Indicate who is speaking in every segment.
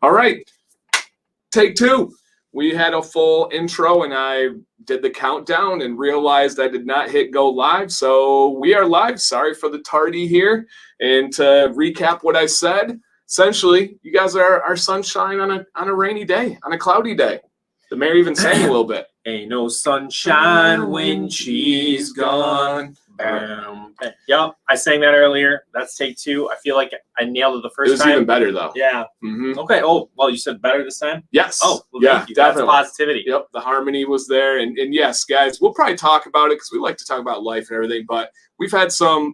Speaker 1: All right. Take two. We had a full intro and I did the countdown and realized I did not hit go live. So we are live. Sorry for the tardy here. And to recap what I said, essentially, you guys are our sunshine on a rainy day, on a cloudy day. The mayor even sang a little bit.
Speaker 2: Ain't no sunshine when she's gone. Yep, I sang that earlier. That's take two. I feel like I nailed it the first time.
Speaker 1: It was even better, though.
Speaker 2: Yeah.
Speaker 1: Mm-hmm.
Speaker 2: Okay. Oh, well, you said better this time?
Speaker 1: Yes.
Speaker 2: Oh, well,
Speaker 1: yeah,
Speaker 2: thank you.
Speaker 1: definitely.
Speaker 2: That's positivity.
Speaker 1: Yep, the harmony was there. And yes, guys, we'll probably talk about it because we like to talk about life and everything. But we've had a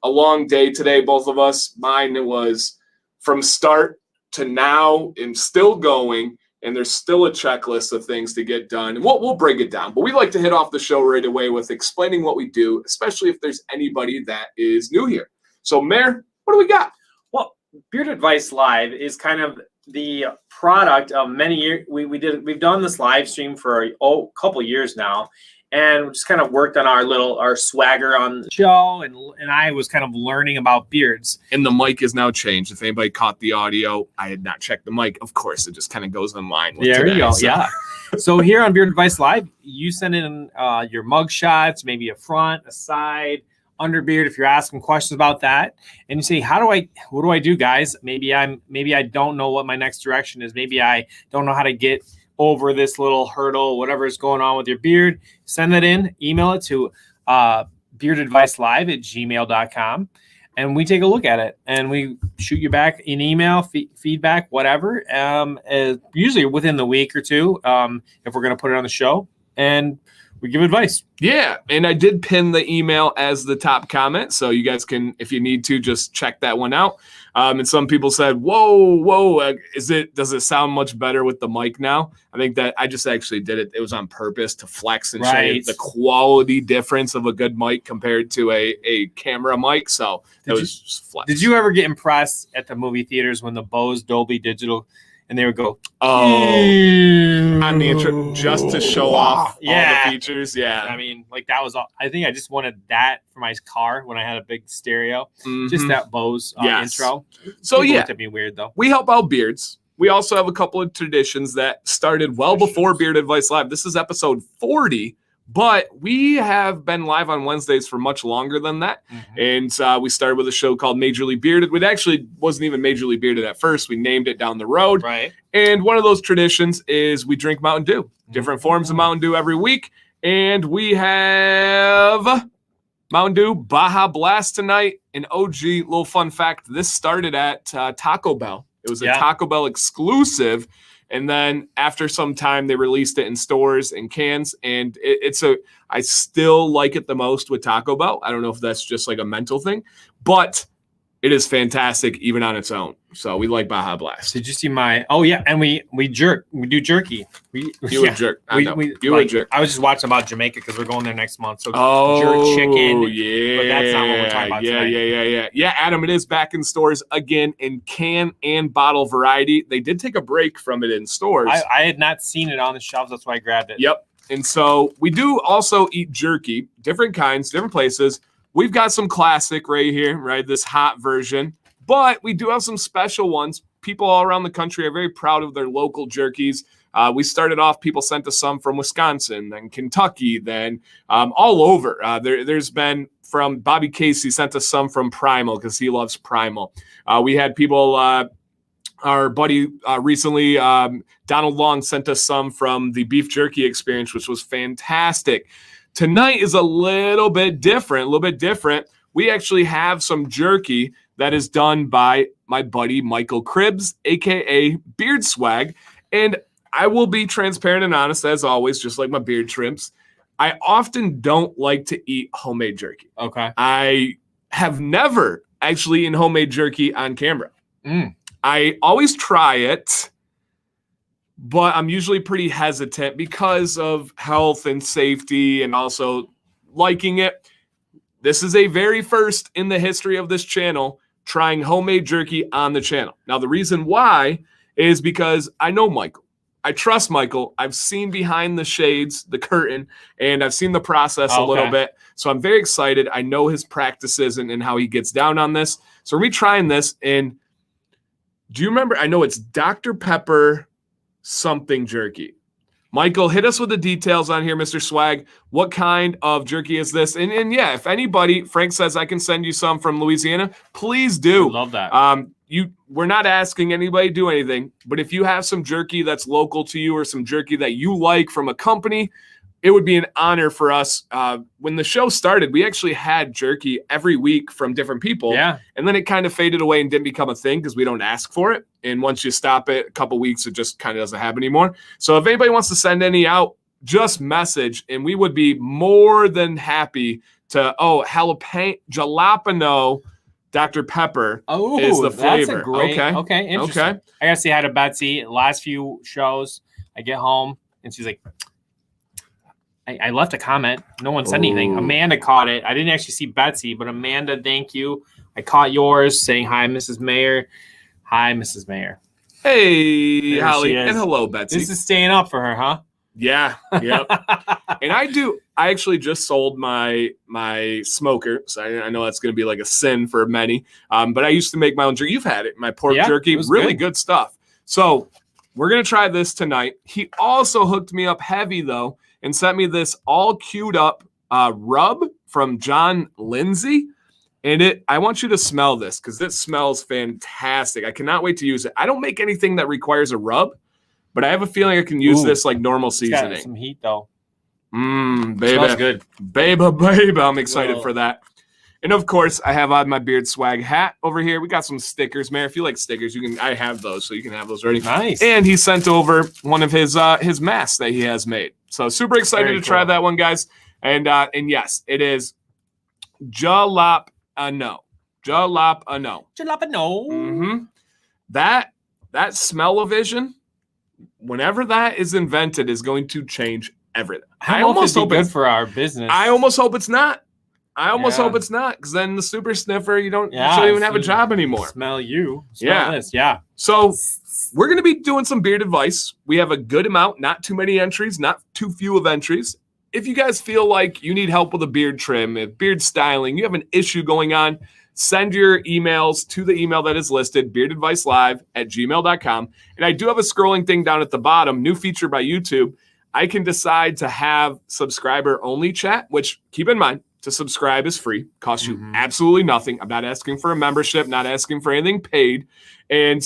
Speaker 1: long day today, both of us. Mine was from start to now and still going. And there's still a checklist of things to get done. And we'll break it down. But we like to hit off the show right away with explaining what we do, especially if there's anybody that is new here. So, Mayor, what do we got?
Speaker 2: Well, Beard Advice Live is kind of the product of many years. We've done this live stream for a couple years now. And we just kind of worked on our swagger on the show, and I was kind of learning about beards.
Speaker 1: And the mic is now changed. If anybody caught the audio, I had not checked the mic. Of course, it just kind of goes in line with
Speaker 2: there
Speaker 1: today,
Speaker 2: you go.
Speaker 1: So.
Speaker 2: Yeah. So here on Beard Advice Live, you send in your mug shots, maybe a front, a side, under beard if you're asking questions about that, and you say, what do I do, guys? Maybe I don't know what my next direction is. Maybe I don't know how to get over this little hurdle, whatever is going on with your beard. Send that in, email it to beardadvicelive@gmail.com, and we take a look at it and we shoot you back an email, feedback, whatever, usually within the week or two, if we're going to put it on the show, and we give advice.
Speaker 1: Yeah, and I did pin the email as the top comment, so you guys can, if you need to, just check that one out. And some people said, whoa, does it sound much better with the mic now? I think that I just actually did it. It was on purpose to flex and show you the quality difference of a good mic compared to a camera mic. So it was just flex.
Speaker 2: Did you ever get impressed at the movie theaters when the Bose Dolby Digital, and they would go,
Speaker 1: on the intro, just to show off all the features. Yeah.
Speaker 2: I mean, like that was all. I think I just wanted that for my car when I had a big stereo. Mm-hmm. Just that Bose intro.
Speaker 1: So
Speaker 2: People looked at me weird though.
Speaker 1: We help out beards. We also have a couple of traditions that started well before Beard Advice Live. This is episode 40. But we have been live on Wednesdays for much longer than that. Mm-hmm. And we started with a show called Majorly Bearded. It actually wasn't even Majorly Bearded at first. We named it down the road.
Speaker 2: Right.
Speaker 1: And one of those traditions is we drink Mountain Dew, different forms of Mountain Dew every week. And we have Mountain Dew Baja Blast tonight. An OG little fun fact, this started at Taco Bell. It was a Taco Bell exclusive. And then after some time, they released it in stores and cans. And I still like it the most with Taco Bell. I don't know if that's just like a mental thing, but it is fantastic even on its own. So we like Baja Blast.
Speaker 2: Did you see my? Oh yeah, and we jerk. We do jerky.
Speaker 1: You a jerk. You a jerk.
Speaker 2: I was just watching about Jamaica because we're going there next month. So
Speaker 1: jerk
Speaker 2: chicken.
Speaker 1: Yeah.
Speaker 2: But that's not what we're talking about tonight.
Speaker 1: Yeah, Adam, it is back in stores again in can and bottle variety. They did take a break from it in stores.
Speaker 2: I had not seen it on the shelves. That's why I grabbed it.
Speaker 1: Yep. And so we do also eat jerky, different kinds, different places. We've got some classic right here, right? This hot version. But we do have some special ones. People all around the country are very proud of their local jerkies. We started off, people sent us some from Wisconsin, then Kentucky, then all over. There's been from Bobby Casey sent us some from Primal because he loves Primal. We had people, our buddy recently, Donald Long, sent us some from the Beef Jerky Experience, which was fantastic. Tonight is a little bit different. We actually have some jerky that is done by my buddy Michael Cribbs, a.k.a. Beard Swag. And I will be transparent and honest, as always, just like my beard trims. I often don't like to eat homemade jerky.
Speaker 2: Okay.
Speaker 1: I have never actually eaten homemade jerky on camera. I always try it, but I'm usually pretty hesitant because of health and safety and also liking it. This is a very first in the history of this channel trying homemade jerky on the channel. Now, the reason why is because I know Michael. I trust Michael. I've seen behind the shades, the curtain, and I've seen the process a little bit. So I'm very excited. I know his practices and how he gets down on this. So we're trying this, and Do you remember? I know it's Dr. Pepper something jerky. Michael, hit us with the details on here, Mr. Swag. What kind of jerky is this? And yeah, if anybody, Frank says I can send you some from Louisiana, please do.
Speaker 2: I love that.
Speaker 1: We're not asking anybody to do anything, but if you have some jerky that's local to you or some jerky that you like from a company, it would be an honor for us. When the show started, we actually had jerky every week from different people.
Speaker 2: Yeah.
Speaker 1: And then it kind of faded away and didn't become a thing because we don't ask for it. And once you stop it a couple weeks, it just kind of doesn't happen anymore. So if anybody wants to send any out, just message, and we would be more than happy to, jalapeno Dr. Pepper is the flavor.
Speaker 2: That's a great, okay, interesting.
Speaker 1: Okay.
Speaker 2: I got to say hi to Betsy. Last few shows, I get home, and she's like, I left a comment. No one said anything. Amanda caught it. I didn't actually see Betsy, but Amanda, thank you. I caught yours saying, hi, Mrs. Mayor. Hi, Mrs. Mayor.
Speaker 1: Hey, Holly. And hello, Betsy.
Speaker 2: This is staying up for her, huh?
Speaker 1: Yeah. Yep. And I actually just sold my smoker. So I know that's going to be like a sin for many. But I used to make my own jerky. You've had it. My pork jerky. Really good stuff. So we're going to try this tonight. He also hooked me up heavy, though, and sent me this all queued up rub from John Lindsay. And I want you to smell this because it smells fantastic. I cannot wait to use it. I don't make anything that requires a rub, but I have a feeling I can use this like normal seasoning.
Speaker 2: Got some heat, though.
Speaker 1: Baby.
Speaker 2: Smells good.
Speaker 1: Baby. I'm excited for that. And of course, I have on my Beard Swag hat over here. We got some stickers, man. If you like stickers, I have those, so you can have those ready.
Speaker 2: Nice.
Speaker 1: And he sent over one of his masks that he has made. So super excited to try that one, guys. And yes, it is jalapeno. Jalapeno. Mm-hmm. That smell-o-vision, whenever that is invented, is going to change everything.
Speaker 2: I almost hope it's good for our business.
Speaker 1: I almost hope it's not. Hope it's not, because then the super sniffer, you shouldn't even have a job anymore.
Speaker 2: Smell this. Yeah.
Speaker 1: So we're going to be doing some beard advice. We have a good amount, not too many entries, not too few of entries. If you guys feel like you need help with a beard trim, beard styling, you have an issue going on, send your emails to the email that is listed, beardadvicelive@gmail.com. And I do have a scrolling thing down at the bottom, new feature by YouTube. I can decide to have subscriber-only chat, which keep in mind, to subscribe is free, costs you absolutely nothing. I'm not asking for a membership, not asking for anything paid. And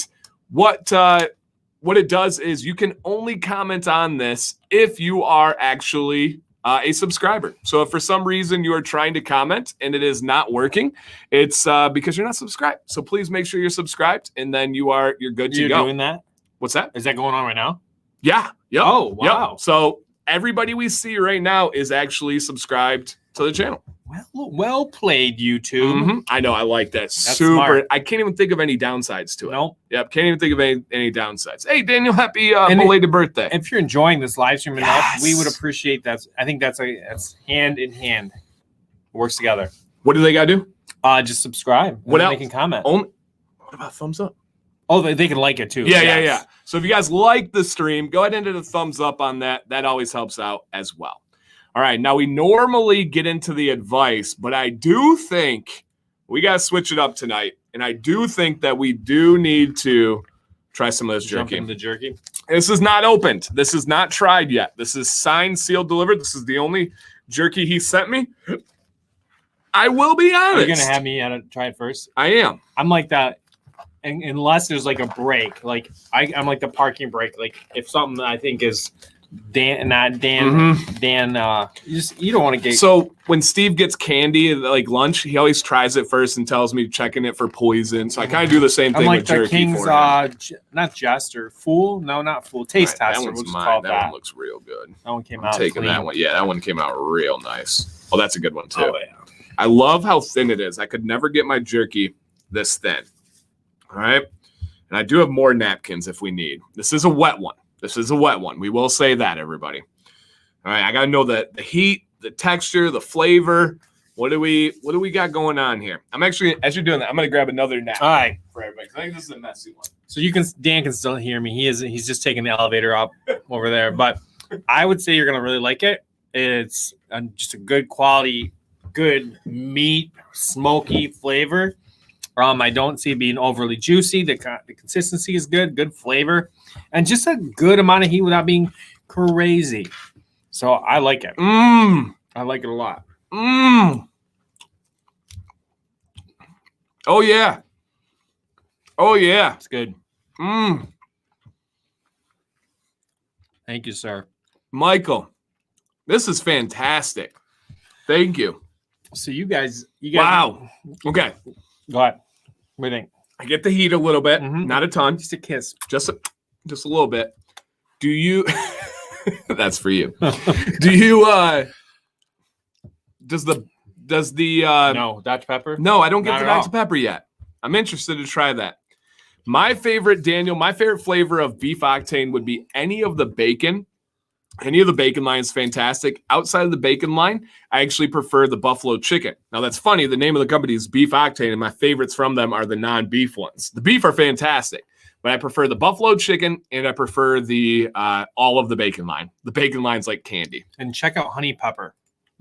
Speaker 1: what it does is you can only comment on this if you are actually a subscriber. So if for some reason you are trying to comment and it is not working, it's because you're not subscribed. So please make sure you're subscribed, and then you're good to go.
Speaker 2: You're doing that?
Speaker 1: What's that?
Speaker 2: Is that going on right now?
Speaker 1: Yeah. Yep.
Speaker 2: Oh, wow.
Speaker 1: Yep. So everybody we see right now is actually subscribed to the channel.
Speaker 2: Well played, YouTube.
Speaker 1: Mm-hmm. I know. I like that. That's super. Smart. I can't even think of any downsides to it.
Speaker 2: Nope.
Speaker 1: Yep. Can't even think of any downsides. Hey, Daniel, happy belated birthday.
Speaker 2: If you're enjoying this live stream enough, we would appreciate that. I think that's hand in hand. It works together.
Speaker 1: What do they got to do?
Speaker 2: Just subscribe.
Speaker 1: What else?
Speaker 2: They can comment.
Speaker 1: What about thumbs up?
Speaker 2: Oh, they can like it too.
Speaker 1: Yeah. So if you guys like the stream, go ahead and hit a thumbs up on that. That always helps out as well. All right, now we normally get into the advice, but I do think we got to switch it up tonight. And I do think that we do need to try some of this jerky.
Speaker 2: Jump into the jerky.
Speaker 1: This is not opened. This is not tried yet. This is signed, sealed, delivered. This is the only jerky he sent me. I will be honest.
Speaker 2: Are you going to have me try it first?
Speaker 1: I am.
Speaker 2: I'm like that. And unless there's like a break, like I'm like the parking brake. Like if something I think is Dan, you don't want to get.
Speaker 1: So when Steve gets candy at like lunch, he always tries it first and tells me checking it for poison. So I kind of do the same thing with jerky.
Speaker 2: I'm like the King's, not Jester, Fool. No, not Fool. Taste tester.
Speaker 1: That one's mine. That one looks real good.
Speaker 2: That one came out.
Speaker 1: Taking clean. That one. Yeah, that one came out real nice. Oh, that's a good one too.
Speaker 2: Oh, yeah.
Speaker 1: I love how thin it is. I could never get my jerky this thin. All right. And I do have more napkins if we need. This is a wet one. We will say that, everybody. All right, I got to know the heat, the texture, the flavor. What do we got going on here? I'm actually, as you're doing that, I'm going to grab another napkin.
Speaker 2: All right.
Speaker 1: For everybody. I think this is a messy one.
Speaker 2: So Dan can still hear me. He's just taking the elevator up over there. But I would say you're going to really like it. It's just a good quality, good meat, smoky flavor. I don't see it being overly juicy. The consistency is good flavor, and just a good amount of heat without being crazy. So I like it. I like it a lot.
Speaker 1: Oh yeah. Oh yeah.
Speaker 2: It's good. Thank you, sir.
Speaker 1: Michael, this is fantastic. Thank you.
Speaker 2: So you guys
Speaker 1: wow. Okay.
Speaker 2: Go ahead. What do you think?
Speaker 1: I get the heat a little bit, not a ton.
Speaker 2: Just a kiss.
Speaker 1: Just a little bit. Do you that's for you. Do you does the
Speaker 2: no, Dr. Pepper?
Speaker 1: No, I don't get
Speaker 2: Not
Speaker 1: the
Speaker 2: at
Speaker 1: Dr.
Speaker 2: all.
Speaker 1: Pepper yet. I'm interested to try that. My favorite, Daniel, my favorite flavor of beef octane would be any of the bacon. Any of the bacon line is fantastic. Outside of the bacon line, I actually prefer the buffalo chicken. Now, that's funny. The name of the company is Beef Octane, and my favorites from them are the non-beef ones. The beef are fantastic, but I prefer the buffalo chicken, and I prefer the all of the bacon line. The bacon line's like candy.
Speaker 2: And check out honey pepper.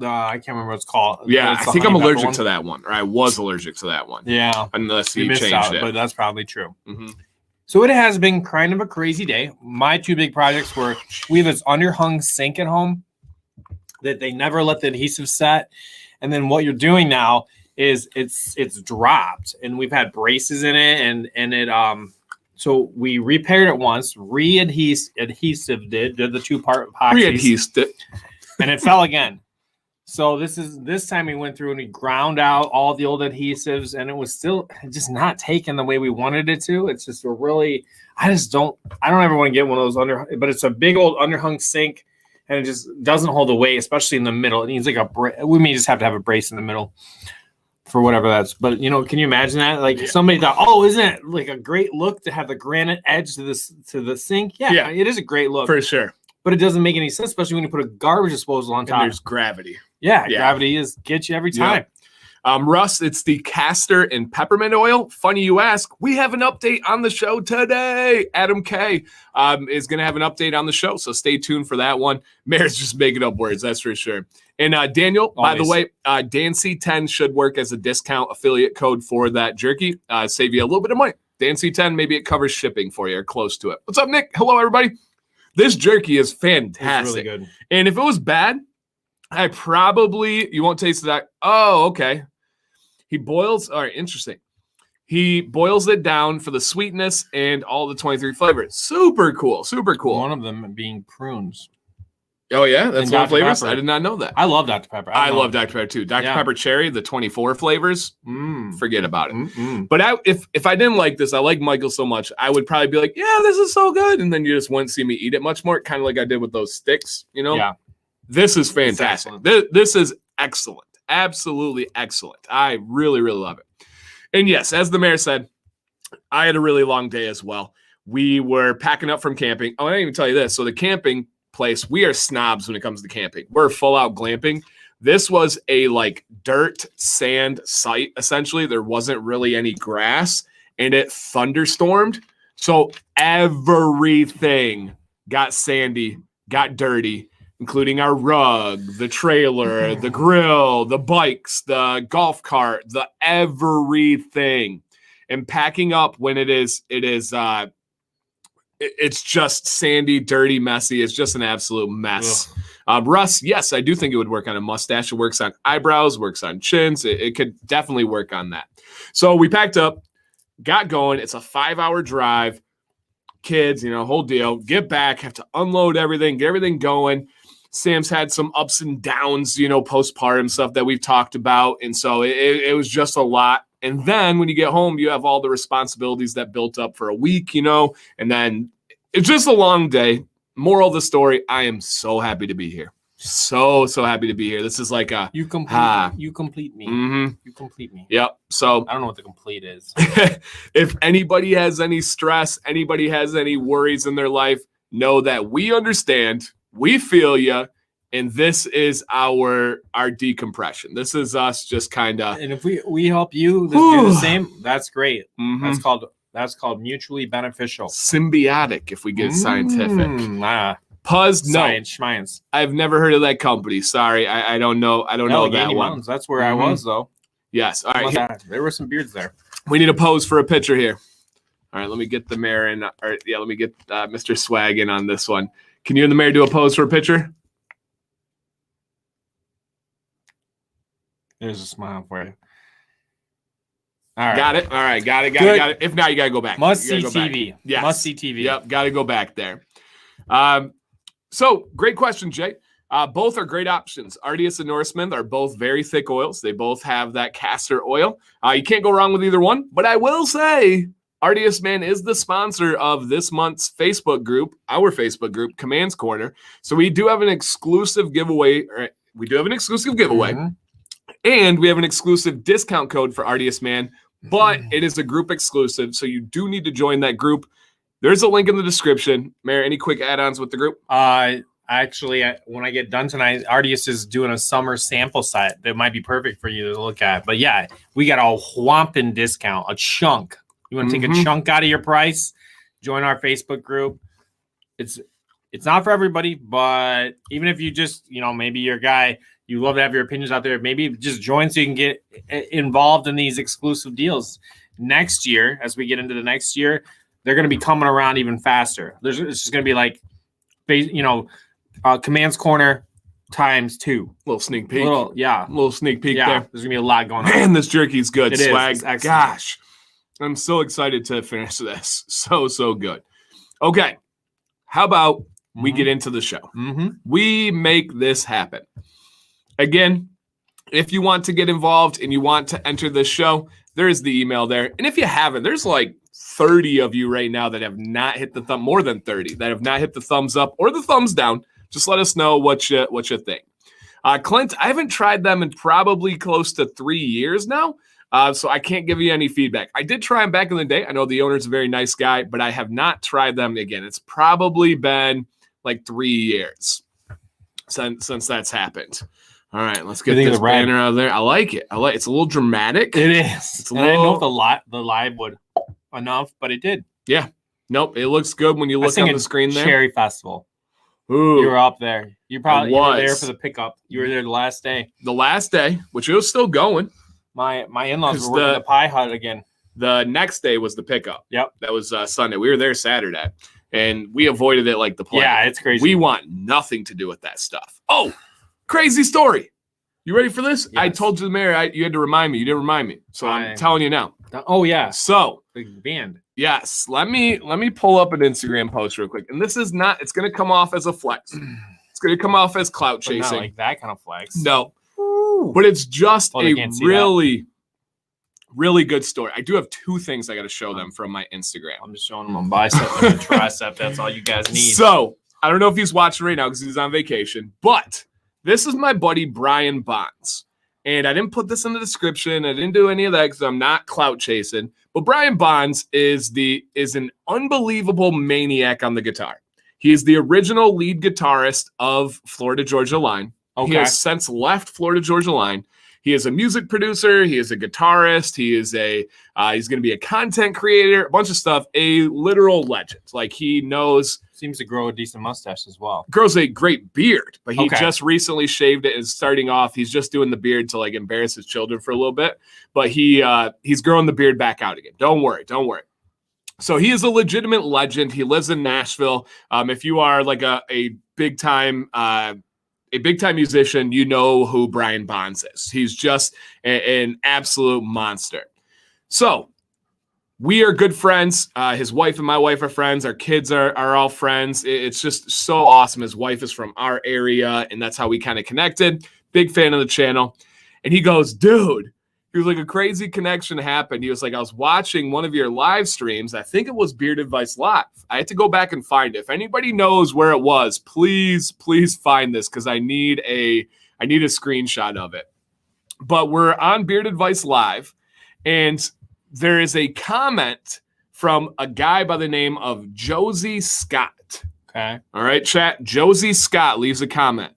Speaker 2: I can't remember what it's called.
Speaker 1: Yeah,
Speaker 2: It's
Speaker 1: I
Speaker 2: the
Speaker 1: think I'm
Speaker 2: honey pepper
Speaker 1: allergic
Speaker 2: one.
Speaker 1: to that one, or I was allergic to that one.
Speaker 2: Yeah.
Speaker 1: Unless
Speaker 2: You
Speaker 1: you
Speaker 2: missed
Speaker 1: changed
Speaker 2: out,
Speaker 1: it.
Speaker 2: but that's probably true.
Speaker 1: Mm-hmm.
Speaker 2: So it has been kind of a crazy day. My two big projects were we have this underhung sink at home that they never let the adhesive set. And then what you're doing now is it's dropped, and we've had braces in it, and it so we repaired it once, adhesive did the 2-part epoxy,
Speaker 1: Re-adhesed it.
Speaker 2: and it fell again. So this time we went through and we ground out all the old adhesives, and it was still just not taking the way we wanted it to. It's just I don't ever want to get one of those but it's a big old underhung sink, and it just doesn't hold the weight, especially in the middle. It needs like we may just have to have a brace in the middle for whatever that's. But can you imagine that? Like somebody thought, oh, isn't it like a great look to have the granite edge to the sink? Yeah, it is a great look
Speaker 1: For sure.
Speaker 2: But it doesn't make any sense, especially when you put a garbage disposal on top.
Speaker 1: And there's gravity.
Speaker 2: Yeah, gravity gets you every time.
Speaker 1: Russ, it's the castor and peppermint oil. Funny you ask. We have an update on the show today. Adam K is going to have an update on the show, so stay tuned for that one. Mayor's just making up words, that's for sure. And Daniel, by the way, DanC10 should work as a discount affiliate code for that jerky. Save you a little bit of money. DanC10, maybe it covers shipping for you or close to it. What's up, Nick? Hello, everybody. This jerky is fantastic.
Speaker 2: It's really good.
Speaker 1: And if it was bad, you won't taste that. Oh, okay. All right, interesting. He boils it down for the sweetness and all the 23 flavors. Super cool.
Speaker 2: One of them being prunes.
Speaker 1: Oh, yeah? That's one of the flavors?
Speaker 2: Pepper.
Speaker 1: I did not know that.
Speaker 2: I love Dr. Pepper.
Speaker 1: I love Dr. Pepper, too. Dr. Pepper Cherry, the 24 flavors, forget about it. But if I didn't like this, I like Michael so much, I would probably be like, yeah, this is so good. And then you just wouldn't see me eat it much more, kind of like I did with those sticks, Yeah. This is fantastic. This is excellent. Absolutely excellent. I really, really love it. And yes, as the mayor said, I had a really long day as well. We were packing up from camping. Oh, I didn't even tell you this. So the camping place, we are snobs when it comes to camping. We're full out glamping. This was a dirt sand site. Essentially, there wasn't really any grass, and it thunderstormed. So everything got sandy, got dirty, including our rug, the trailer, the grill, the bikes, the golf cart, the everything. And packing up when it's just sandy, dirty, messy. It's just an absolute mess. Russ, yes, I do think it would work on a mustache. It works on eyebrows, works on chins. It could definitely work on that. So we packed up, got going. It's a 5-hour drive. Kids, whole deal. Get back, have to unload everything, get everything going. Sam's had some ups and downs, postpartum stuff that we've talked about. And so it was just a lot. And then when you get home, you have all the responsibilities that built up for a week, and then it's just a long day. Moral of the story, I am so happy to be here. So happy to be here. This is like
Speaker 2: you complete me. You complete me.
Speaker 1: Yep. So
Speaker 2: I don't know what the complete is.
Speaker 1: If anybody has any stress, anybody has any worries in their life, know that we understand, we feel you. And this is our decompression. This is us just kind of.
Speaker 2: And if we help you do the same, that's great. That's called mutually beneficial.
Speaker 1: Symbiotic, if we get scientific. Puzz,
Speaker 2: Science.
Speaker 1: I've never heard of that company. Sorry, I don't know. I don't know that one.
Speaker 2: Mountains. That's where I was, though.
Speaker 1: Yes. All right.
Speaker 2: There were some beards there.
Speaker 1: We need a pose for a picture here. All right, let me get the mayor in. Let me get Mr. Swag in on this one. Can you and the mayor do a pose for a picture?
Speaker 2: There's a smile for you. All right.
Speaker 1: Got it. All right, got it. If not, you got to go back.
Speaker 2: Must see TV.
Speaker 1: Yes.
Speaker 2: Must see TV.
Speaker 1: Yep, got to go back there. So great question, Jay. Both are great options. Ardius and Norseman are both very thick oils. They both have that castor oil. You can't go wrong with either one. But I will say, Ardius Man is the sponsor of this month's Facebook group, our Facebook group, Commands Corner. So we do have an exclusive giveaway. Mm-hmm. And we have an exclusive discount code for Ardius Man, but it is a group exclusive. So you do need to join that group. There's a link in the description. Mayor, any quick add-ons with the group?
Speaker 2: Actually, when I get done tonight, Ardius is doing a summer sample set that might be perfect for you to look at. But yeah, we got a whopping discount, a chunk. You want to take a chunk out of your price? Join our Facebook group. It's not for everybody, but even if you just, maybe you're a guy, you love to have your opinions out there, maybe just join so you can get involved in these exclusive deals. Next year, as we get into the next year, they're going to be coming around even faster. It's just going to be like, Commands Corner times 2.
Speaker 1: Little sneak peek.
Speaker 2: Little
Speaker 1: sneak peek
Speaker 2: there. There's going to be a lot going on.
Speaker 1: Man, this jerky's good.
Speaker 2: It
Speaker 1: Swag.
Speaker 2: is.
Speaker 1: Gosh, I'm so excited to finish this. So good. Okay, how about we get into the show? We make this happen. Again, if you want to get involved and you want to enter this show, there is the email there. And if you haven't, there's like 30 of you right now that have not hit the more than 30 that have not hit the thumbs up or the thumbs down. Just let us know what you think. Clint, I haven't tried them in probably close to 3 years now, so I can't give you any feedback. I did try them back in the day. I know the owner's a very nice guy, but I have not tried them again. It's probably been like 3 years since that's happened. All right, let's get this banner out of there. I like it. It's a little dramatic.
Speaker 2: It is. I didn't know if the live would enough, but it did.
Speaker 1: Yeah. Nope. It looks good when you look on the screen there.
Speaker 2: Cherry Festival.
Speaker 1: Ooh.
Speaker 2: You were up there. You were there for the pickup. You were there the last day.
Speaker 1: The last day, which it was still going.
Speaker 2: My in-laws were working the Pie Hut again.
Speaker 1: The next day was the pickup.
Speaker 2: Yep.
Speaker 1: That was Sunday. We were there Saturday, and we avoided it like the plague.
Speaker 2: Yeah, it's crazy.
Speaker 1: We want nothing to do with that stuff. Oh, crazy story. You ready for this? Yes. I told you the mayor you had to remind me. You didn't remind me. So I'm telling you now.
Speaker 2: Oh, yeah.
Speaker 1: So,
Speaker 2: big band.
Speaker 1: Yes. Let me pull up an Instagram post real quick. And this is not, it's going to come off as a flex. It's going to come off as clout chasing.
Speaker 2: Not like that kind of flex.
Speaker 1: No. Ooh. But it's just a really good story. I do have 2 things I got to show them from my Instagram.
Speaker 2: I'm just showing them a bicep and a tricep. That's all you guys need.
Speaker 1: So, I don't know if he's watching right now because he's on vacation, but this is my buddy Brian Bonds. And I didn't put this in the description. I didn't do any of that because I'm not clout chasing. But Brian Bonds is an unbelievable maniac on the guitar. He is the original lead guitarist of Florida Georgia Line. Okay. He has since left Florida Georgia Line. He is a music producer. He is a guitarist. He is he's going to be a content creator, a bunch of stuff. A literal legend. Like he knows.
Speaker 2: Seems to grow a decent mustache as well.
Speaker 1: Grows a great beard, but he just recently shaved it. And starting off, he's just doing the beard to like embarrass his children for a little bit. But he's growing the beard back out again. Don't worry. So he is a legitimate legend. He lives in Nashville. If you are like a big time musician, you know who Brian Bonds is. He's just an absolute monster. So we are good friends. His wife and my wife are friends. Our kids are all friends. It's just so awesome. His wife is from our area, and that's how we kind of connected. Big fan of the channel. And he goes, dude, he was like, a crazy connection happened. He was like, I was watching one of your live streams. I think it was Beard Advice Live. I had to go back and find it. If anybody knows where it was, please find this because I need a screenshot of it. But we're on Beard Advice Live, and there is a comment from a guy by the name of Josie Scott.
Speaker 2: Okay.
Speaker 1: All right, chat. Josie Scott leaves a comment.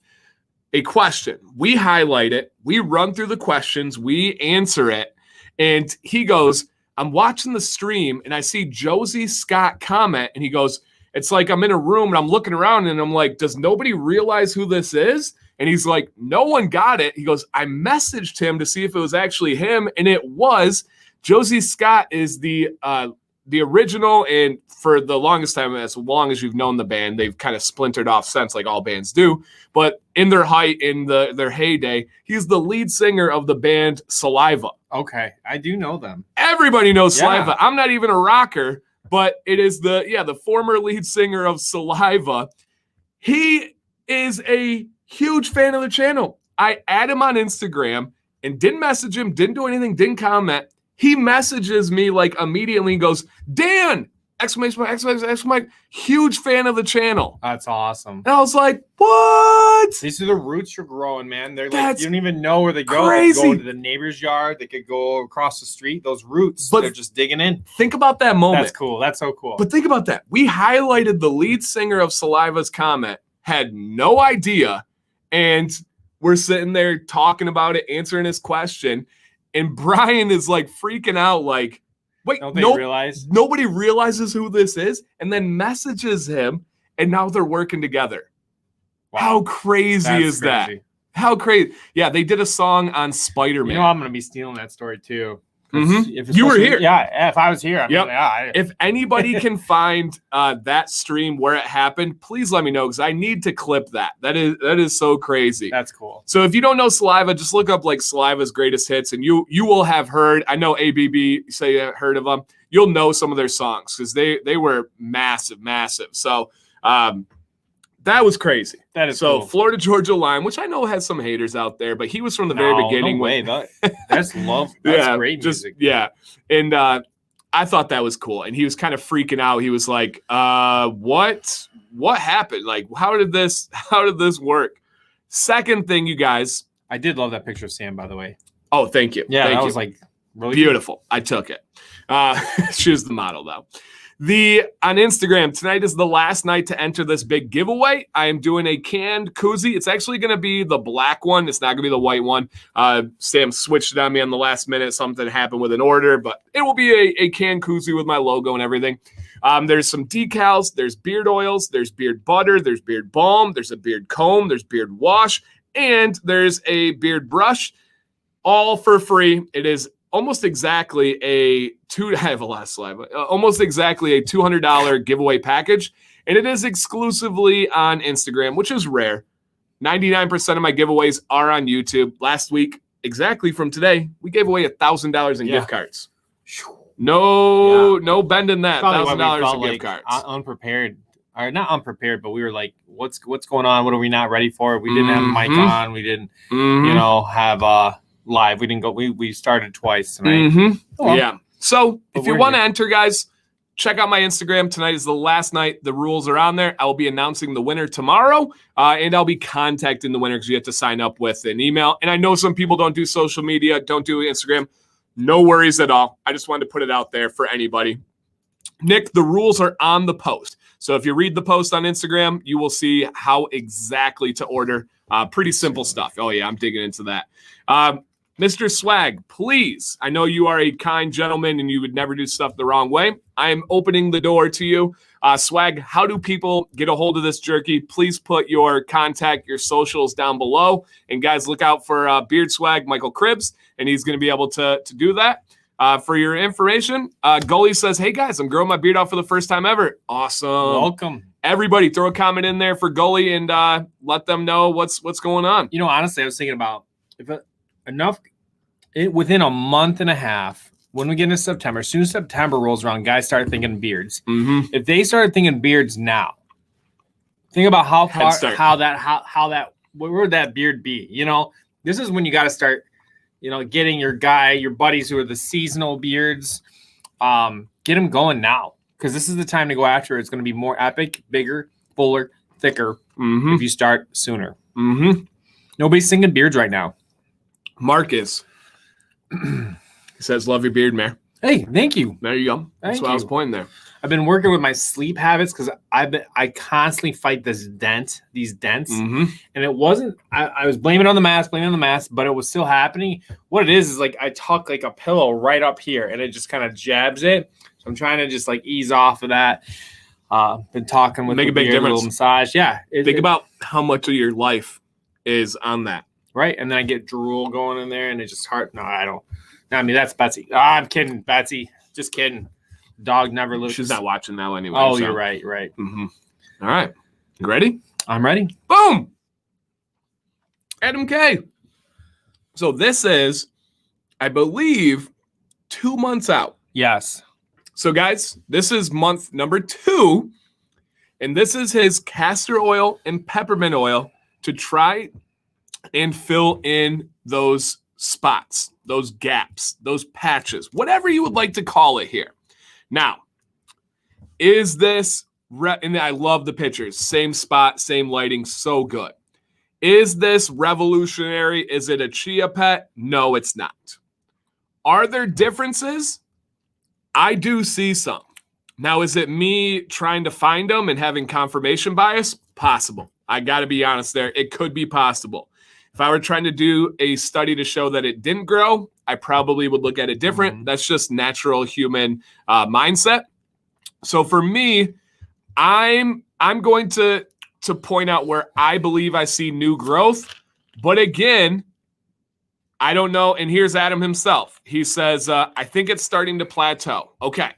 Speaker 1: A question. We highlight it. We run through the questions. We answer it. And he goes, I'm watching the stream, and I see Josie Scott comment, and he goes, it's like I'm in a room, and I'm looking around, and I'm like, does nobody realize who this is? And he's like, no one got it. He goes, I messaged him to see if it was actually him, and it was. Josie Scott is the original, and for the longest time, as long as you've known the band, they've kind of splintered off since, like all bands do. But in their height, in their heyday, he's the lead singer of the band Saliva.
Speaker 2: Okay, I do know them.
Speaker 1: Everybody knows Saliva. I'm not even a rocker, but it is the former lead singer of Saliva. He is a huge fan of the channel. I add him on Instagram and didn't message him, didn't do anything, didn't comment. He messages me like immediately and goes, Dan! Exclamation mark, exclamation, exclamation mark, huge fan of the channel.
Speaker 2: That's awesome.
Speaker 1: And I was like, what?
Speaker 2: These are the roots you're growing, man. They're like, you don't even know where they go.
Speaker 1: Crazy.
Speaker 2: They go to the neighbor's yard. They could go across the street. Those roots, they're just digging in.
Speaker 1: Think about that moment.
Speaker 2: That's cool. That's so cool.
Speaker 1: But think about that. We highlighted the lead singer of Saliva's comment, had no idea, and we're sitting there talking about it, answering his question, and Brian is like freaking out, like, wait, nobody realizes who this is, and then messages him, and now they're working together. Wow. How crazy is that? How crazy. Yeah, they did a song on Spider-Man.
Speaker 2: You know, I'm going to be stealing that story too.
Speaker 1: Mm-hmm. You were here.
Speaker 2: Yeah, if I was here.
Speaker 1: If anybody can find that stream where it happened, please let me know, because I need to clip that. That is so crazy.
Speaker 2: That's cool.
Speaker 1: So if you don't know Saliva, just look up like Saliva's greatest hits, and you will have heard. I know ABB say you heard of them. You'll know some of their songs because they were massive. So that was crazy.
Speaker 2: That is
Speaker 1: so
Speaker 2: cool.
Speaker 1: Florida Georgia Line, which I know has some haters out there, but he was from the very beginning.
Speaker 2: No way. That's love. That's great music.
Speaker 1: Yeah. And I thought that was cool. And he was kind of freaking out. He was like, what happened? Like, how did this work? Second thing, you guys.
Speaker 2: I did love that picture of Sam, by the way.
Speaker 1: Oh, thank you.
Speaker 2: Yeah, that was like really
Speaker 1: beautiful. I took it. She was the model though. On Instagram, tonight is the last night to enter this big giveaway. I am doing a canned koozie. It's actually going to be the black one. It's not going to be the white one. Sam switched it on me on the last minute. Something happened with an order, but it will be a canned koozie with my logo and everything. There's some decals. There's beard oils. There's beard butter. There's beard balm. There's a beard comb. There's beard wash. And there's a beard brush, all for free. It is almost exactly I have a lot of saliva. Almost exactly a $200 giveaway package, and it is exclusively on Instagram, which is rare. 99% of my giveaways are on YouTube. Last week, exactly from today, we gave away $1,000 in gift cards. No bending that. $1,000 in gift cards.
Speaker 2: Unprepared, or not unprepared, but we were like, "What's going on? What are we not ready for?" We didn't have a mic on. We didn't, have live. We didn't go. We started twice tonight.
Speaker 1: Mm-hmm. Oh, well. Yeah. So if you want to enter, guys, check out my Instagram. Tonight is the last night. The rules are on there. I will be announcing the winner tomorrow, and I'll be contacting the winner because you have to sign up with an email. And I know some people don't do social media, don't do Instagram. No worries at all. I just wanted to put it out there for anybody. Nick, the rules are on the post. So if you read the post on Instagram, you will see how exactly to order. Pretty simple stuff. Oh, yeah, I'm digging into that. Mr. Swag, please, I know you are a kind gentleman and you would never do stuff the wrong way. I am opening the door to you. Swag, how do people get a hold of this jerky? Please put your contact, your socials down below. And guys, look out for Beard Swag, Michael Cribbs, and he's going to be able to do that. For your information, Goalie says, hey guys, I'm growing my beard out for the first time ever. Awesome.
Speaker 2: Welcome.
Speaker 1: Everybody throw a comment in there for Goalie and let them know what's going on.
Speaker 2: You know, honestly, I was thinking about within a month and a half, when we get into September, as soon as September rolls around, guys start thinking beards. Mm-hmm. If they started thinking beards now, think about where would that beard be? You know, this is when you got to start, getting your buddies who are the seasonal beards, get them going now. Because this is the time to go after. It's going to be more epic, bigger, fuller, thicker if you start sooner. Mm-hmm. Nobody's singing beards right now.
Speaker 1: Marcus he says, love your beard, man.
Speaker 2: Hey, thank you.
Speaker 1: There you go. That's what I was pointing there.
Speaker 2: I've been working with my sleep habits because I constantly fight these dents. And it wasn't, I was blaming on the mask, but it was still happening. What it is like I tuck like a pillow right up here and it just kind of jabs it. So I'm trying to just like ease off of that. Been talking with
Speaker 1: make a big difference.
Speaker 2: Little massage. Yeah.
Speaker 1: Think about how much of your life is on that.
Speaker 2: Right. And then I get drool going in there and it just hard. No, I don't. I mean, that's Betsy. I'm kidding, Betsy. Just kidding. Dog never loses.
Speaker 1: She's not watching now anyway.
Speaker 2: Oh,
Speaker 1: so.
Speaker 2: you're right.
Speaker 1: Mm-hmm. All right. You ready?
Speaker 2: I'm ready.
Speaker 1: Boom. Adam K. So this is, I believe, 2 months out.
Speaker 2: Yes.
Speaker 1: So guys, this is month number 2. And this is his castor oil and peppermint oil to try and fill in those spots, those gaps, those patches, whatever you would like to call it here. Now, is this, and I love the pictures, same spot, same lighting, so good. Is this revolutionary? Is it a chia pet? No, it's not. Are there differences? I do see some. Now, is it me trying to find them and having confirmation bias? Possible. I got to be honest there. It could be possible. If I were trying to do a study to show that it didn't grow, I probably would look at it different. Mm-hmm. That's just natural human mindset. So for me, I'm going to point out where I believe I see new growth. But again, I don't know. And here's Adam himself. He says, I think it's starting to plateau. Okay.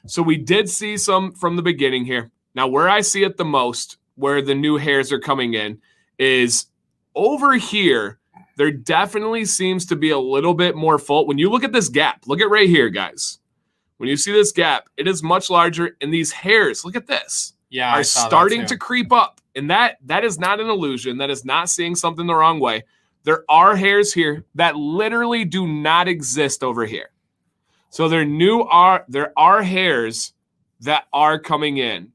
Speaker 1: So we did see some from the beginning here. Now, where I see it the most, where the new hairs are coming in, is over here. There definitely seems to be a little bit more full. When you look at this gap, look at right here, guys. When you see this gap, it is much larger. And these hairs, look at this, are starting to creep up. And that is not an illusion. That is not seeing something the wrong way. There are hairs here that literally do not exist over here. So there are hairs that are coming in.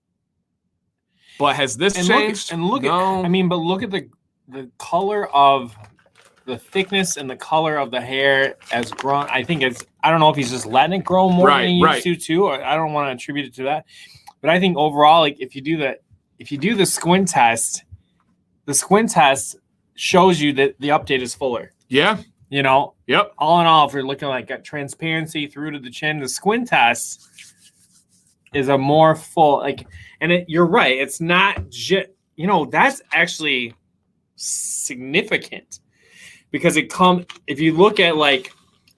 Speaker 1: But has this changed?
Speaker 2: Look at the color of the thickness and the color of the hair has grown. I don't know if he's just letting it grow more than he used to too. Or I don't want to attribute it to that. But I think overall, like if you do the squint test shows you that the update is fuller.
Speaker 1: Yeah.
Speaker 2: You know?
Speaker 1: Yep.
Speaker 2: All in all, if you're looking like at transparency through to the chin, the squint test is a more full, you're right. It's not just, that's actually significant because if you look at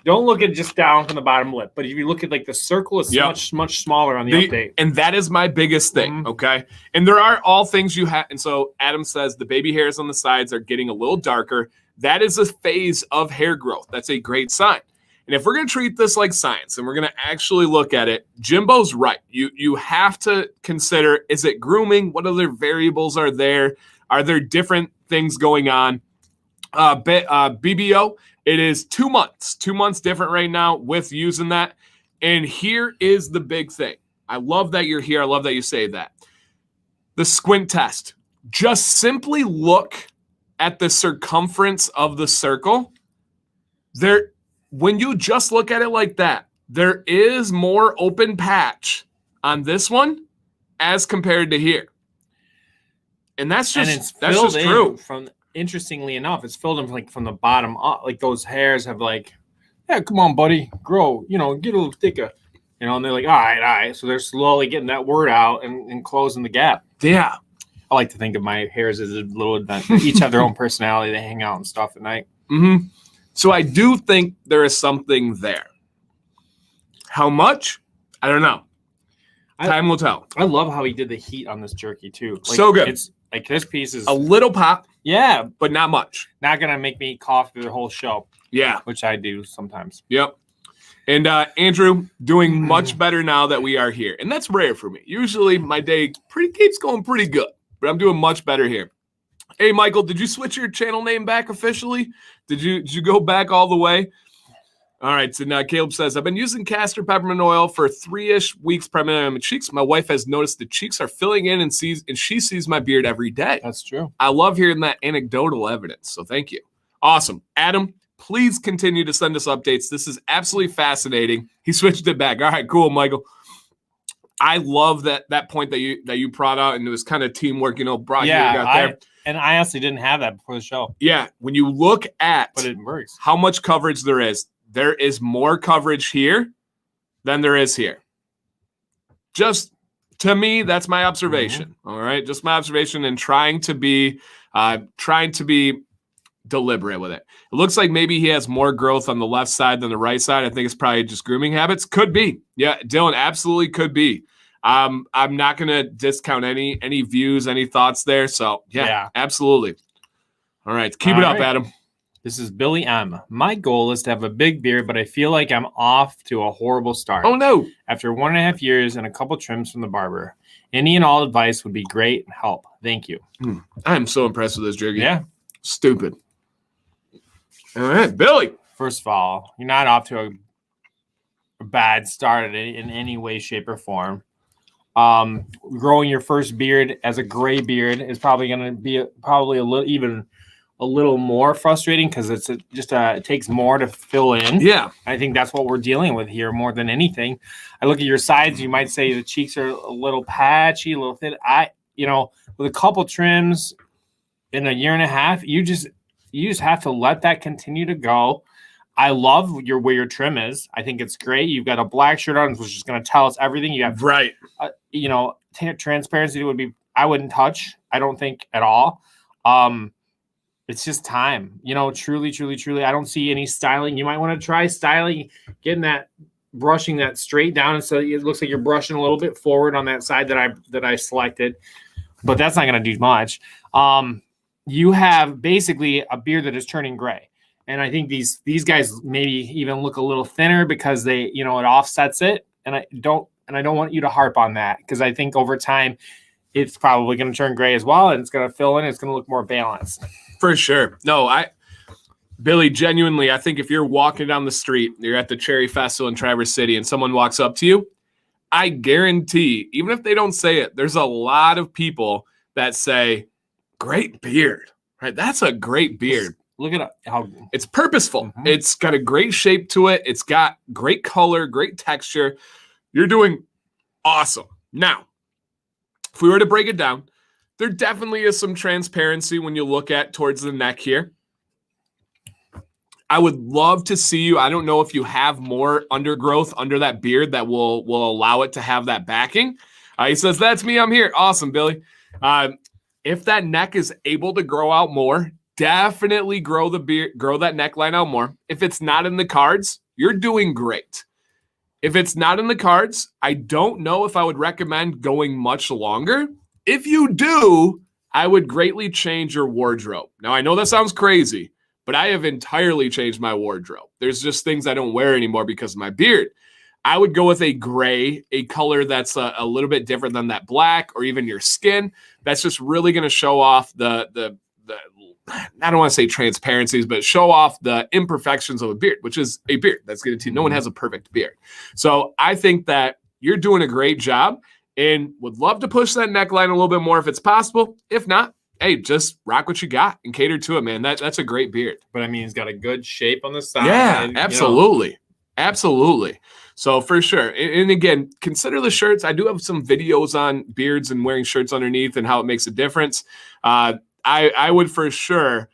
Speaker 2: don't look at just down from the bottom lip, but if you look at the circle is much, much smaller on the update.
Speaker 1: And that is my biggest thing. Okay. And there are all things you have. And so Adam says the baby hairs on the sides are getting a little darker. That is a phase of hair growth. That's a great sign. And if we're going to treat this like science and we're going to actually look at it, Jimbo's right. You have to consider, is it grooming? What other variables are there? Are there different things going on? BBO, it is 2 months. 2 months different right now with using that. And here is the big thing. I love that you're here. I love that you say that. The squint test. Just simply look at the circumference of the circle. When you just look at it like that, there is more open patch on this one as compared to here. And that's just true.
Speaker 2: Interestingly enough, it's filled in from the bottom up. Those hairs have yeah, come on, buddy, grow, get a little thicker. And they're like, all right. So they're slowly getting that word out and closing the gap.
Speaker 1: Yeah.
Speaker 2: I like to think of my hairs as a little event. They each have their own personality. They hang out and stuff at night.
Speaker 1: Mm-hmm. So I do think there is something there. How much? I don't know. Time will tell.
Speaker 2: I love how he did the heat on this jerky too.
Speaker 1: So good.
Speaker 2: It's this piece is
Speaker 1: a little pop.
Speaker 2: Yeah,
Speaker 1: but not much.
Speaker 2: Not gonna make me cough through the whole show.
Speaker 1: Yeah,
Speaker 2: which I do sometimes.
Speaker 1: Yep. And Andrew doing much better now that we are here, and that's rare for me. Usually my day keeps going pretty good, but I'm doing much better here. Hey, Michael, did you switch your channel name back officially? Did you go back all the way? All right, so now Caleb says, I've been using castor peppermint oil for 3-ish weeks, primarily on my cheeks. My wife has noticed the cheeks are filling in and she sees my beard every day.
Speaker 2: That's true.
Speaker 1: I love hearing that anecdotal evidence, so thank you. Awesome. Adam, please continue to send us updates. This is absolutely fascinating. He switched it back. All right, cool, Michael. I love that point that you brought out, and it was kind of teamwork, brought you out there.
Speaker 2: And I honestly didn't have that before the show.
Speaker 1: Yeah, when you look at
Speaker 2: but it works.
Speaker 1: How much coverage there is more coverage here than there is here. Just to me, that's my observation. Mm-hmm. All right, just my observation, and trying to be deliberate with it. It looks like maybe he has more growth on the left side than the right side. I think it's probably just grooming habits. Could be. Yeah, Dylan, absolutely could be. I'm not going to discount any views, any thoughts there. So, yeah. Absolutely. All right. Keep it up, Adam.
Speaker 2: This is Billy M. My goal is to have a big beard, but I feel like I'm off to a horrible start.
Speaker 1: Oh, no.
Speaker 2: After 1.5 years and a couple trims from the barber. Any and all advice would be great and help. Thank you.
Speaker 1: I'm so impressed with this jerky.
Speaker 2: Yeah.
Speaker 1: Stupid. All right, Billy.
Speaker 2: First of all, you're not off to a bad start in any way, shape, or form. Growing your first beard as a gray beard is probably going to be probably a little more frustrating because it takes more to fill in.
Speaker 1: Yeah.
Speaker 2: I think that's what we're dealing with here more than anything. I look at your sides, you might say the cheeks are a little patchy, a little thin. With a couple trims in 1.5 years, you just have to let that continue to go. I love where your trim is. I think it's great. You've got a black shirt on, which is going to tell us everything. You have transparency I wouldn't touch. I don't think at all. It's just time, truly. I don't see any styling. You might want to try styling, brushing that straight down. And so it looks like you're brushing a little bit forward on that side that I selected, but that's not going to do much. You have basically a beard that is turning gray. And I think these guys maybe even look a little thinner because it offsets it. And I don't want you to harp on that because I think over time it's probably going to turn gray as well. And it's going to fill in. It's going to look more balanced.
Speaker 1: For sure. No, Billy, genuinely, I think if you're walking down the street, you're at the Cherry Festival in Traverse City and someone walks up to you, I guarantee, even if they don't say it, there's a lot of people that say, great beard, right? That's a great beard.
Speaker 2: Look at how
Speaker 1: it's purposeful. Mm-hmm. It's got a great shape to it. It's got great color, great texture. You're doing awesome. Now, if we were to break it down, there definitely is some transparency when you look at towards the neck here. I would love to see you. I don't know if you have more undergrowth under that beard that will allow it to have that backing. He says, that's me. I'm here. Awesome, Billy. If that neck is able to grow out more, definitely grow the beard, grow that neckline out more. If it's not in the cards, you're doing great. If it's not in the cards, I don't know if I would recommend going much longer. If you do, I would greatly change your wardrobe. Now, I know that sounds crazy, but I have entirely changed my wardrobe. There's just things I don't wear anymore because of my beard. I would go with a gray, a color that's a little bit different than that black or even your skin. That's just really going to show off the I don't want to say transparencies, but show off the imperfections of a beard, which is a beard. That's going to no one has a perfect beard. So I think that you're doing a great job and would love to push that neckline a little bit more if it's possible. If not, hey, just rock what you got and cater to it, man. That's a great beard.
Speaker 2: But I mean, it's got a good shape on the side.
Speaker 1: Yeah, absolutely. Absolutely. So for sure. And again, consider the shirts. I do have some videos on beards and wearing shirts underneath and how it makes a difference. I would for sure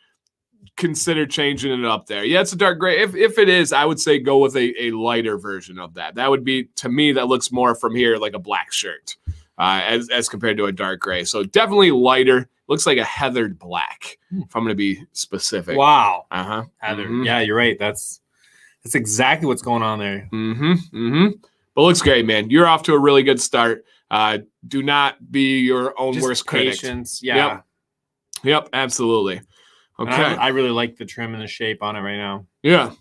Speaker 1: consider changing it up there. Yeah, it's a dark gray. If it is, I would say go with a lighter version of that. That would be, to me, that looks more from here like a black shirt as compared to a dark gray. So definitely lighter. Looks like a heathered black, if I'm going to be specific.
Speaker 2: Wow.
Speaker 1: Uh-huh.
Speaker 2: Heathered. Mm-hmm. Yeah, you're right. That's exactly what's going on there.
Speaker 1: Mm-hmm. Mm-hmm. But looks great, man. You're off to a really good start. Do not be your own worst critic.
Speaker 2: Patience. Yeah.
Speaker 1: Yep, absolutely. Okay.
Speaker 2: I really like the trim and the shape on it right now.
Speaker 1: Yeah.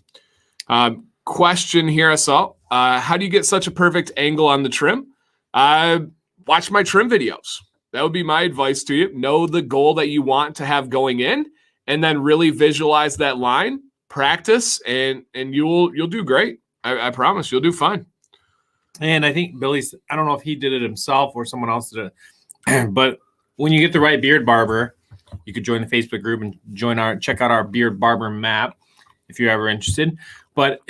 Speaker 1: Question here, Assault. How do you get such a perfect angle on the trim? Watch my trim videos. That would be my advice to you. Know the goal that you want to have going in, and then really visualize that line, practice, and you'll do great. I promise you'll do fine.
Speaker 2: And I think Billy's, I don't know if he did it himself or someone else did it, but when you get the right beard barber, you could join the Facebook group and check out our beard barber map if you're ever interested. But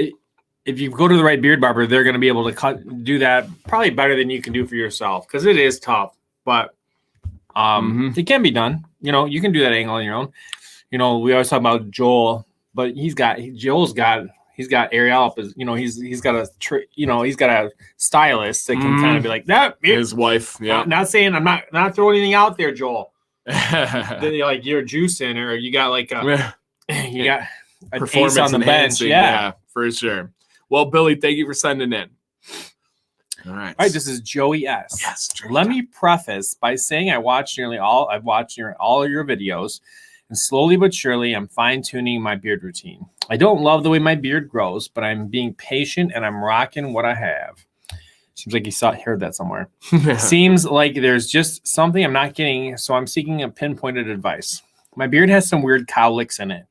Speaker 2: if you go to the right beard barber, they're going to be able to do that probably better than you can do for yourself, because it is tough, but it can be done. You can do that angle on your own. We always talk about Joel, but he's got Ariel up as, he's got a stylist that can kind of be like that.
Speaker 1: His wife. Yeah.
Speaker 2: Not saying I'm not throwing anything out there, Joel. Then like you're juicing, or you got like You got an
Speaker 1: performance
Speaker 2: ace on the bench.
Speaker 1: enhancing.
Speaker 2: Yeah.
Speaker 1: For sure. Well, Billy, thank you for sending in. All right.
Speaker 2: All right, this is Joey S.
Speaker 1: Yes.
Speaker 2: Let me preface by saying I've watched nearly all of your videos, and slowly but surely I'm fine-tuning my beard routine. I don't love the way my beard grows, but I'm being patient and I'm rocking what I have. Seems like you heard that somewhere. Seems like there's just something I'm not getting, so I'm seeking a pinpointed advice. My beard has some weird cowlicks in it.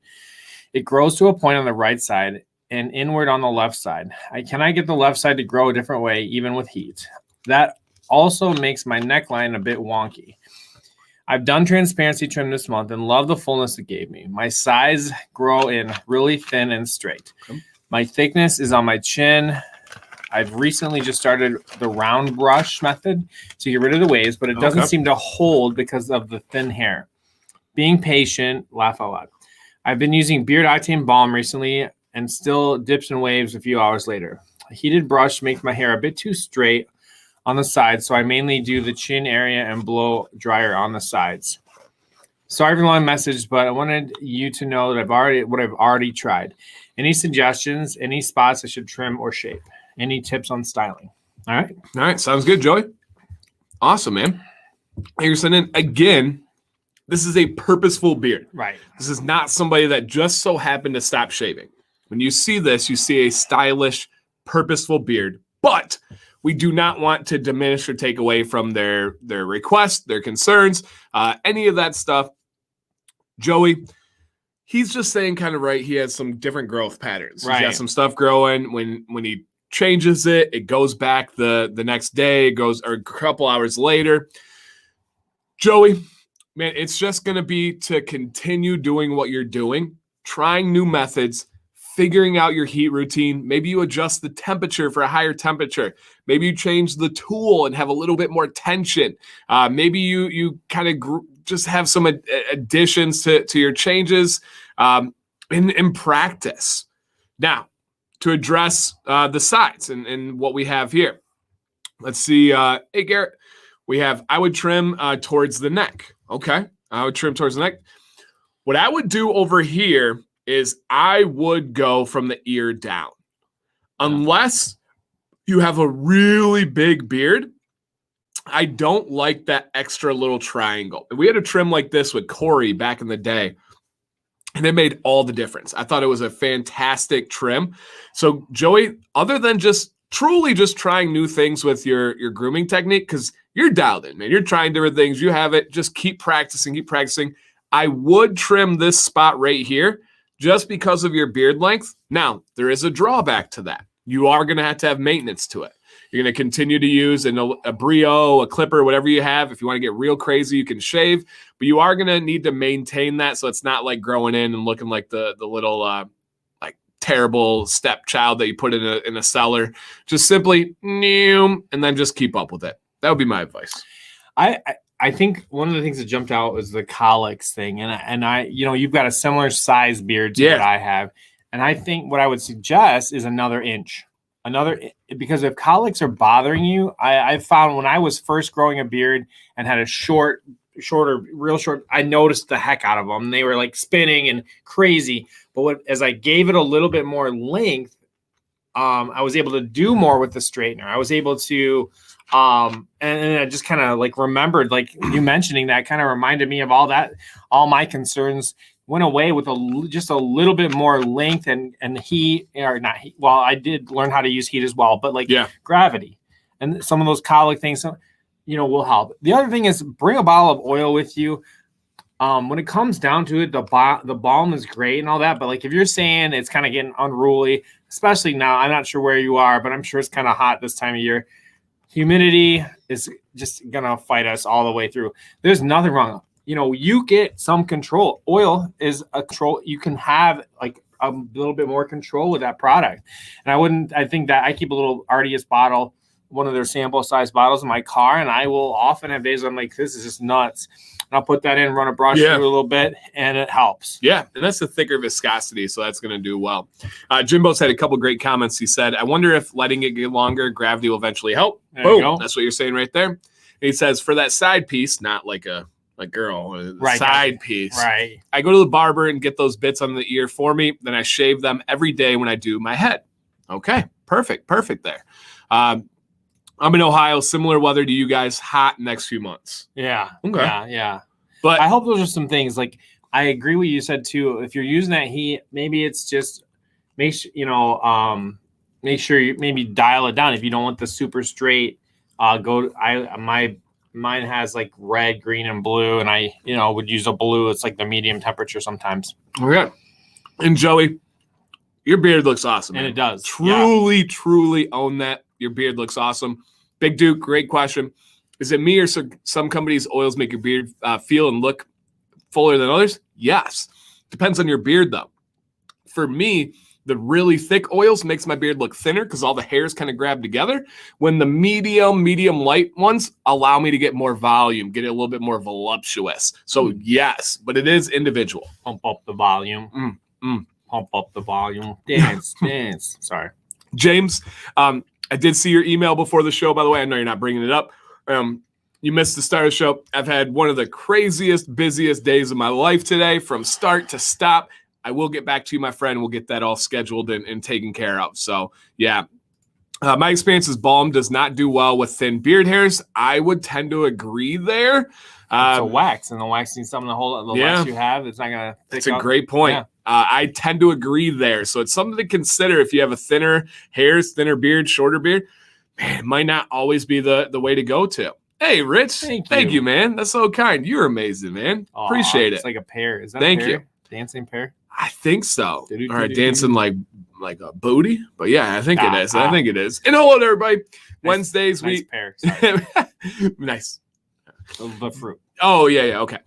Speaker 2: It grows to a point on the right side and inward on the left side. Can I get the left side to grow a different way, even with heat? That also makes my neckline a bit wonky. I've done transparency trim this month and love the fullness it gave me. My sides grow in really thin and straight. My thickness is on my chin. I've recently just started the round brush method to get rid of the waves, but it doesn't seem to hold because of the thin hair. Being patient, laugh out loud. I've been using Beard Octane Balm recently and still dips and waves a few hours later. A heated brush makes my hair a bit too straight on the sides, so I mainly do the chin area and blow dryer on the sides. Sorry for the long message, but I wanted you to know that I've already tried. Any suggestions? Any spots I should trim or shape? Any tips on styling? All right.
Speaker 1: Sounds good, Joey. Awesome, man. You're sending again. This is a purposeful beard.
Speaker 2: Right.
Speaker 1: This is not somebody that just so happened to stop shaving. When you see this, you see a stylish, purposeful beard. But we do not want to diminish or take away from their requests, their concerns, any of that stuff. Joey, he's just saying kind of right. He has some different growth patterns. Right. He's got some stuff growing. When he changes it, it goes back the next day. It goes or a couple hours later. Joey, man, it's just going to be to continue doing what you're doing, trying new methods, figuring out your heat routine. Maybe you adjust the temperature for a higher temperature. Maybe you change the tool and have a little bit more tension. Maybe you kind of just have some additions to your changes in practice. Now, to address the sides and what we have here. Let's see. Hey, Garrett, I would trim towards the neck. Okay. I would trim towards the neck. What I would do over here is I would go from the ear down. Unless you have a really big beard, I don't like that extra little triangle. We had a trim like this with Corey back in the day, and it made all the difference. I thought it was a fantastic trim. So, Joey, other than just truly just trying new things with your grooming technique, because you're dialed in, man. You're trying different things. You have it. Just keep practicing, I would trim this spot right here just because of your beard length. Now, there is a drawback to that. You are going to have maintenance to it. You're going to continue to use a Brio, a clipper, whatever you have. If you want to get real crazy, you can shave. But you are going to need to maintain that so it's not like growing in and looking like the little like terrible stepchild that you put in a cellar. Just simply, and then just keep up with it. That would be my advice.
Speaker 2: I think one of the things that jumped out was the colics thing. And I, you've got a similar size beard to what I have. And I think what I would suggest is another inch. Because if colics are bothering you, I found when I was first growing a beard and had a real short, I noticed the heck out of them. They were like spinning and crazy. But as I gave it a little bit more length, I was able to do more with the straightener. I was able to, and I just kind of like remembered, like you mentioning that kind of reminded me of all my concerns went away with just a little bit more length and heat, or not heat. Well, I did learn how to use heat as well, but gravity and some of those colic things, will help. The other thing is bring a bottle of oil with you. When it comes down to it, the balm is great and all that, but like if you're saying it's kind of getting unruly, especially now, I'm not sure where you are, but I'm sure it's kind of hot this time of year. Humidity is just gonna fight us all the way through. There's nothing wrong. You get some control. Oil is a control. You can have like a little bit more control with that product. And I think that I keep a little Artius bottle, one of their sample size bottles in my car, and I will often have days where I'm like, this is just nuts. And I'll put that in, run a brush through a little bit, and it helps. Yeah, and that's the thicker viscosity, so that's going to do well. Jimbo's had a couple great comments. He said, I wonder if letting it get longer, gravity will eventually help. Boom. That's what you're saying right there. And he says, for that side piece, not like a
Speaker 1: like, girl, the
Speaker 2: Right,
Speaker 1: side piece.
Speaker 2: Right.
Speaker 1: I go to the barber and get those bits on the ear for me. Then I shave them every day when I do my head. Okay, perfect there. I'm in Ohio, similar weather to you guys, hot next few months.
Speaker 2: Yeah.
Speaker 1: Okay.
Speaker 2: Yeah.
Speaker 1: But
Speaker 2: I hope those are some things. Like, I agree with you said too. If you're using that heat, maybe it's just make sure make sure you maybe dial it down if you don't want the super straight. Mine has like red, green, and blue, and I would use a blue. It's like the medium temperature sometimes.
Speaker 1: Okay. And Joey, your beard looks awesome.
Speaker 2: And
Speaker 1: man.
Speaker 2: it does.
Speaker 1: Truly own that. Your beard looks awesome. Big Duke, great question. Is it me or some companies' oils make your beard feel and look fuller than others? Yes. Depends on your beard, though. For me, the really thick oils makes my beard look thinner because all the hairs kind of grab together. When the medium light ones allow me to get more volume, get it a little bit more voluptuous. So yes, but it is individual.
Speaker 2: Pump up the volume. Pump up the volume. Dance. Sorry.
Speaker 1: James, I did see your email before the show, by the way. I know you're not bringing it up. You missed the start of the show. I've had one of the craziest, busiest days of my life today from start to stop. I will get back to you, my friend. We'll get that all scheduled and taken care of. So, yeah. My experience is Balm does not do well with thin beard hairs. I would tend to agree there.
Speaker 2: It's a wax, and the wax needs something to hold the wax you have. It's not going to
Speaker 1: That's a great point. Yeah. I tend to agree there. So it's something to consider if you have a thinner hairs, thinner beard, shorter beard. Man, it might not always be the way to go to. Hey, Rich. Thank you, man. That's so kind. You're amazing, man. Appreciate it.
Speaker 2: It's like a pear. Is that
Speaker 1: Thank
Speaker 2: a pear?
Speaker 1: You.
Speaker 2: Dancing pear?
Speaker 1: I think so. All right, dancing like a booty. But yeah, I think it is. I think it is. And hello to everybody. Wednesdays
Speaker 2: nice pear.
Speaker 1: Nice.
Speaker 2: The fruit.
Speaker 1: Oh, yeah. Okay.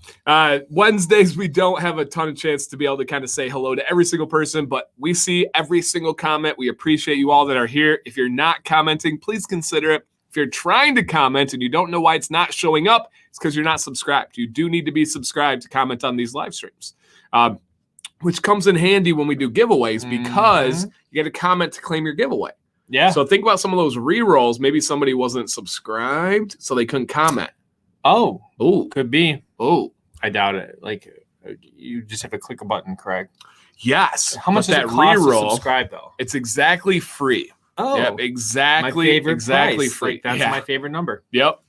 Speaker 1: Wednesdays, we don't have a ton of chance to be able to kind of say hello to every single person, but we see every single comment. We appreciate you all that are here. If you're not commenting, please consider it. If you're trying to comment and you don't know why it's not showing up, it's because you're not subscribed. You do need to be subscribed to comment on these live streams, which comes in handy when we do giveaways because you get a comment to claim your giveaway.
Speaker 2: Yeah.
Speaker 1: So think about some of those re-rolls. Maybe somebody wasn't subscribed, so they couldn't comment.
Speaker 2: Oh,
Speaker 1: could be.
Speaker 2: I doubt it. Like, you just have to click a button, correct?
Speaker 1: Yes.
Speaker 2: How much does it cost to subscribe, though?
Speaker 1: It's exactly free.
Speaker 2: Oh,
Speaker 1: yep, exactly.
Speaker 2: My favorite
Speaker 1: exactly
Speaker 2: price.
Speaker 1: Free.
Speaker 2: Like, that's my favorite number.
Speaker 1: Yep.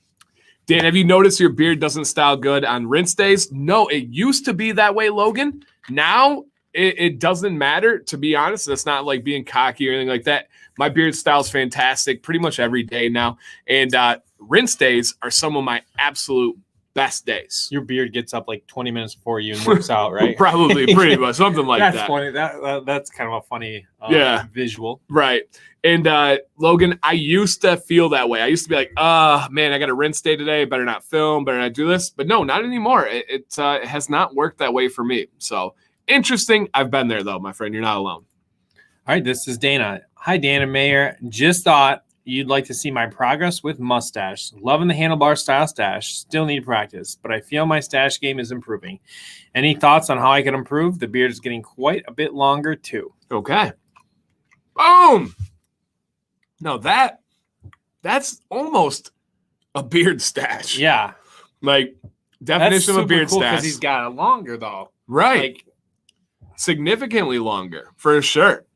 Speaker 1: Dan, have you noticed your beard doesn't style good on rinse days? No, it used to be that way, Logan. Now it doesn't matter, to be honest. It's not like being cocky or anything like that. My beard style's fantastic pretty much every day now. And rinse days are some of my absolute best days.
Speaker 2: Your beard gets up like 20 minutes before you and works out, right?
Speaker 1: Probably, pretty much, something like that.
Speaker 2: That's funny. That's kind of a funny visual.
Speaker 1: Right. And Logan, I used to feel that way. I used to be like, man, I got a rinse day today. Better not film. Better not do this. But no, not anymore. It has not worked that way for me. So interesting. I've been there, though, my friend. You're not alone.
Speaker 2: All right. This is Dana. Hi, Dana Mayer. Just thought you'd like to see my progress with mustache. Loving the handlebar style stash. Still need practice, but I feel my stash game is improving. Any thoughts on how I can improve? The beard is getting quite a bit longer, too.
Speaker 1: Okay. Boom. No, that's almost a beard stash.
Speaker 2: Yeah.
Speaker 1: Like, definition of a beard
Speaker 2: cool
Speaker 1: stash.
Speaker 2: Because he's got it longer, though.
Speaker 1: Right. Like, significantly longer, for sure.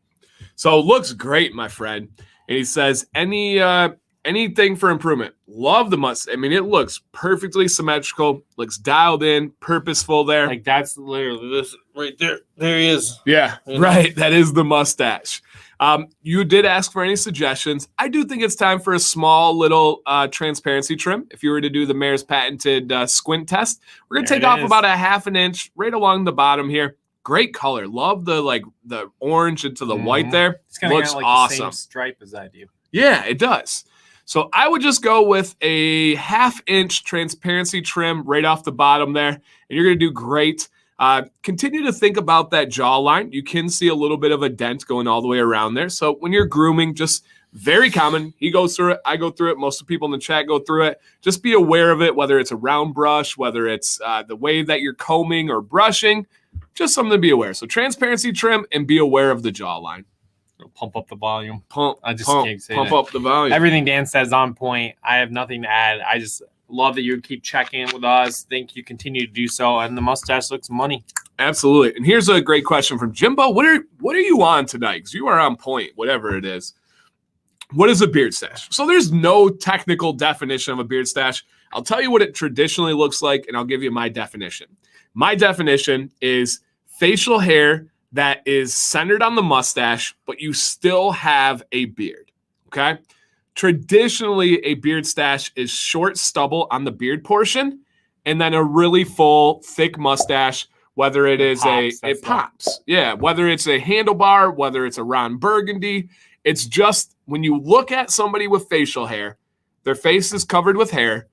Speaker 1: So, looks great, my friend. And he says, anything for improvement. Love the mustache. I mean, it looks perfectly symmetrical, looks dialed in, purposeful there.
Speaker 2: Like, that's literally this right there. There he is.
Speaker 1: Yeah, right. That is the mustache. You did ask for any suggestions. I do think it's time for a small little transparency trim. If you were to do the Mayor's patented squint test, we're going to take off about a half an inch right along the bottom here. Great color. Love the orange into the white there.
Speaker 2: It's kind of
Speaker 1: looks
Speaker 2: like
Speaker 1: awesome.
Speaker 2: The same stripe as I do.
Speaker 1: Yeah, it does. So I would just go with a half-inch transparency trim right off the bottom there, and you're going to do great. Continue to think about that jawline. You can see a little bit of a dent going all the way around there. So when you're grooming, just very common. He goes through it. I go through it. Most of the people in the chat go through it. Just be aware of it, whether it's a round brush, whether it's the way that you're combing or brushing. Just something to be aware. So transparency trim and be aware of the jawline.
Speaker 2: Pump up the volume.
Speaker 1: I just can't say pump up the volume.
Speaker 2: Everything Dan says on point. I have nothing to add. Love that you keep checking in with us. Think you continue to do so. And the mustache looks money.
Speaker 1: Absolutely. And here's a great question from Jimbo. What are you on tonight? Because you are on point, whatever it is. What is a beard stash? So there's no technical definition of a beard stash. I'll tell you what it traditionally looks like, and I'll give you my definition. My definition is facial hair that is centered on the mustache, but you still have a beard, okay? Traditionally, a beard stash is short stubble on the beard portion, and then a really full, thick mustache, whether it is it pops. Yeah, whether it's a handlebar, whether it's a Ron Burgundy. It's just when you look at somebody with facial hair, their face is covered with hair,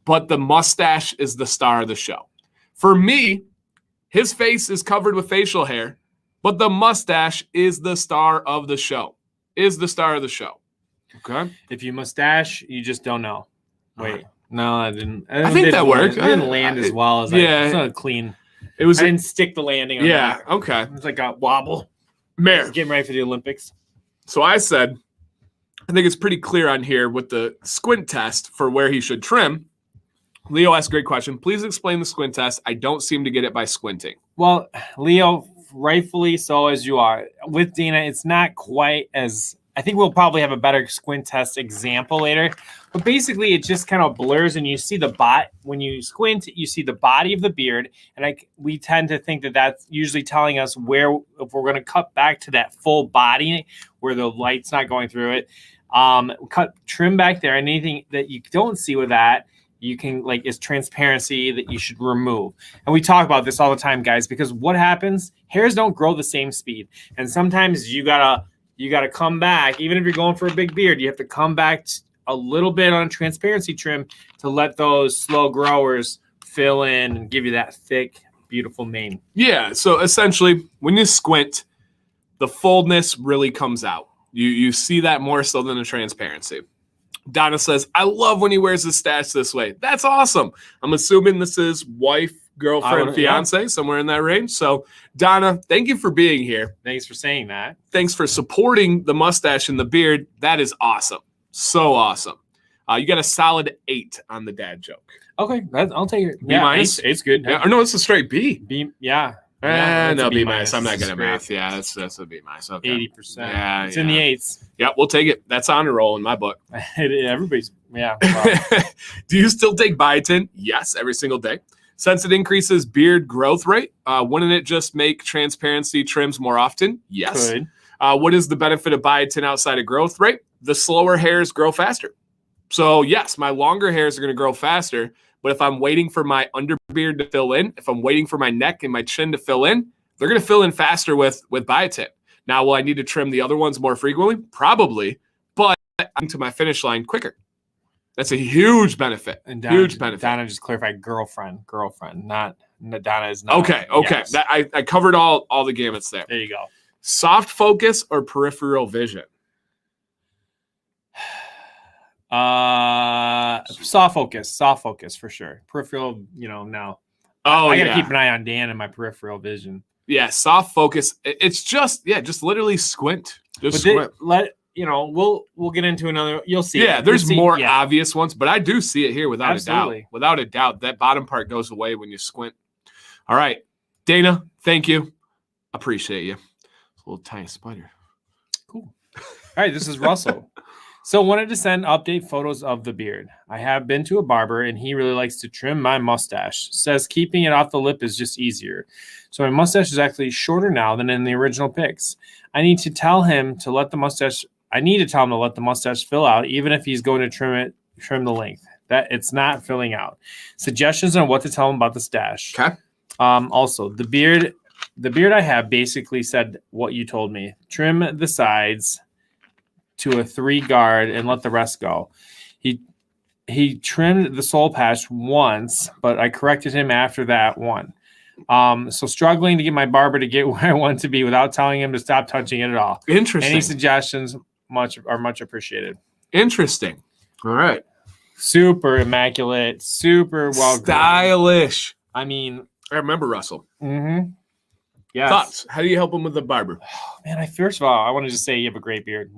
Speaker 1: but the mustache is the star of the show. For me, his face is covered with facial hair, but the mustache is the star of the show. Okay?
Speaker 2: If you mustache, you just don't know. Wait. No, I didn't.
Speaker 1: I think that worked.
Speaker 2: It didn't land as well as it's not clean.
Speaker 1: It was.
Speaker 2: I didn't stick the landing on that.
Speaker 1: Okay.
Speaker 2: It was like a wobble.
Speaker 1: Mayor.
Speaker 2: Getting ready for the Olympics.
Speaker 1: So I said, I think it's pretty clear on here with the squint test for where he should trim. Leo asked a great question. Please explain the squint test. I don't seem to get it by squinting.
Speaker 2: Well, Leo, rightfully so as you are. With Dana, it's not quite as... I think we'll probably have a better squint test example later. But basically, it just kind of blurs and you see the when you squint, you see the body of the beard. And we tend to think that that's usually telling us if we're going to cut back to that full body where the light's not going through it. Trim back there. And anything that you don't see with that, you can is transparency that you should remove. And we talk about this all the time, guys, because what happens? Hairs don't grow the same speed. And sometimes you got to come back. Even if you're going for a big beard, you have to come back a little bit on transparency trim to let those slow growers fill in and give you that thick, beautiful mane.
Speaker 1: Yeah, so essentially, when you squint, the fullness really comes out. You see that more so than the transparency. Donna says, I love when he wears his stash this way. That's awesome. I'm assuming this is wife, girlfriend, fiance, somewhere in that range. So, Donna, thank you for being here.
Speaker 2: Thanks for saying that.
Speaker 1: Thanks for supporting the mustache and the beard. That is awesome. So awesome. You got a solid 8 on the dad joke.
Speaker 2: Okay, I'll take it.
Speaker 1: B minus?
Speaker 2: Eight's good.
Speaker 1: Yeah. Or no, it's a straight B.
Speaker 2: B, yeah.
Speaker 1: No, B minus. I'm not good at math. Yeah, that's a B minus. Okay.
Speaker 2: 80%.
Speaker 1: Yeah,
Speaker 2: it's in the 8s.
Speaker 1: Yeah, we'll take it. That's on a roll in my book.
Speaker 2: Everybody's, yeah. Wow.
Speaker 1: Do you still take biotin? Yes, every single day. Since it increases beard growth rate, wouldn't it just make transparency trims more often? Yes.
Speaker 2: Could.
Speaker 1: What is the benefit of biotin outside of growth rate? The slower hairs grow faster. So yes, my longer hairs are going to grow faster. But if I'm waiting for my underbeard to fill in, if I'm waiting for my neck and my chin to fill in, they're going to fill in faster with biotin. Now, will I need to trim the other ones more frequently? Probably, but I'm to my finish line quicker. That's a huge benefit.
Speaker 2: And
Speaker 1: huge benefit.
Speaker 2: Donna just clarified girlfriend, not Donna is not.
Speaker 1: Okay.
Speaker 2: Yes.
Speaker 1: That I covered all the gamuts there.
Speaker 2: There you go.
Speaker 1: Soft focus or peripheral vision?
Speaker 2: Soft focus for sure. Peripheral, no. I gotta keep an eye on Dan and my peripheral vision.
Speaker 1: Yeah, soft focus. It's just literally squint. Squint.
Speaker 2: We'll get into another. You'll see.
Speaker 1: Yeah, there's more obvious ones, but I do see it here without
Speaker 2: Absolutely.
Speaker 1: a doubt. Without a doubt, that bottom part goes away when you squint. All right, Dana, thank you. Appreciate you. It's a little tiny spider.
Speaker 2: Cool. All right, this is Russell. So wanted to send update photos of the beard. I have been to a barber and he really likes to trim my mustache. Says keeping it off the lip is just easier. So my mustache is actually shorter now than in the original pics. I need to tell him to let the mustache fill out, even if he's going to trim the length. That it's not filling out. Suggestions on what to tell him about the stash.
Speaker 1: Okay.
Speaker 2: Also, the beard I have basically said what you told me. Trim the sides to a 3 guard and let the rest go. He trimmed the soul patch once, but I corrected him after that one. So struggling to get my barber to get where I want to be without telling him to stop touching it at all.
Speaker 1: Interesting.
Speaker 2: Any suggestions are much appreciated.
Speaker 1: Interesting. All right.
Speaker 2: Super immaculate, super well
Speaker 1: stylish.
Speaker 2: I mean,
Speaker 1: I remember Russell.
Speaker 2: Mm-hmm. Yeah.
Speaker 1: Thoughts? How do you help him with the barber?
Speaker 2: Oh, man, first of all, I want to just say you have a great beard.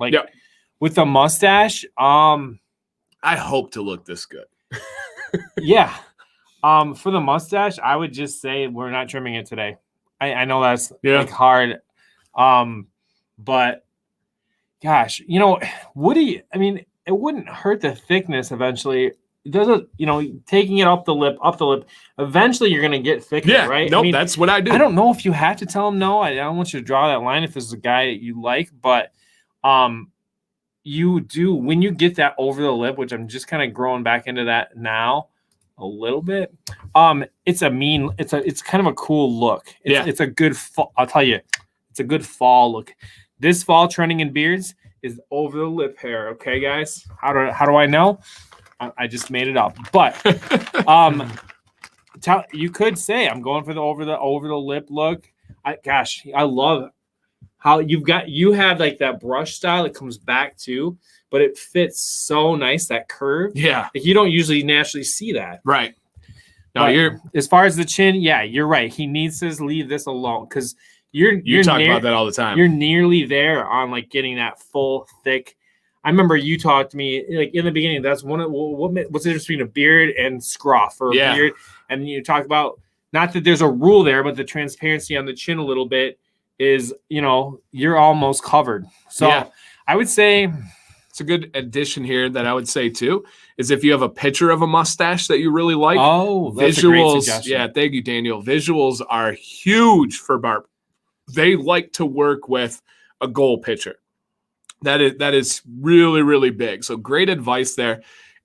Speaker 2: With the mustache,
Speaker 1: I hope to look this good.
Speaker 2: Yeah. For the mustache, I would just say we're not trimming it today. I know that's like hard. But gosh, Woody, I mean, it wouldn't hurt the thickness eventually. It doesn't, taking it up the lip, eventually you're gonna get thicker, right?
Speaker 1: Nope, that's what I do.
Speaker 2: I don't know if you have to tell him no. I don't want you to draw that line if this is a guy that you like, but you do when you get that over the lip, which I'm just kind of growing back into that now a little bit. It's kind of a cool look. It's a good I'll tell you, it's a good fall look. This fall trending in beards is over the lip hair. Okay, guys, how do I know? I just made it up, but you could say I'm going for the over the lip look. I love how you have like that brush style that comes back too, but it fits so nice, that curve.
Speaker 1: Yeah,
Speaker 2: like you don't usually naturally see that.
Speaker 1: Right. No,
Speaker 2: as far as the chin, yeah, you're right. He needs to leave this alone because you talk
Speaker 1: about that all the time.
Speaker 2: You're nearly there on like getting that full thick. I remember you talked to me like in the beginning. That's what's the difference between a beard and scruff or a beard, and you talk about not that there's a rule there, but the transparency on the chin a little bit is you're almost covered. So I would say
Speaker 1: it's a good addition here that I would say too is if you have a picture of a mustache that you really like.
Speaker 2: Oh, that's
Speaker 1: visuals, a great suggestion. Yeah, thank you, Daniel. Visuals are huge for barb. They like to work with a goal picture. That is really, really big. So great advice there.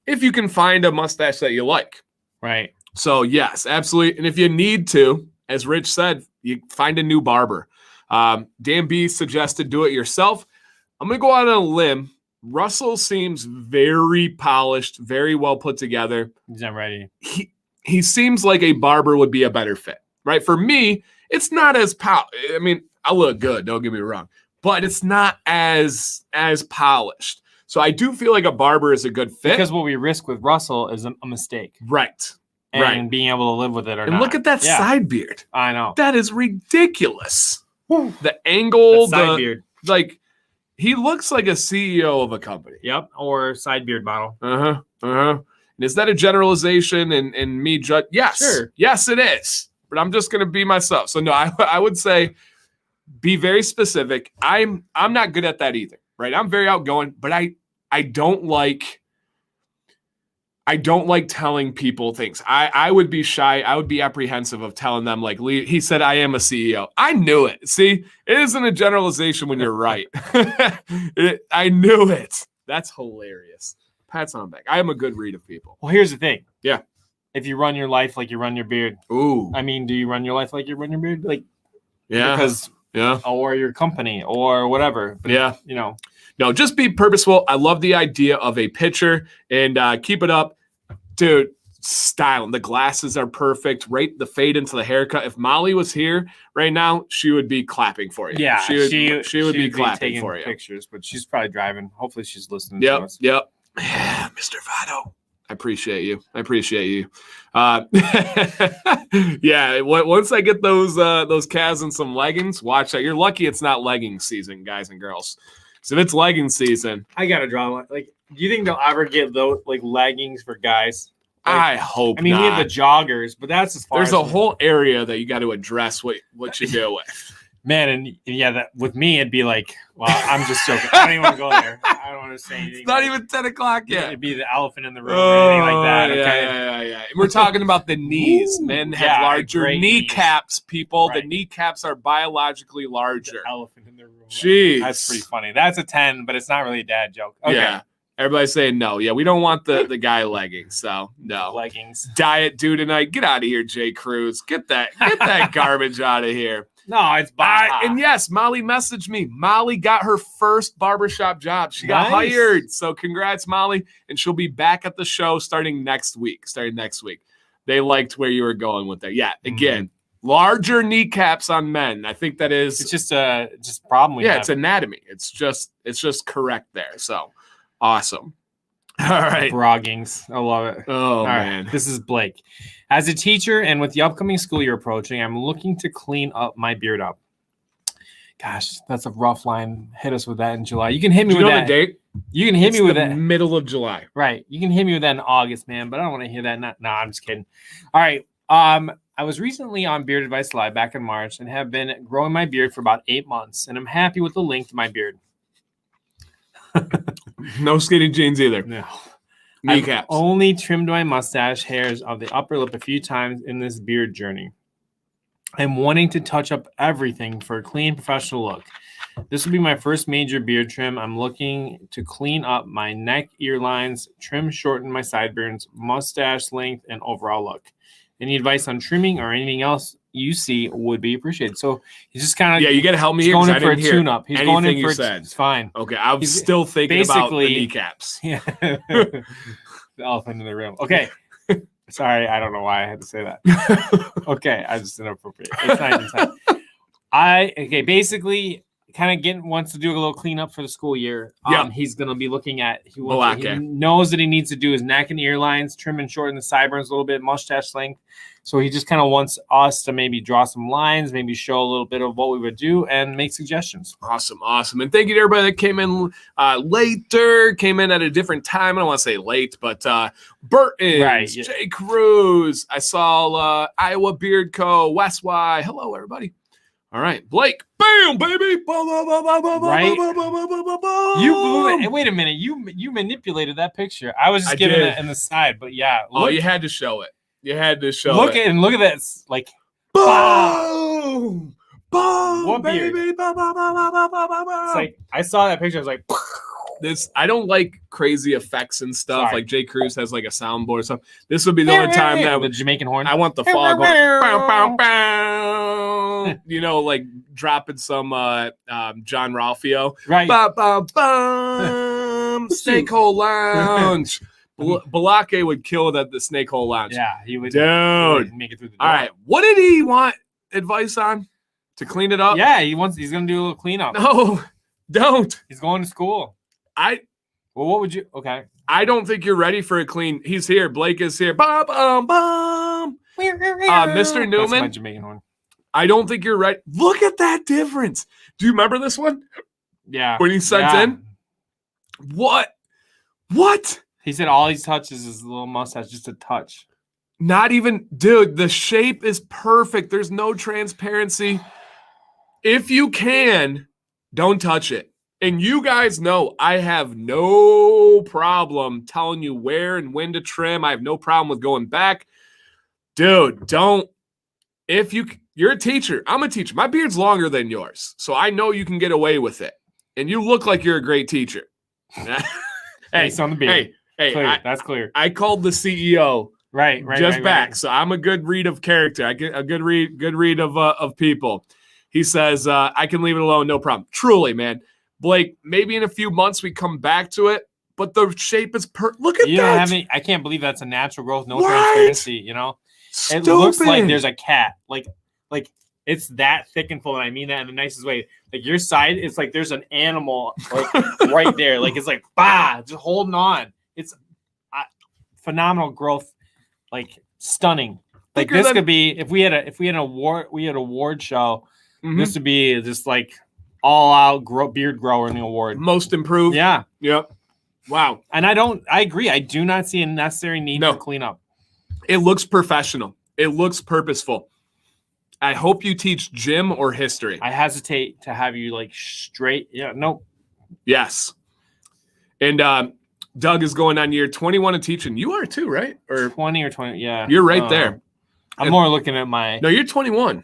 Speaker 1: If you can find a mustache that you like.
Speaker 2: Right.
Speaker 1: So yes, absolutely. And if you need to, as Rich said, you find a new barber. Dan B suggested do it yourself. I'm going to go out on a limb. Russell seems very polished, very well put together.
Speaker 2: He's not ready.
Speaker 1: He seems like a barber would be a better fit, right? For me, it's not as I mean, I look good, don't get me wrong, but it's not as polished. So I do feel like a barber is a good fit.
Speaker 2: Because what we risk with Russell is a mistake.
Speaker 1: Right.
Speaker 2: And being able to live with it or not.
Speaker 1: And look at that side beard.
Speaker 2: I know.
Speaker 1: That is ridiculous. The angle,
Speaker 2: the side beard.
Speaker 1: Like, he looks like a CEO of a company.
Speaker 2: Yep, or side beard model.
Speaker 1: And is that a generalization and me judge? Yes.
Speaker 2: Sure.
Speaker 1: Yes, it is. But I'm just going to be myself. So, no, I would say be very specific. I'm not good at that either, right? I'm very outgoing, but I don't like telling people things. I would be shy. I would be apprehensive of telling them, like, he said, I am a CEO. I knew it. See, it isn't a generalization when you're right. I knew it. That's hilarious. Pats on the back. I am a good read of people.
Speaker 2: Well, here's the thing.
Speaker 1: Yeah.
Speaker 2: If you run your life like you run your beard.
Speaker 1: Ooh.
Speaker 2: I mean, do you run your life like you run your beard? Like,
Speaker 1: yeah.
Speaker 2: Because, or your company or whatever. But,
Speaker 1: No, just be purposeful. I love the idea of a picture and keep it up. Dude, styling. The glasses are perfect. Right, the fade into the haircut. If Molly was here right now, she would be clapping for you.
Speaker 2: Yeah,
Speaker 1: she would be clapping for you.
Speaker 2: Pictures, but she's probably driving. Hopefully, she's listening to us.
Speaker 1: Yep. Yeah, Mr. Votto. I appreciate you. Yeah. Once I get those calves and some leggings, watch out. You're lucky it's not legging season, guys and girls. So if it's legging season,
Speaker 2: I gotta draw. Like, do you think they'll ever get those like leggings for guys? Like,
Speaker 1: I hope.
Speaker 2: I mean,
Speaker 1: not.
Speaker 2: we have the joggers, but that's as far.
Speaker 1: There's a whole area that you got to address what you do with.
Speaker 2: Man, and that with me, it'd be like, well, I'm just joking. I don't even want to go there. I don't want to say anything.
Speaker 1: It's not even 10 o'clock yet.
Speaker 2: It'd be the elephant in the room or anything like that. Okay?
Speaker 1: Yeah. We're talking about the knees. Men have larger kneecaps, people.
Speaker 2: Right.
Speaker 1: The kneecaps are biologically larger.
Speaker 2: The elephant in the room.
Speaker 1: Jeez.
Speaker 2: That's pretty funny. That's a 10, but it's not really a dad joke. Okay.
Speaker 1: Yeah. Everybody's saying no. Yeah, we don't want the guy leggings. So no.
Speaker 2: Leggings.
Speaker 1: Diet do tonight. Get out of here, Jay Cruz. Get that garbage out of here.
Speaker 2: No, it's Baja.
Speaker 1: And yes, Molly messaged me. Molly got her first barbershop job. She got hired. So congrats, Molly. And she'll be back at the show starting next week. They liked where you were going with that. Yeah, again, larger kneecaps on men. I think that is.
Speaker 2: It's just a problem we have.
Speaker 1: Yeah, it's anatomy. It's just correct there. So awesome. All right.
Speaker 2: Broggings. I love it.
Speaker 1: Oh, man.
Speaker 2: Right. This is Blake. As a teacher and with the upcoming school year approaching, I'm looking to clean up my beard up. Gosh, that's a rough line. Hit us with that in July. You can hit me
Speaker 1: Do you
Speaker 2: with
Speaker 1: know
Speaker 2: that.
Speaker 1: the date?
Speaker 2: You can hit
Speaker 1: It's
Speaker 2: me with
Speaker 1: the
Speaker 2: that.
Speaker 1: middle of July.
Speaker 2: Right. You can hit me with that in August, man, but I don't want to hear that. No, I'm just kidding. All right. I was recently on Beard Advice Live back in March and have been growing my beard for about 8 months, and I'm happy with the length of my beard.
Speaker 1: No skinny jeans either.
Speaker 2: No.
Speaker 1: Kneecaps.
Speaker 2: I've only trimmed my mustache hairs of the upper lip a few times in this beard journey. I'm wanting to touch up everything for a clean, professional look. This will be my first major beard trim. I'm looking to clean up my neck, ear lines, trim, shorten my sideburns, mustache length, and overall look. Any advice on trimming or anything else you see would be appreciated. So he's just kind of
Speaker 1: you got to help me here.
Speaker 2: going in
Speaker 1: I
Speaker 2: for a
Speaker 1: didn't hear
Speaker 2: tune-up. He's going in
Speaker 1: anything
Speaker 2: for
Speaker 1: you said.
Speaker 2: it's fine.
Speaker 1: Okay, I'm
Speaker 2: He's
Speaker 1: still thinking about the
Speaker 2: basically-
Speaker 1: kneecaps.
Speaker 2: Yeah. The elephant in the room. Okay. Sorry, I don't know why I had to say that. Okay, I just inappropriate. It's not. Basically, kind of wants to do a little cleanup for the school year.
Speaker 1: Yeah.
Speaker 2: He's gonna be looking at he
Speaker 1: Balake.
Speaker 2: knows that he needs to do his neck and ear lines, trim and shorten the sideburns a little bit, mustache length. So he just kind of wants us to maybe draw some lines, maybe show a little bit of what we would do and make suggestions.
Speaker 1: Awesome. And thank you to everybody that came in later, came in at a different time. I don't want to say late, but Burton,
Speaker 2: Right, yeah.
Speaker 1: Jay Cruz. I saw Iowa Beard Co., West Y. Hello, everybody. All right, Blake. Bam, baby.
Speaker 2: Right. You blew it. Wait a minute. You manipulated that picture. I was just giving it in the side, but yeah.
Speaker 1: Oh, you had to show it. You had to show
Speaker 2: look
Speaker 1: it.
Speaker 2: Look at that. It's like
Speaker 1: boom, boom,
Speaker 2: What
Speaker 1: baby.
Speaker 2: beard?
Speaker 1: It's
Speaker 2: it's like I saw that picture. I was like,
Speaker 1: this. I don't like crazy effects and stuff.
Speaker 2: Sorry.
Speaker 1: Like Jay Cruz has like a soundboard or something. This would be the only time that
Speaker 2: the Jamaican horn.
Speaker 1: I want the fog going, bow, bow, bow. You know, like dropping some John Ralphio.
Speaker 2: Right.
Speaker 1: Ba, ba, bum, Snake Hole Lounge. Balake would kill it at the Snake Hole Lounge.
Speaker 2: Yeah, he would.
Speaker 1: Dude.
Speaker 2: Make it through the door.
Speaker 1: All right. What did he want advice on? To clean it up?
Speaker 2: Yeah, he's gonna do a little cleanup.
Speaker 1: No, don't.
Speaker 2: He's going to school. Well, what would you? Okay.
Speaker 1: I don't think you're ready for a clean. He's here. Blake is here. Bum, bum, bum. Mr.
Speaker 2: That's my
Speaker 1: Newman,
Speaker 2: Jamaican horn.
Speaker 1: I don't think you're ready. Look at that difference. Do you remember this one?
Speaker 2: Yeah.
Speaker 1: When he sent in? What?
Speaker 2: He said all he touches is a little mustache, just a touch.
Speaker 1: Not even, dude, the shape is perfect. There's no transparency. If you can, don't touch it. And you guys know I have no problem telling you where and when to trim. I have no problem with going back. Dude, don't. If you're a teacher. I'm a teacher. My beard's longer than yours. So I know you can get away with it. And you look like you're a great teacher.
Speaker 2: Based on the beard.
Speaker 1: Hey,
Speaker 2: Clear. That's clear.
Speaker 1: I called the CEO
Speaker 2: Right.
Speaker 1: just back. So I'm a good read of character. I get a good read of people. He says, I can leave it alone, no problem. Truly, man. Blake, maybe in a few months we come back to it, but the shape is look at
Speaker 2: You
Speaker 1: that.
Speaker 2: don't have any. I can't believe that's a natural growth, no
Speaker 1: What?
Speaker 2: transparency. You know,
Speaker 1: Stupid.
Speaker 2: it looks like there's a cat. Like it's that thick and full, and I mean that in the nicest way. Like your side, it's like there's an animal like right there. Like it's like just holding on. It's phenomenal growth, like stunning. Like
Speaker 1: Thicker
Speaker 2: this
Speaker 1: than-
Speaker 2: could be if we had an award show.
Speaker 1: Mhm.
Speaker 2: This would be just like all out beard growing award.
Speaker 1: Most improved.
Speaker 2: Yeah,
Speaker 1: Yep. Wow.
Speaker 2: and I agree. I do not see a necessary need
Speaker 1: No.
Speaker 2: for cleanup.
Speaker 1: It looks professional. It looks purposeful. I hope you teach gym or history.
Speaker 2: I hesitate to have you like straight. Yeah, nope.
Speaker 1: Yes. And Doug is going on year 21 of teaching. You are too, right? Or
Speaker 2: 20 or 20. Yeah,
Speaker 1: you're right there.
Speaker 2: I'm more looking at my.
Speaker 1: No, you're 21.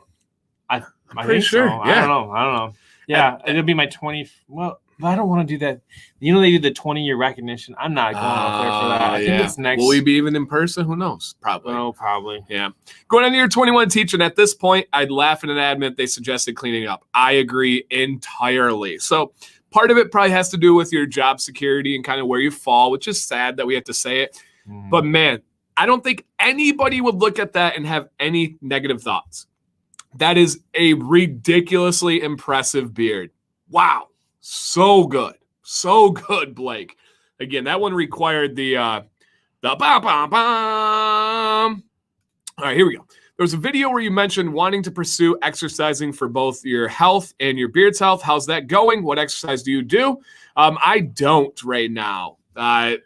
Speaker 2: I
Speaker 1: pretty
Speaker 2: think
Speaker 1: sure,
Speaker 2: So.
Speaker 1: yeah.
Speaker 2: I don't know. Yeah, it'll be my 20. Well, I don't want to do that. You know, they do the 20-year recognition. I'm not going up there for that. I think it's next.
Speaker 1: Will we be even in person? Who knows? Probably.
Speaker 2: Oh, probably.
Speaker 1: Yeah. Going on to year 21 teaching. At this point, I'd laugh at an admit they suggested cleaning up. I agree entirely. So part of it probably has to do with your job security and kind of where you fall, which is sad that we have to say it. But man, I don't think anybody would look at that and have any negative thoughts. That is a ridiculously impressive beard. Wow. So good. So good, Blake. Again, that one required the bam, bam, bam. All right, here we go. There was a video where you mentioned wanting to pursue exercising for both your health and your beard's health. How's that going? What exercise do you do? I don't right now. I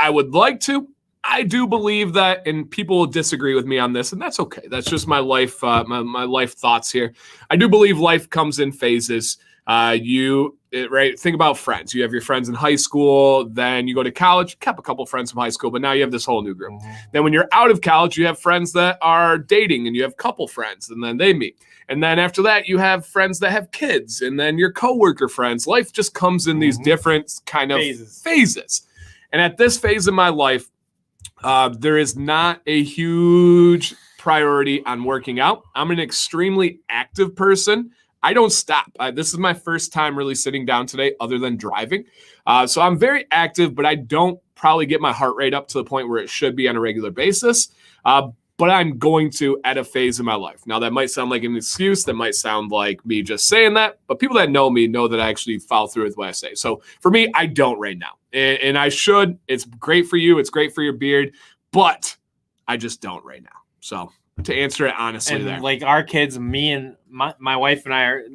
Speaker 1: would like to. I do believe that, and people will disagree with me on this, and that's okay. That's just my life, my life thoughts here. I do believe life comes in phases. Right? Think about friends. You have your friends in high school, then you go to college, kept a couple friends from high school, but now you have this whole new group. Mm-hmm. Then when you're out of college, you have friends that are dating, and you have a couple friends, and then they meet. And then after that, you have friends that have kids, and then your coworker friends. Life just comes in these different kind of phases. And at this phase in my life, there is not a huge priority on working out. I'm an extremely active person. I don't stop. This is my first time really sitting down today other than driving. So I'm very active, but I don't probably get my heart rate up to the point where it should be on a regular basis. But I'm going to at a phase in my life. Now, that might sound like an excuse. That might sound like me just saying that. But people that know me know that I actually follow through with what I say. So for me, I don't right now. And I should. It's great for you. It's great for your beard. But I just don't right now. So to answer it honestly,
Speaker 2: and
Speaker 1: there.
Speaker 2: Like our kids, me and my wife and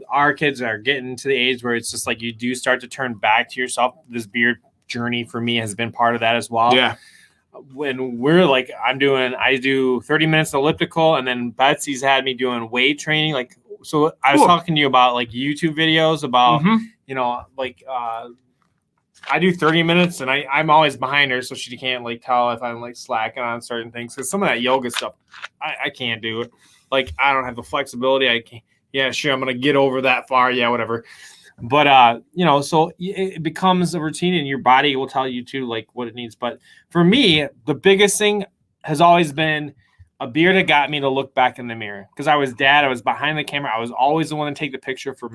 Speaker 2: our kids are getting to the age where it's just like you do start to turn back to yourself. This beard journey for me has been part of that as well.
Speaker 1: Yeah.
Speaker 2: When we're like, I do 30 minutes elliptical, and then Betsy's had me doing weight training. Like, so I was talking to you about like YouTube videos about, I do 30 minutes and I'm always behind her. So she can't like tell if I'm like slacking on certain things. Cause some of that yoga stuff, I can't do it. Like, I don't have the flexibility. I can't, yeah, sure. I'm going to get over that far. Yeah, whatever. But, so it becomes a routine and your body will tell you too, like what it needs. But for me, the biggest thing has always been a beard that got me to look back in the mirror. Because I was behind the camera. I was always the one to take the picture for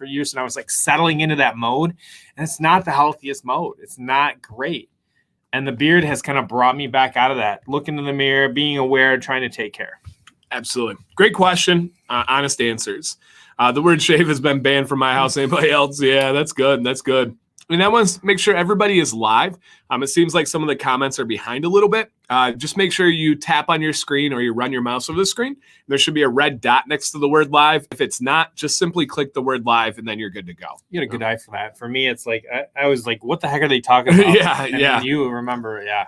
Speaker 2: years. And I was like settling into that mode. And it's not the healthiest mode. It's not great. And the beard has kind of brought me back out of that. Looking in the mirror, being aware, trying to take care.
Speaker 1: Absolutely. Great question. Honest answers. The word shave has been banned from my house. Anybody else? Yeah, that's good. That's good. And I want to make sure everybody is live. It seems like some of the comments are behind a little bit. Just make sure you tap on your screen or you run your mouse over the screen. There should be a red dot next to the word live. If it's not, just simply click the word live and then you're good to go.
Speaker 2: You got a good eye for that. For me, it's like, I was like, what the heck are they talking about?
Speaker 1: Yeah.
Speaker 2: You remember, yeah.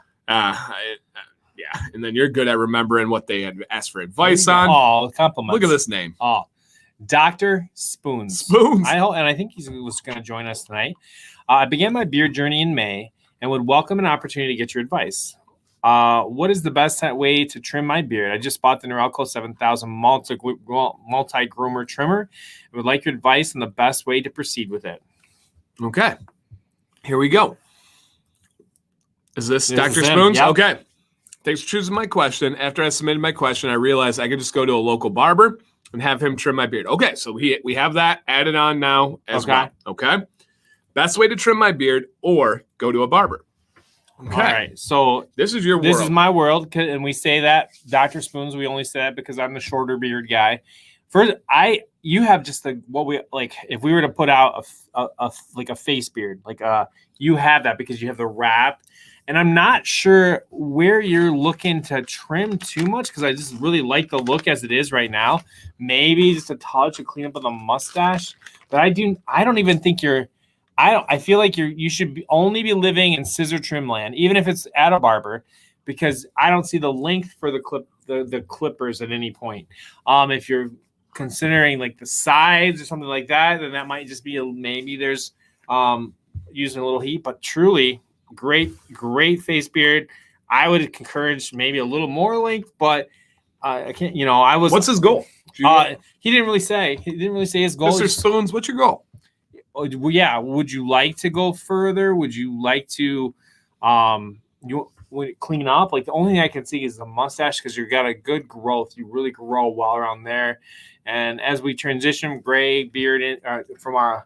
Speaker 1: Yeah. And then you're good at remembering what they had asked for advice on.
Speaker 2: Oh, compliments.
Speaker 1: Look at this name.
Speaker 2: Oh, Dr. Spoons.
Speaker 1: Spoons.
Speaker 2: I think he was going to join us tonight. I began my beard journey in May and would welcome an opportunity to get your advice. What is the best way to trim my beard? I just bought the Norelco 7000 multi-groomer trimmer. I would like your advice on the best way to proceed with it.
Speaker 1: Okay. Here we go. Is this Dr. Spoons?
Speaker 2: Yep.
Speaker 1: Okay. Thanks for choosing my question. After I submitted my question, I realized I could just go to a local barber and have him trim my beard. Okay, so we have that added on now as well. Okay. Best way to trim my beard or go to a barber. Okay.
Speaker 2: All right. So
Speaker 1: this is your world.
Speaker 2: This is my world. And we say that, Dr. Spoons, we only say that because I'm the shorter beard guy. You have just what we like, if we were to put out a face beard, you have that because you have the wrap. And I'm not sure where you're looking to trim too much because I just really like the look as it is right now. Maybe just a touch of clean up of the mustache. But I don't even think I feel like you should only be living in scissor trim land, even if it's at a barber, because I don't see the length for the clippers at any point. If you're considering like the sides or something like that, then that might just be maybe there's using a little heat, but truly great face beard. I would encourage maybe a little more length, but I can't. What's
Speaker 1: his goal?
Speaker 2: He didn't really say. He didn't really say his goal.
Speaker 1: Mr. Spoons, what's your goal?
Speaker 2: Well, yeah. Would you like to go further? Would you like to clean up? Like the only thing I can see is the mustache because you've got a good growth. You really grow well around there. And as we transition gray beard in, from our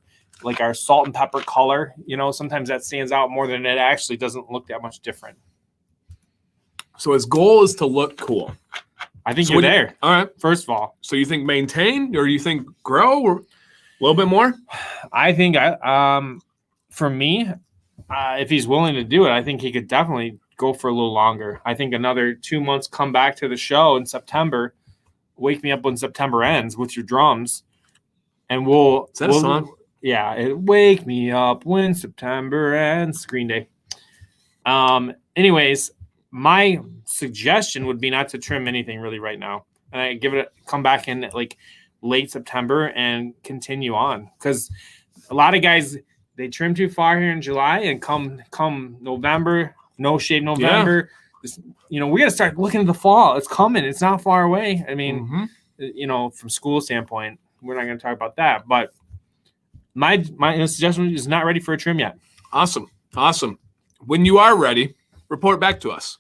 Speaker 2: salt and pepper color, sometimes that stands out more than it actually doesn't look that much different.
Speaker 1: So his goal is to look cool.
Speaker 2: I think you're there.
Speaker 1: All right.
Speaker 2: First of all.
Speaker 1: So you think maintain or you think grow or a little bit more?
Speaker 2: I think for me, if he's willing to do it, I think he could definitely go for a little longer. I think another 2 months, come back to the show in September, Wake Me Up When September Ends with your drums. And we'll...
Speaker 1: Is that a song?
Speaker 2: Yeah. Wake Me Up When September Ends. Green Day. Anyways, my suggestion would be not to trim anything really right now. And I come back in like late September and continue on. Because a lot of guys, they trim too far here in July, and come November, no shave November. Yeah. We got to start looking at the fall. It's coming. It's not far away. I mean, from school standpoint, we're not going to talk about that. But my suggestion is not ready for a trim yet.
Speaker 1: Awesome. When you are ready, report back to us.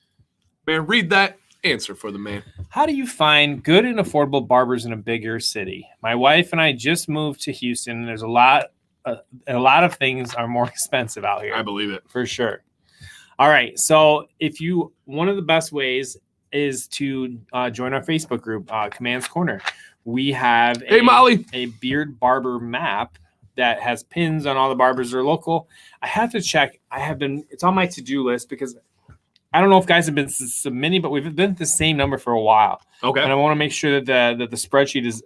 Speaker 1: Man, read that answer for the man.
Speaker 2: How do you find good and affordable barbers in a bigger city? My wife and I just moved to Houston, and there's a lot of things are more expensive out here.
Speaker 1: I believe it.
Speaker 2: For sure. All right. So one of the best ways is to join our Facebook group, Command's Corner. We have a beard barber map that has pins on all the barbers that are local. I have to check. It's on my to-do list because I don't know if guys have been submitting, but we've been at the same number for a while. Okay. And I want to make sure that the spreadsheet is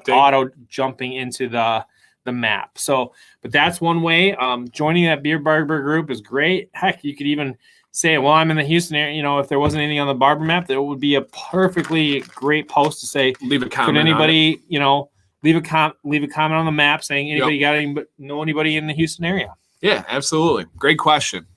Speaker 2: auto jumping into the map. So, but that's one way. Joining that beard barber group is great. Heck, you could even say, well, I'm in the Houston area. If there wasn't anything on the barber map, there would be a perfectly great post to say,
Speaker 1: leave a comment.
Speaker 2: Could anybody, leave a comment on the map saying know anybody in the Houston area? Yeah,
Speaker 1: absolutely. Great question.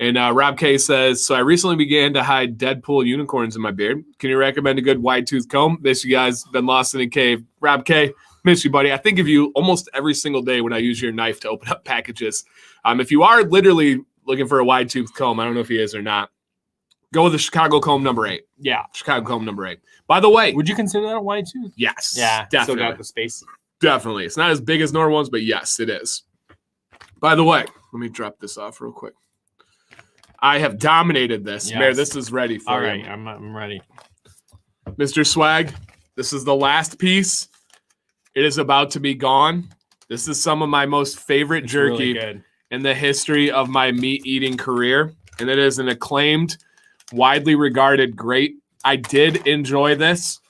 Speaker 1: And Rob K says, so I recently began to hide Deadpool unicorns in my beard. Can you recommend a good wide tooth comb? Miss you guys. Been lost in a cave. Rob K, miss you, buddy. I think of you almost every single day when I use your knife to open up packages. If you are literally looking for a wide tooth comb, I don't know if he is or not, go with the Chicago comb number 8.
Speaker 2: Yeah.
Speaker 1: Chicago comb number 8. By the way.
Speaker 2: Would you consider that a wide tooth?
Speaker 1: Yes.
Speaker 2: Yeah.
Speaker 1: Definitely.
Speaker 2: Still got the space.
Speaker 1: Definitely. It's not as big as normal ones, but yes, it is. By the way, let me drop this off real quick. I have dominated this. Yes. Mayor, this is ready for you.
Speaker 2: All right, I'm ready.
Speaker 1: Mr. Swag, this is the last piece. It is about to be gone. This is some of my most favorite jerky in the history of my meat-eating career, and it is an acclaimed, widely regarded great. I did enjoy this.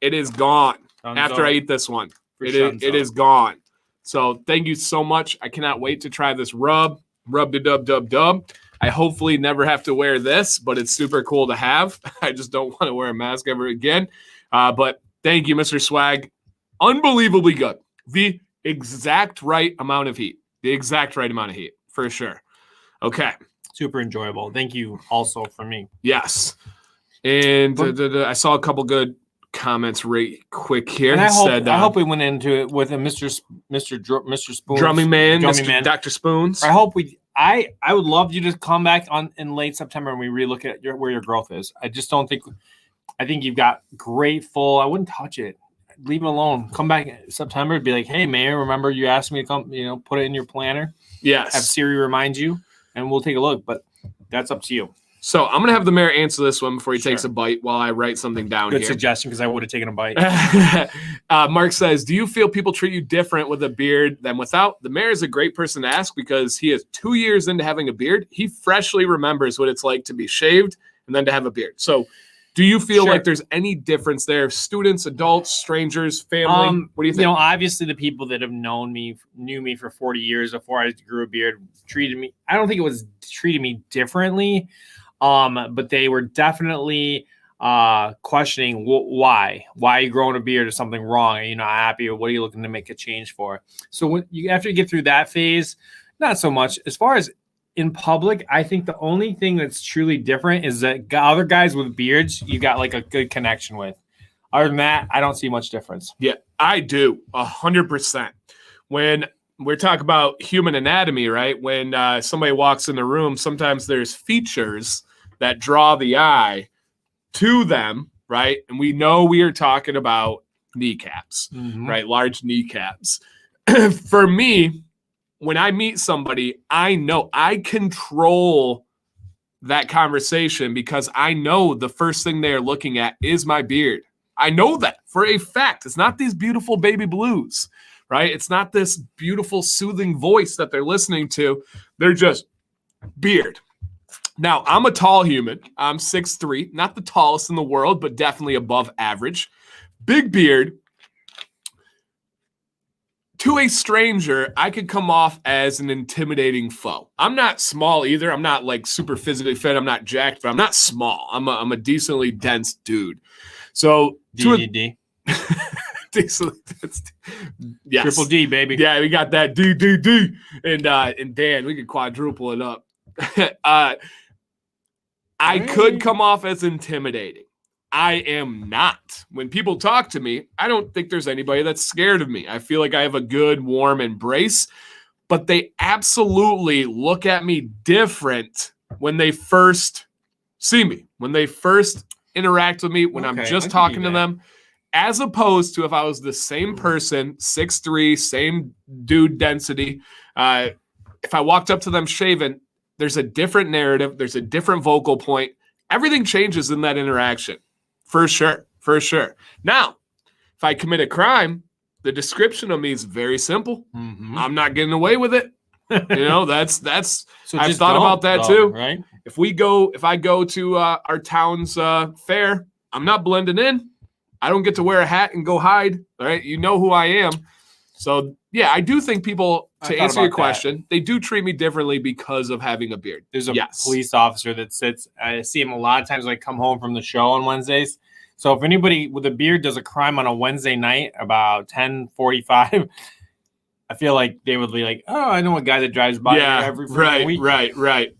Speaker 1: It is gone after I eat this one. It is gone. So thank you so much. I cannot wait to try this rub. Rub to dub. I hopefully never have to wear this, but it's super cool to have. I just don't want to wear a mask ever again. But thank you, Mr. Swag. Unbelievably good. The exact right amount of heat. For sure. Okay.
Speaker 2: Super enjoyable. Thank you also from me.
Speaker 1: Yes. And I saw a couple good comments right quick here.
Speaker 2: And I hope we went into it with a Mr. Spoons.
Speaker 1: Drumming man. Dr. Spoons.
Speaker 2: I would love you to come back in late September and we relook at where your growth is. I just don't think – I think you've got great full – I wouldn't touch it. Leave it alone. Come back in September and be like, hey, Mayor, remember you asked me to come, put it in your planner?
Speaker 1: Yes.
Speaker 2: Have Siri remind you, and we'll take a look. But that's up to you.
Speaker 1: So I'm going to have the mayor answer this one before he takes a bite while I write something down here.
Speaker 2: Good suggestion, because I would have taken a bite.
Speaker 1: Mark says, do you feel people treat you different with a beard than without? The mayor is a great person to ask because he is 2 years into having a beard. He freshly remembers what it's like to be shaved and then to have a beard. So do you feel like there's any difference there? Students, adults, strangers, family? What do you think?
Speaker 2: Obviously the people that have knew me for 40 years before I grew a beard treated me. I don't think it was treated me differently. But they were definitely questioning why are you growing a beard? Is something wrong? Are you not happy? Or what are you looking to make a change for? So after you get through that phase, not so much. As far as in public, I think the only thing that's truly different is that other guys with beards, you got like a good connection with. Other than that, I don't see much difference.
Speaker 1: Yeah, I do 100%. When we're talking about human anatomy, right? When somebody walks in the room, sometimes there's features that draw the eye to them, right? And we know we are talking about kneecaps, right? Large kneecaps. For me, when I meet somebody, I know I control that conversation because I know the first thing they're looking at is my beard. I know that for a fact. It's not these beautiful baby blues, right? It's not this beautiful, soothing voice that they're listening to. They're just beard. Now, I'm a tall human. I'm 6'3", not the tallest in the world, but definitely above average. big beard. To a stranger, I could come off as an intimidating foe. I'm not small either. I'm not like super physically fit. I'm not jacked, but I'm not small. I'm a decently dense dude. So
Speaker 2: D.
Speaker 1: decently dense. Yes.
Speaker 2: Triple D, baby.
Speaker 1: Yeah, we got that D. And Dan, we could quadruple it up. I could come off as intimidating. I am not. When people talk to me, I don't think there's anybody that's scared of me. I feel like I have a good, warm embrace, but they absolutely look at me different when they first see me, when they first interact with me, when I'm just talking to them, as opposed to if I was the same person, 6'3", same dude density. If I walked up to them shaven, there's a different narrative. There's a different vocal point. Everything changes in that interaction. For sure. Now, if I commit a crime, the description of me is very simple. Mm-hmm. I'm not getting away with it. That's so I've thought about that too.
Speaker 2: Right?
Speaker 1: If I go to our town's fair, I'm not blending in. I don't get to wear a hat and go hide. All right. You know who I am. So yeah, I do think people, to answer your question, they do treat me differently because of having a beard.
Speaker 2: There's a police officer that sits. I see him a lot of times when I come home from the show on Wednesdays. So if anybody with a beard does a crime on a Wednesday night about 10:45, I feel like they would be like, "Oh, I know a guy that drives by every week."
Speaker 1: Right.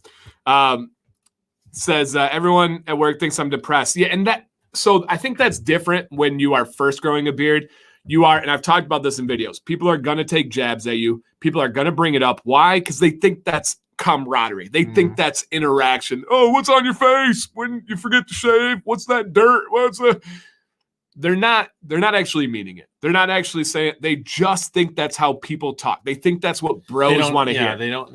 Speaker 1: Says everyone at work thinks I'm depressed. Yeah, and so I think that's different when you are first growing a beard. You are, and I've talked about this in videos, people are going to take jabs at you. People are going to bring it up. Why? Because they think that's camaraderie. They think that's interaction. Oh, what's on your face when you forget to shave? What's that dirt? They're not actually meaning it. They're not actually saying it. They just think that's how people talk. They think that's what bros want to hear.
Speaker 2: They don't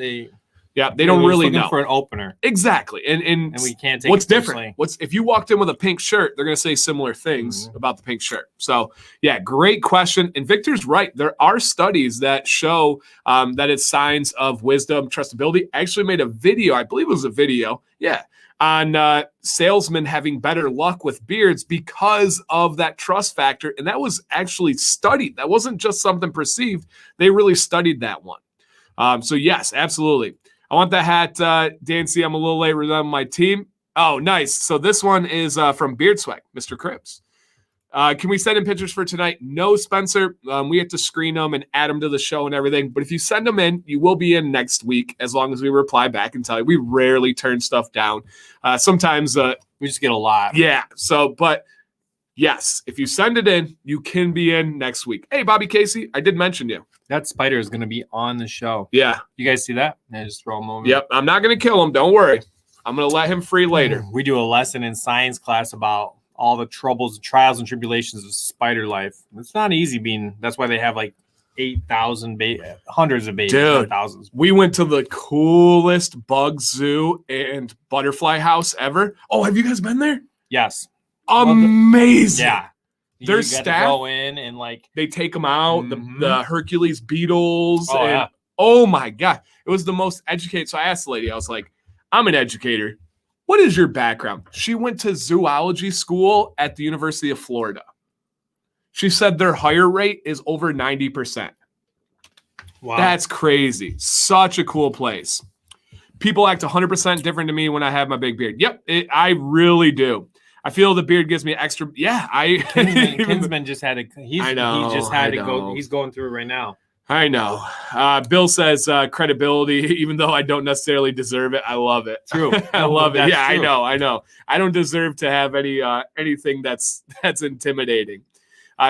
Speaker 1: really know.
Speaker 2: For an opener.
Speaker 1: Exactly. And
Speaker 2: we can't take
Speaker 1: what's
Speaker 2: it
Speaker 1: different? If you walked in with a pink shirt, they're going to say similar things about the pink shirt. So, yeah, great question. And Victor's right. There are studies that show that it's signs of wisdom, trustability. I actually made a video. I believe it was a video. Yeah. On salesmen having better luck with beards because of that trust factor. And that was actually studied. That wasn't just something perceived. They really studied that one. So, yes, absolutely. I want that hat, Dancy. I'm a little late on my team. Oh, nice. So this one is from Beard Swag, Mr. Cribs. Can we send in pictures for tonight? No, Spencer. We have to screen them and add them to the show and everything. But if you send them in, you will be in next week as long as we reply back and tell you. We rarely turn stuff down. Sometimes
Speaker 2: we just get a lot.
Speaker 1: Yeah. So, but yes, if you send it in, you can be in next week. Hey, Bobby Casey, I did mention you.
Speaker 2: That spider is going to be on the show.
Speaker 1: Yeah.
Speaker 2: You guys see that? I just throw him over.
Speaker 1: Yep. I'm not going to kill him. Don't worry. I'm going to let him free later.
Speaker 2: We do a lesson in science class about all the troubles, trials, and tribulations of spider life. It's not easy that's why they have like 8,000 hundreds of babies.
Speaker 1: Dude,
Speaker 2: thousands.
Speaker 1: We went to the coolest bug zoo and butterfly house ever. Oh, have you guys been there?
Speaker 2: Yes.
Speaker 1: Amazing.
Speaker 2: Yeah.
Speaker 1: Their staff
Speaker 2: go in and
Speaker 1: they take them out, the Hercules beetles.
Speaker 2: Oh,
Speaker 1: oh my God. It was the most educated. So I asked the lady, I was like, I'm an educator. What is your background? She went to zoology school at the University of Florida. She said their hire rate is over 90%. Wow. That's crazy. Such a cool place. People act 100% different to me when I have my big beard. Yep, I really do. I feel the beard gives me extra. Yeah,
Speaker 2: Kinsman just had to. He just had to go. He's going through it right now.
Speaker 1: I know. Bill says credibility, even though I don't necessarily deserve it. I love it.
Speaker 2: True.
Speaker 1: I love it. Yeah,
Speaker 2: true.
Speaker 1: I know. I don't deserve to have anything that's intimidating.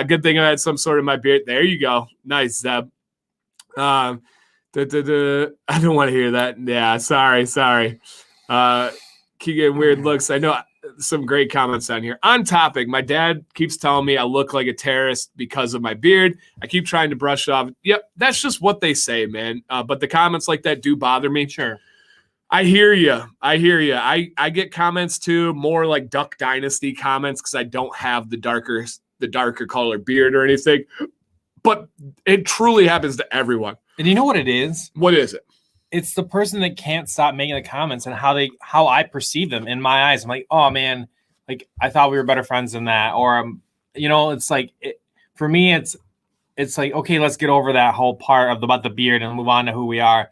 Speaker 1: Good thing I had some sort of my beard. There you go. Nice, Zeb. I don't want to hear that. Yeah, sorry. Keep getting weird looks. I know. Some great comments down here. On topic, my dad keeps telling me I look like a terrorist because of my beard. I keep trying to brush it off. Yep, that's just what they say, man. But the comments like that do bother me.
Speaker 2: Sure.
Speaker 1: I hear you. I get comments too, more like Duck Dynasty comments because I don't have the darker color beard or anything. But it truly happens to everyone.
Speaker 2: And you know what it is?
Speaker 1: What is it?
Speaker 2: It's the person that can't stop making the comments and how I perceive them in my eyes. I'm like, oh man, like I thought we were better friends than that, or it's like for me, it's like, okay, let's get over that whole part about the beard and move on to who we are.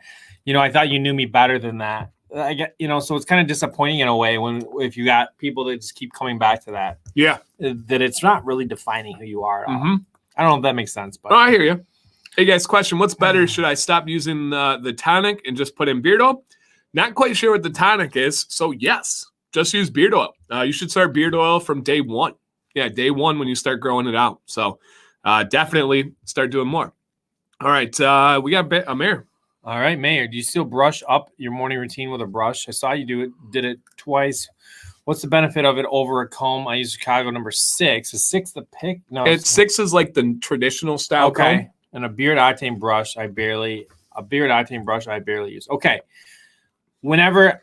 Speaker 2: I thought you knew me better than that. I get, so it's kind of disappointing in a way if you got people that just keep coming back to that.
Speaker 1: Yeah.
Speaker 2: That it's not really defining who you are at all.
Speaker 1: Mm-hmm.
Speaker 2: I don't know if that makes sense, but
Speaker 1: I hear you. Hey guys, question: what's better? Should I stop using the tonic and just put in beard oil? Not quite sure what the tonic is, so yes, just use beard oil. You should start beard oil from day one. Yeah, day one when you start growing it out. So definitely start doing more. All right, we got Amir.
Speaker 2: All right, Mayor, do you still brush up your morning routine with a brush? I saw you did it twice. What's the benefit of it over a comb? I use Chicago number 6. Is 6 the pick? No,
Speaker 1: it's 6 is like the traditional style comb.
Speaker 2: And a beard octane brush, I barely use. Okay. Whenever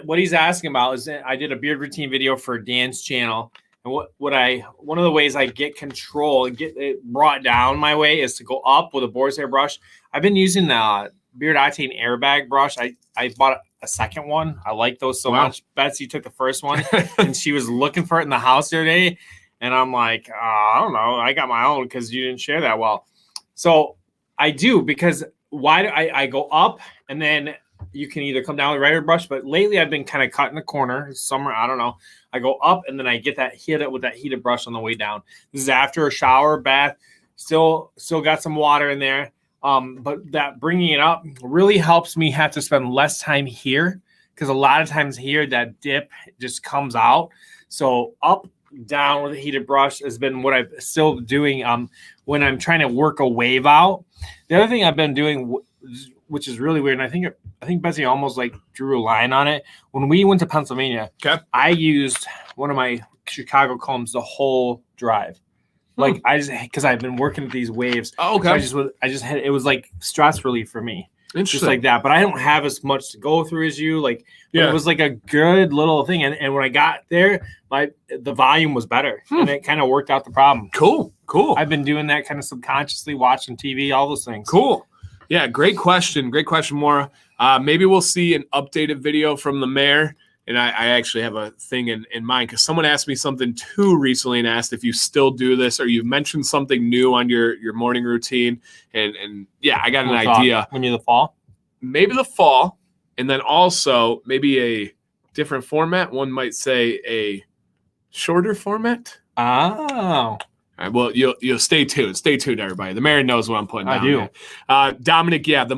Speaker 2: what he's asking about is I did a beard routine video for Dan's channel. And one of the ways I get control and get it brought down my way is to go up with a boar's hair brush. I've been using the Beard Octane airbag brush. I bought a second one. I like those so much. Betsy took the first one and she was looking for it in the house the other day. And I'm like, I don't know. I got my own because you didn't share that well. So I do, because why do I go up and then you can either come down with a regular brush, but lately I've been kind of cutting the corner somewhere. I don't know. I go up and then I get that hit with that heated brush on the way down. This is after a shower, bath, still got some water in there. But that bringing it up really helps me have to spend less time here, because a lot of times here that dip just comes out. So up, down with a heated brush has been what I'm still doing when I'm trying to work a wave out. The other thing I've been doing, which is really weird, and I think Betsy almost like drew a line on it. When we went to Pennsylvania, I used one of my Chicago combs the whole drive. Like because I've been working at these waves.
Speaker 1: Oh, okay.
Speaker 2: So I just had, it was like stress relief for me.
Speaker 1: Interesting.
Speaker 2: Just like that. But I don't have as much to go through as you. Like, it was like a good little thing. And when I got there, the volume was better. And it kind of worked out the problem.
Speaker 1: Cool.
Speaker 2: I've been doing that kind of subconsciously, watching TV, all those things.
Speaker 1: Cool. Yeah, great question. Great question, Maura. Maybe we'll see an updated video from the mayor. And I actually have a thing in mind, because someone asked me something too recently and asked if you still do this, or you mentioned something new on your morning routine. And yeah, I got an idea.
Speaker 2: Maybe the fall?
Speaker 1: Maybe the fall. And then also maybe a different format. One might say a shorter format.
Speaker 2: Oh.
Speaker 1: All right, well, you'll stay tuned. Stay tuned, everybody. The mayor knows what I'm putting down.
Speaker 2: I do.
Speaker 1: There. Dominic, yeah, the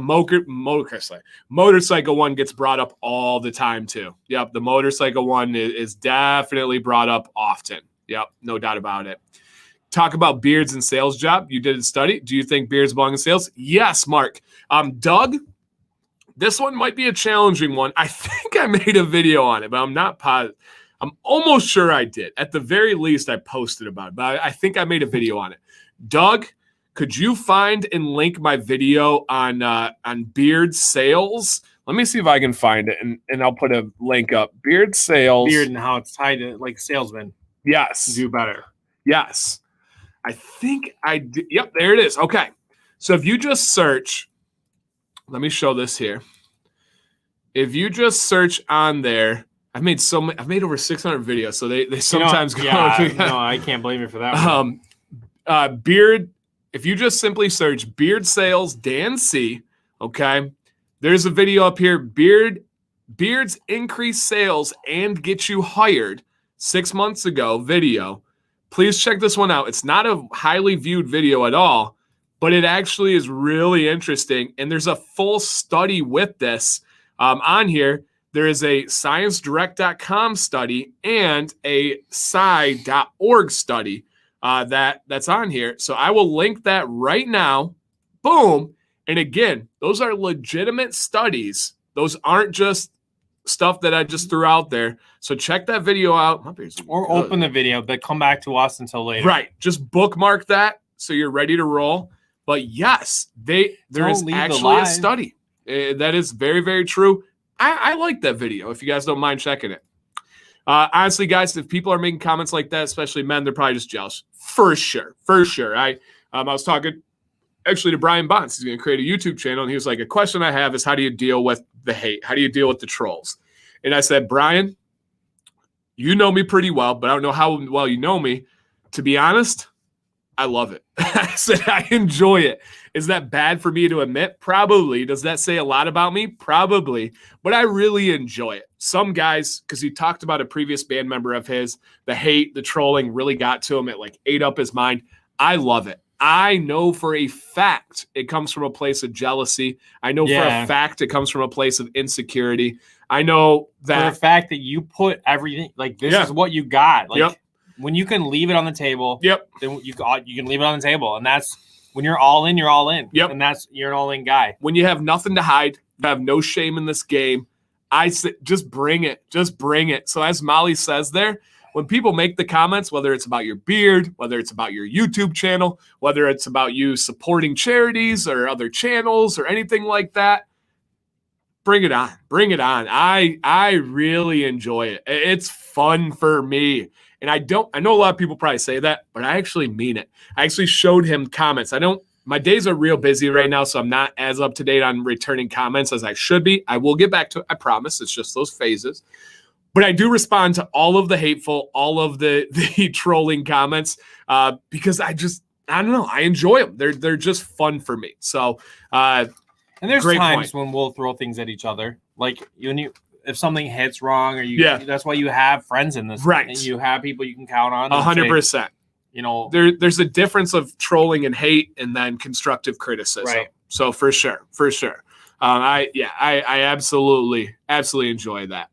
Speaker 1: motorcycle one gets brought up all the time, too. Yep, the motorcycle one is definitely brought up often. Yep, no doubt about it. Talk about beards and sales job. You did a study. Do you think beards belong in sales? Yes, Mark. Doug, this one might be a challenging one. I think I made a video on it, but I'm not positive. I'm almost sure I did. At the very least, I posted about it, but I think I made a video on it. Doug, could you find and link my video on beard sales? Let me see if I can find it, and I'll put a link up. Beard sales.
Speaker 2: Beard and how it's tied to like salesman.
Speaker 1: Yes.
Speaker 2: Do better.
Speaker 1: Yes. I think I did. Yep, there it is. Okay. So if you just search, let me show this here. If you just search on there, I've made over 600 videos, so they sometimes go.
Speaker 2: Yeah, no, I can't blame you for that.
Speaker 1: Beard. If you just simply search beard sales Dan C, okay, there's a video up here. Beards increase sales and get you hired 6 months ago video. Please check this one out. It's not a highly viewed video at all, but it actually is really interesting. And there's a full study with this on here. There is a ScienceDirect.com study and a Sci.org study that's on here. So I will link that right now. Boom. And again, those are legitimate studies. Those aren't just stuff that I just threw out there. So check that video out.
Speaker 2: Or open the video, but come back to us until later.
Speaker 1: Right. Just bookmark that so you're ready to roll. But yes, there is actually a study. That is very, very true. I like that video, if you guys don't mind checking it. Honestly, guys, if people are making comments like that, especially men, they're probably just jealous. For sure. I was talking actually to Brian Bonds. He's going to create a YouTube channel, and he was like, a question I have is, how do you deal with the hate? How do you deal with the trolls? And I said, Brian, You know me pretty well, but I don't know how well you know me. To be honest, I love it. I said I enjoy it. Is that bad for me to admit? Probably. Does that say a lot about me? Probably. But I really enjoy it. Some guys, because he talked about a previous band member of his, the hate, the trolling really got to him. It like ate up his mind. I love it. I know for a fact it comes from a place of jealousy. I know for a fact it comes from a place of insecurity. I know that
Speaker 2: for the fact that you put everything, like this is what you got. Like when you can leave it on the table, then you can leave it on the table. And that's when you're all in, you're all in. And you're an all-in guy.
Speaker 1: When you have nothing to hide, you have no shame in this game, I say just bring it. Just bring it. So as Molly says there, when people make the comments, whether it's about your beard, whether it's about your YouTube channel, whether it's about you supporting charities or other channels or anything like that, bring it on. Bring it on. I really enjoy it. It's fun for me. And I know a lot of people probably say that, but I actually mean it. I actually showed him comments. My days are real busy right now, so I'm not as up to date on returning comments as I should be. I will get back to it. I promise. It's just those phases. But I do respond to all of the hateful, all of the trolling comments because I don't know. I enjoy them. They're just fun for me. So,
Speaker 2: and there's times when we'll throw things at each other. Like if something hits wrong or that's why you have friends in this.
Speaker 1: Right.
Speaker 2: And you have people you can count on.
Speaker 1: 100%.
Speaker 2: You know,
Speaker 1: there's a difference of trolling and hate and then constructive criticism.
Speaker 2: Right.
Speaker 1: So for sure. I absolutely enjoy that.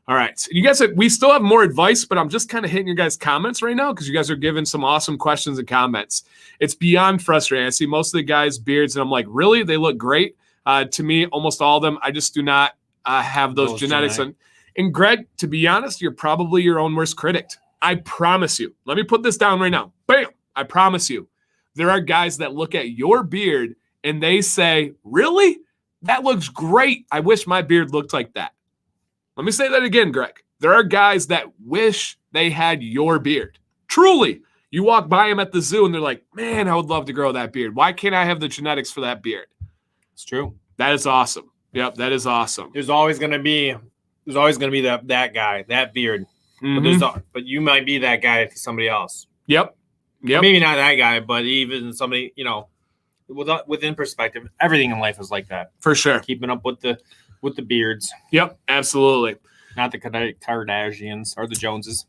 Speaker 1: All right. So you guys, we still have more advice, but I'm just kind of hitting your guys' comments right now because you guys are giving some awesome questions and comments. It's beyond frustrating. I see most of the guys' beards, and I'm like, really? They look great. To me, almost all of them, I just do not have those genetics. And Greg, to be honest, you're probably your own worst critic. I promise you. Let me put this down right now. Bam! I promise you. There are guys that look at your beard and they say, really? That looks great. I wish my beard looked like that. Let me say that again, Greg. There are guys that wish they had your beard. Truly. You walk by them at the zoo and they're like, man, I would love to grow that beard. Why can't I have the genetics for that beard?
Speaker 2: It's true.
Speaker 1: That is awesome. Yep, that is awesome.
Speaker 2: There's always going to be that guy, that beard. Mm-hmm. But you might be that guy to somebody else. Yep. Maybe not that guy, but even somebody, within perspective, everything in life is like that.
Speaker 1: For sure.
Speaker 2: Keeping up with the beards.
Speaker 1: Yep, absolutely.
Speaker 2: Not the Kardashians or the Joneses.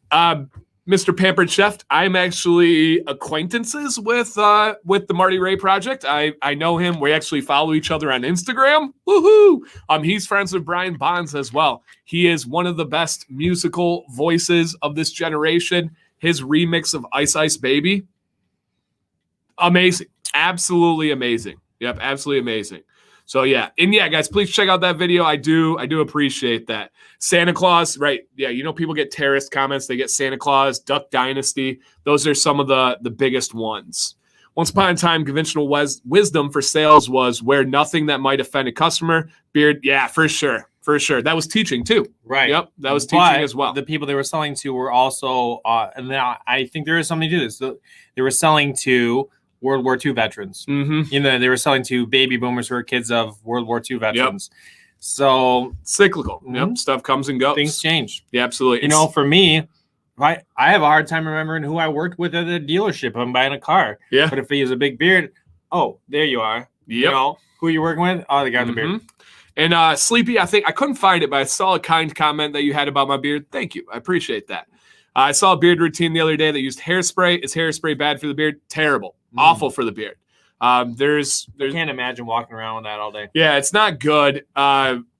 Speaker 1: Mr. Pampered Chef, I'm actually acquaintances with the Marty Ray Project. I know him. We actually follow each other on Instagram. Woohoo! He's friends with Brian Bonds as well. He is one of the best musical voices of this generation. His remix of Ice Ice Baby, amazing. Absolutely amazing. Yep, absolutely amazing. So yeah, and yeah, guys, please check out that video. I do appreciate that. Santa Claus, right? Yeah, people get terrorist comments. They get Santa Claus, Duck Dynasty. Those are some of the biggest ones. Once upon a time, conventional wisdom for sales was wear nothing that might offend a customer. Beard, yeah, for sure. That was teaching too.
Speaker 2: Right.
Speaker 1: Yep, that was teaching as well.
Speaker 2: The people they were selling to were also, and now I think there is something to this. They were selling to World War II veterans. Mm-hmm. They were selling to baby boomers who are kids of World War II veterans. Yep. So
Speaker 1: cyclical. Mm-hmm. Yep. Stuff comes and goes.
Speaker 2: Things change.
Speaker 1: Yeah, absolutely.
Speaker 2: For me, I have a hard time remembering who I worked with at a dealership. I'm buying a car.
Speaker 1: Yeah.
Speaker 2: But if he has a big beard, oh, there you are.
Speaker 1: Yep.
Speaker 2: Who are you working with? Oh, the guy with the beard.
Speaker 1: And Sleepy, I think I couldn't find it, but I saw a kind comment that you had about my beard. Thank you. I appreciate that. I saw a beard routine the other day that used hairspray. Is hairspray bad for the beard? Terrible. Awful for the beard. I
Speaker 2: can't imagine walking around with that all day.
Speaker 1: Yeah, it's not good.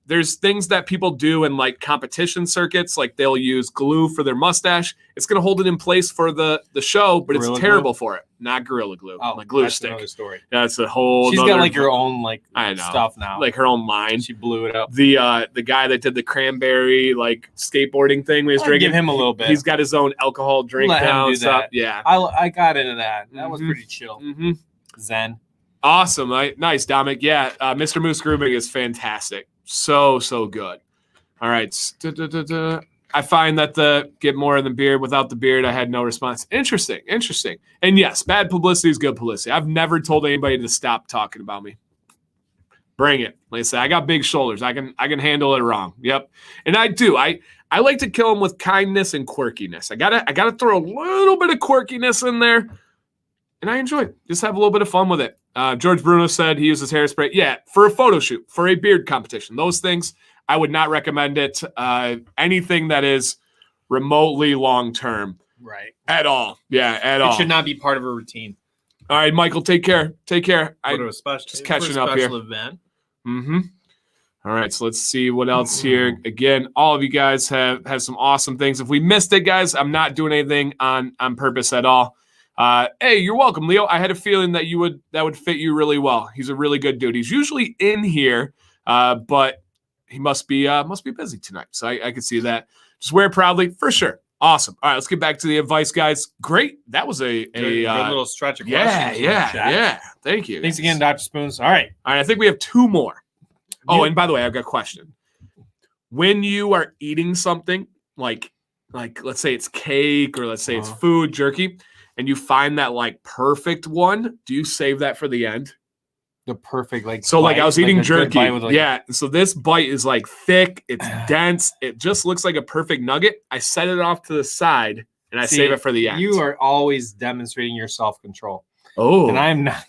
Speaker 1: There's things that people do in like competition circuits, like they'll use glue for their mustache. It's going to hold it in place for the show, but Gorilla it's terrible glue? For it. Not Gorilla Glue.
Speaker 2: Oh,
Speaker 1: like glue
Speaker 2: that's
Speaker 1: stick.
Speaker 2: Another story.
Speaker 1: That's a whole.
Speaker 2: She's got like her own stuff now.
Speaker 1: Like her own line.
Speaker 2: She blew it up.
Speaker 1: The guy that did the cranberry like skateboarding thing when he was drinking.
Speaker 2: Give him a little bit.
Speaker 1: He's got his own alcohol drink now.
Speaker 2: Him do that.
Speaker 1: Yeah.
Speaker 2: I got into that. That was pretty chill.
Speaker 1: Mm-hmm.
Speaker 2: Zen.
Speaker 1: Awesome. Nice, Dominic. Yeah. Mr. Moose Grooming is fantastic. So good. All right. I find that the get more in the beard without the beard, I had no response. Interesting. And yes, bad publicity is good publicity. I've never told anybody to stop talking about me. Bring it. Like I say, I got big shoulders. I can handle it wrong. Yep. And I do. I like to kill them with kindness and quirkiness. I gotta throw a little bit of quirkiness in there, and I enjoy it. Just have a little bit of fun with it. George Bruno said he uses hairspray. Yeah, for a photo shoot, for a beard competition. Those things, I would not recommend it. Anything that is remotely long-term.
Speaker 2: Right.
Speaker 1: At all. Yeah, at all.
Speaker 2: It should not be part of a routine.
Speaker 1: All right, Michael, take care. Take care.
Speaker 2: Just
Speaker 1: catching up here.
Speaker 2: Event.
Speaker 1: Mm-hmm. All right, so let's see what else here. Again, all of you guys have some awesome things. If we missed it, guys, I'm not doing anything on purpose at all. Hey, you're welcome, Leo. I had a feeling that that would fit you really well. He's a really good dude. He's usually in here, but he must be busy tonight. So I could see that. Just wear it proudly for sure. Awesome. All right, let's get back to the advice, guys. Great. That was a
Speaker 2: little stretch of questions.
Speaker 1: Yeah. Thank you.
Speaker 2: Thanks again, Dr. Spoons. All right.
Speaker 1: I think we have 2 more. Oh, and by the way, I've got a question. When you are eating something like let's say it's cake or let's say it's food, jerky, and you find that like perfect one, do you save that for the end?
Speaker 2: The perfect
Speaker 1: I was eating jerky. So this bite is like thick, it's dense, it just looks like a perfect nugget. I set it off to the side and I save it for the end.
Speaker 2: You are always demonstrating your self-control.
Speaker 1: Oh,
Speaker 2: and I'm not.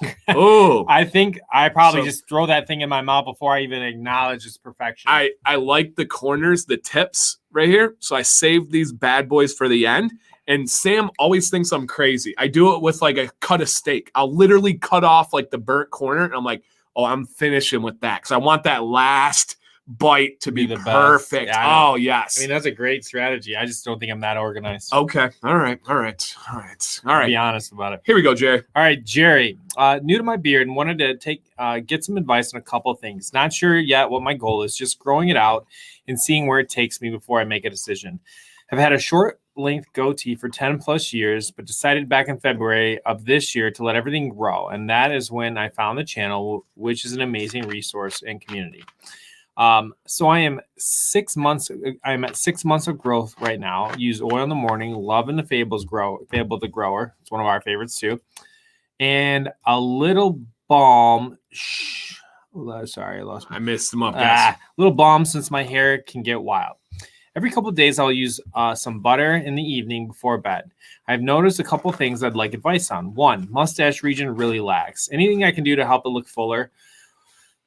Speaker 2: I think I probably just throw that thing in my mouth before I even acknowledge its perfection.
Speaker 1: I like the corners, the tips right here. So I save these bad boys for the end. And Sam always thinks I'm crazy. I do it with like a cut of steak. I'll literally cut off like the burnt corner. And I'm like, oh, I'm finishing with that. Because I want that last bite to be the perfect.
Speaker 2: Yeah,
Speaker 1: oh, yes.
Speaker 2: I mean, that's a great strategy. I just don't think I'm that organized.
Speaker 1: Okay. All right.
Speaker 2: Be honest about it.
Speaker 1: Here we go, Jerry.
Speaker 2: All right, Jerry. New to my beard and wanted to get some advice on a couple of things. Not sure yet what my goal is, just growing it out and seeing where it takes me before I make a decision. I've had a short length goatee for 10 plus years, but decided back in February of this year to let everything grow. And that is when I found the channel, which is an amazing resource and community. So I'm at 6 months of growth right now. Use oil in the morning, loving the Fable the Grower. It's one of our favorites too. And a little balm. Sorry, I lost.
Speaker 1: I missed them up, guys.
Speaker 2: Little balm since my hair can get wild. Every couple of days, I'll use some butter in the evening before bed. I've noticed a couple things I'd like advice on. 1, mustache region really lax. Anything I can do to help it look fuller?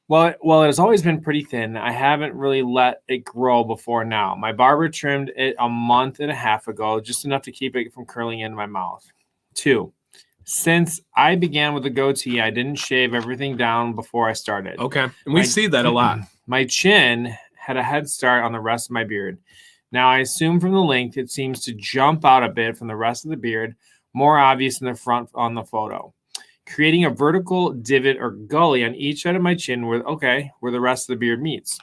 Speaker 2: Well, it has always been pretty thin. I haven't really let it grow before now. My barber trimmed it a month and a half ago, just enough to keep it from curling into my mouth. 2, since I began with the goatee, I didn't shave everything down before I started.
Speaker 1: Okay, and we see that a lot.
Speaker 2: My chin had a head start on the rest of my beard. Now, I assume from the length, it seems to jump out a bit from the rest of the beard, more obvious in the front on the photo, creating a vertical divot or gully on each side of my chin where the rest of the beard meets.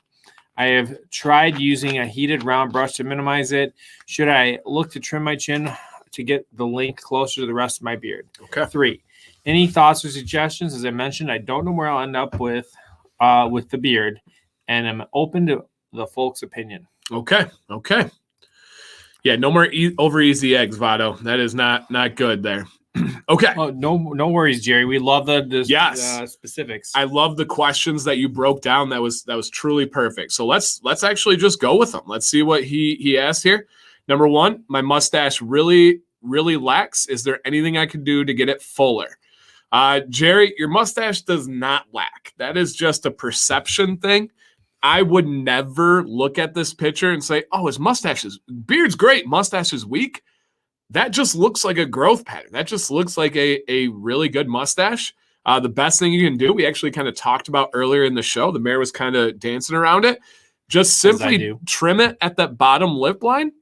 Speaker 2: I have tried using a heated round brush to minimize it. Should I look to trim my chin to get the length closer to the rest of my beard?
Speaker 1: Okay.
Speaker 2: 3, any thoughts or suggestions? As I mentioned, I don't know where I'll end up with the beard, and I'm open to the folks' opinion.
Speaker 1: Okay. Yeah, no more over easy eggs, Vado. That is not good there. Okay.
Speaker 2: Oh, no worries, Jerry. We love the specifics.
Speaker 1: I love the questions that you broke down. That was truly perfect. So let's actually just go with them. Let's see what he asked here. Number 1, my mustache really, really lax. Is there anything I can do to get it fuller? Jerry, your mustache does not lack. That is just a perception thing. I would never look at this picture and say, oh, his beard's great, mustache is weak. That just looks like a growth pattern. That just looks like a really good mustache. The best thing you can do, we actually kind of talked about earlier in the show. The mayor was kind of dancing around it. Just simply trim it at that bottom lip line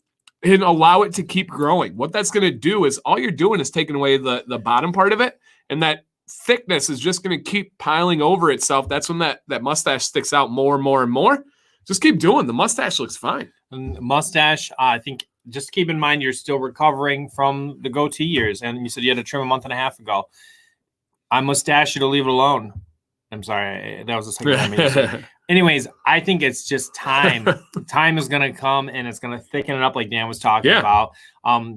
Speaker 1: and allow it to keep growing. What that's going to do is all you're doing is taking away the bottom part of it, and that thickness is just going to keep piling over itself. That's when that mustache sticks out more and more and more. Just keep doing. The mustache looks fine.
Speaker 2: And mustache, I think, just keep in mind you're still recovering from the goatee years, and you said you had to trim a month and a half ago. I mustache you to leave it alone. I'm sorry, that was the second time I said. Anyways, I think it's just time. Time is going to come, and it's going to thicken it up like Dan was talking about.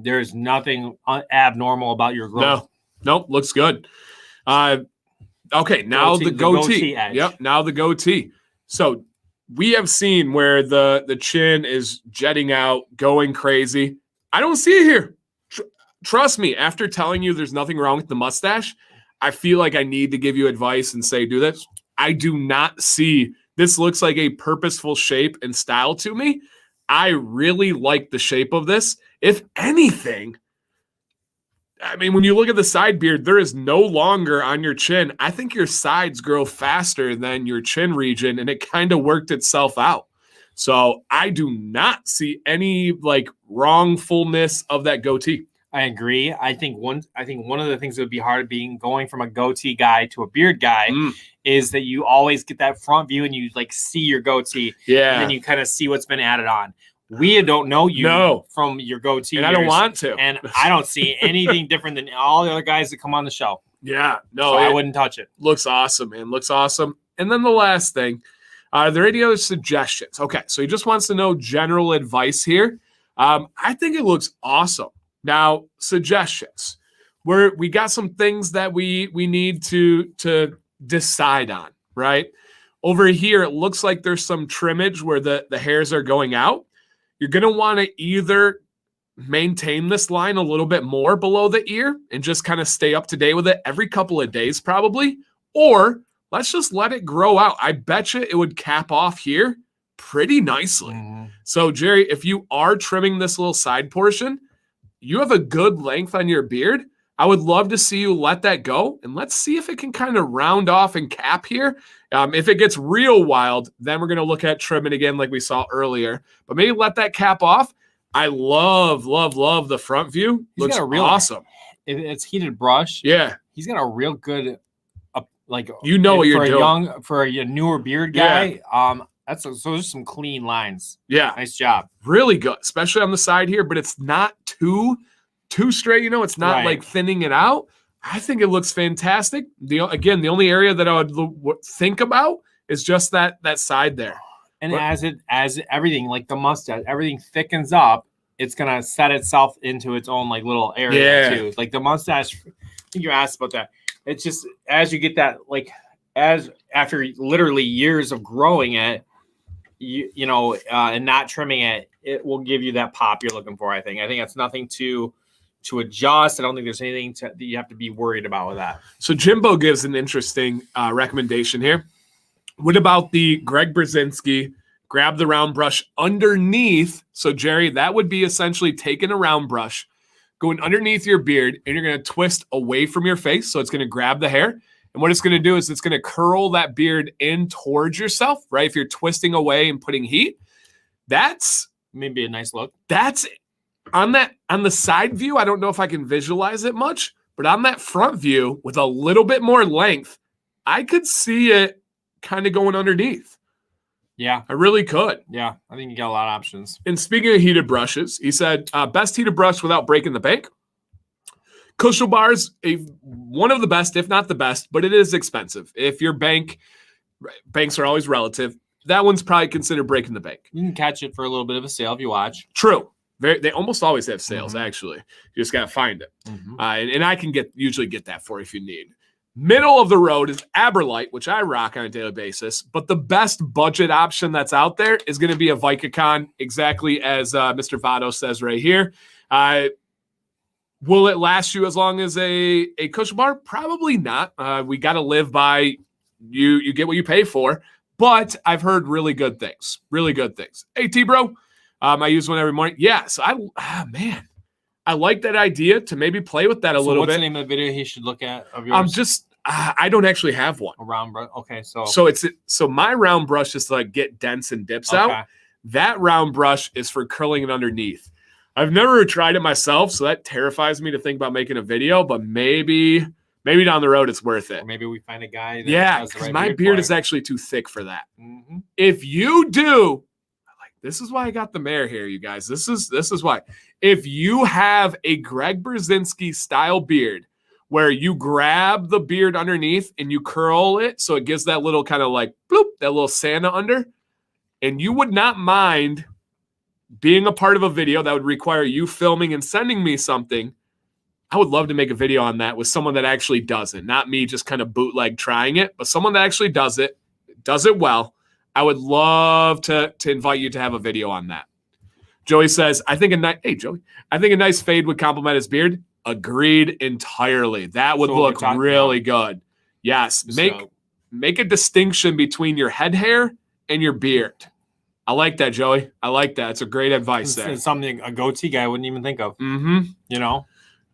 Speaker 2: There's nothing abnormal about your growth.
Speaker 1: Nope, looks good. Okay, now the goatee.
Speaker 2: edge.
Speaker 1: Yep, now the goatee. So we have seen where the chin is jetting out, going crazy. I don't see it here. Trust me, after telling you there's nothing wrong with the mustache, I feel like I need to give you advice and say, do this. I do not see, this looks like a purposeful shape and style to me. I really like the shape of this. If anything, I mean, when you look at the side beard, there is no longer on your chin. I think your sides grow faster than your chin region, and it kind of worked itself out. So I do not see any like wrongfulness of that goatee.
Speaker 2: I agree. I think one of the things that would be hard being going from a goatee guy to a beard guy is that you always get that front view and you like see your goatee.
Speaker 1: Yeah.
Speaker 2: And then you kind of see what's been added on. We don't know you from your goatee.
Speaker 1: And I don't want to.
Speaker 2: And I don't see anything different than all the other guys that come on the show.
Speaker 1: Yeah. No,
Speaker 2: so I wouldn't touch it.
Speaker 1: Looks awesome, man. Looks awesome. And then the last thing, are there any other suggestions? Okay. So he just wants to know general advice here. I think it looks awesome. Now, suggestions. We got some things that we need to decide on, right? Over here, it looks like there's some trimmage where the hairs are going out. You're going to want to either maintain this line a little bit more below the ear and just kind of stay up to date with it every couple of days probably, or let's just let it grow out. I bet you it would cap off here pretty nicely. So, Jerry, if you are trimming this little side portion, you have a good length on your beard. I would love to see you let that go, and let's see if it can kind of round off and cap here. If it gets real wild, then we're going to look at trimming again like we saw earlier. But maybe let that cap off. I love the front view. Looks awesome.
Speaker 2: It's heated brush.
Speaker 1: Yeah.
Speaker 2: He's got a real good, what
Speaker 1: you're doing.
Speaker 2: For a newer beard guy, so there's some clean lines.
Speaker 1: Yeah.
Speaker 2: Nice job.
Speaker 1: Really good, especially on the side here, but it's not too straight, it's not like thinning it out. I think it looks fantastic. The only area that I would think about is just that side there.
Speaker 2: And as everything, like the mustache, everything thickens up, it's going to set itself into its own like little area too. Like the mustache, I think you asked about that. It's just as you get that, like as after literally years of growing it, and not trimming it, it will give you that pop you're looking for. I think it's nothing to adjust. I don't think there's anything that you have to be worried about with that.
Speaker 1: So Jimbo gives an interesting recommendation here. What about the Greg Brzezinski, grab the round brush underneath? So Jerry, that would be essentially taking a round brush, going underneath your beard, and you're going to twist away from your face. So it's going to grab the hair. And what it's going to do is it's going to curl that beard in towards yourself, right? If you're twisting away and putting heat, that's
Speaker 2: maybe a nice look.
Speaker 1: That's on the side view. I don't know if I can visualize it much, but on that front view with a little bit more length, I could see it kind of going underneath.
Speaker 2: Yeah,
Speaker 1: I really could.
Speaker 2: Yeah, I think you got a lot of options.
Speaker 1: And speaking of heated brushes, he said, best heated brush without breaking the bank. Kushel bars, one of the best, if not the best, but it is expensive. If your banks are always relative, that one's probably considered breaking the bank.
Speaker 2: You can catch it for a little bit of a sale if you watch.
Speaker 1: True. They almost always have sales, actually. You just got to find it. And I can usually get that for you if you need. Middle of the road is Aberlite, which I rock on a daily basis. But the best budget option that's out there is going to be a Vicacon, exactly as Mr. Votto says right here. Will it last you as long as a Kushel bar? Probably not. We got to live by you get what you pay for. But I've heard really good things. Really good things. Hey, T-Bro. I use one every morning. Yeah, so I like that idea to maybe play with that a little bit.
Speaker 2: What's the name of the video he should look at of yours?
Speaker 1: I don't actually have one.
Speaker 2: A round brush. Okay,
Speaker 1: so my round brush is to like get dense and dips out. That round brush is for curling it underneath. I've never tried it myself, so that terrifies me to think about making a video, but maybe down the road it's worth it.
Speaker 2: Or maybe we find a guy that has the
Speaker 1: because
Speaker 2: right
Speaker 1: my beard is actually too thick for that. If you do, this is why I got the mayor here, you guys. This is why. If you have a Greg Brzezinski style beard where you grab the beard underneath and you curl it so it gives that little kind of like bloop, that little Santa under, and you would not mind being a part of a video that would require you filming and sending me something, I would love to make a video on that with someone that actually does it, not me just kind of bootleg trying it, but someone that actually does it well. I would love to invite you to have a video on that. Joey says, I think a nice fade would complement his beard. Agreed entirely. That would look really good. Yes. Make a distinction between your head hair and your beard. I like that, Joey. I like that. It's a great advice there.
Speaker 2: It's something a goatee guy wouldn't even think of.
Speaker 1: You
Speaker 2: know?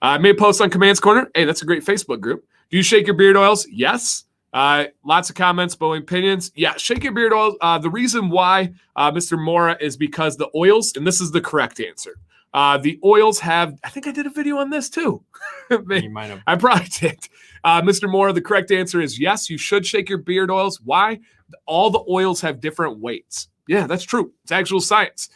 Speaker 1: I made a post on Command's Corner. Hey, that's a great Facebook group. Do you shake your beard oils? Yes. Lots of comments, both opinions. Yeah, shake your beard oils. The reason why, Mr. Mora, is because the oils, and this is the correct answer. The oils have, I think I did a video on this too.
Speaker 2: You might have.
Speaker 1: I probably did. Mr. Mora, the correct answer is yes, you should shake your beard oils. Why? All the oils have different weights. Yeah, that's true. It's actual science.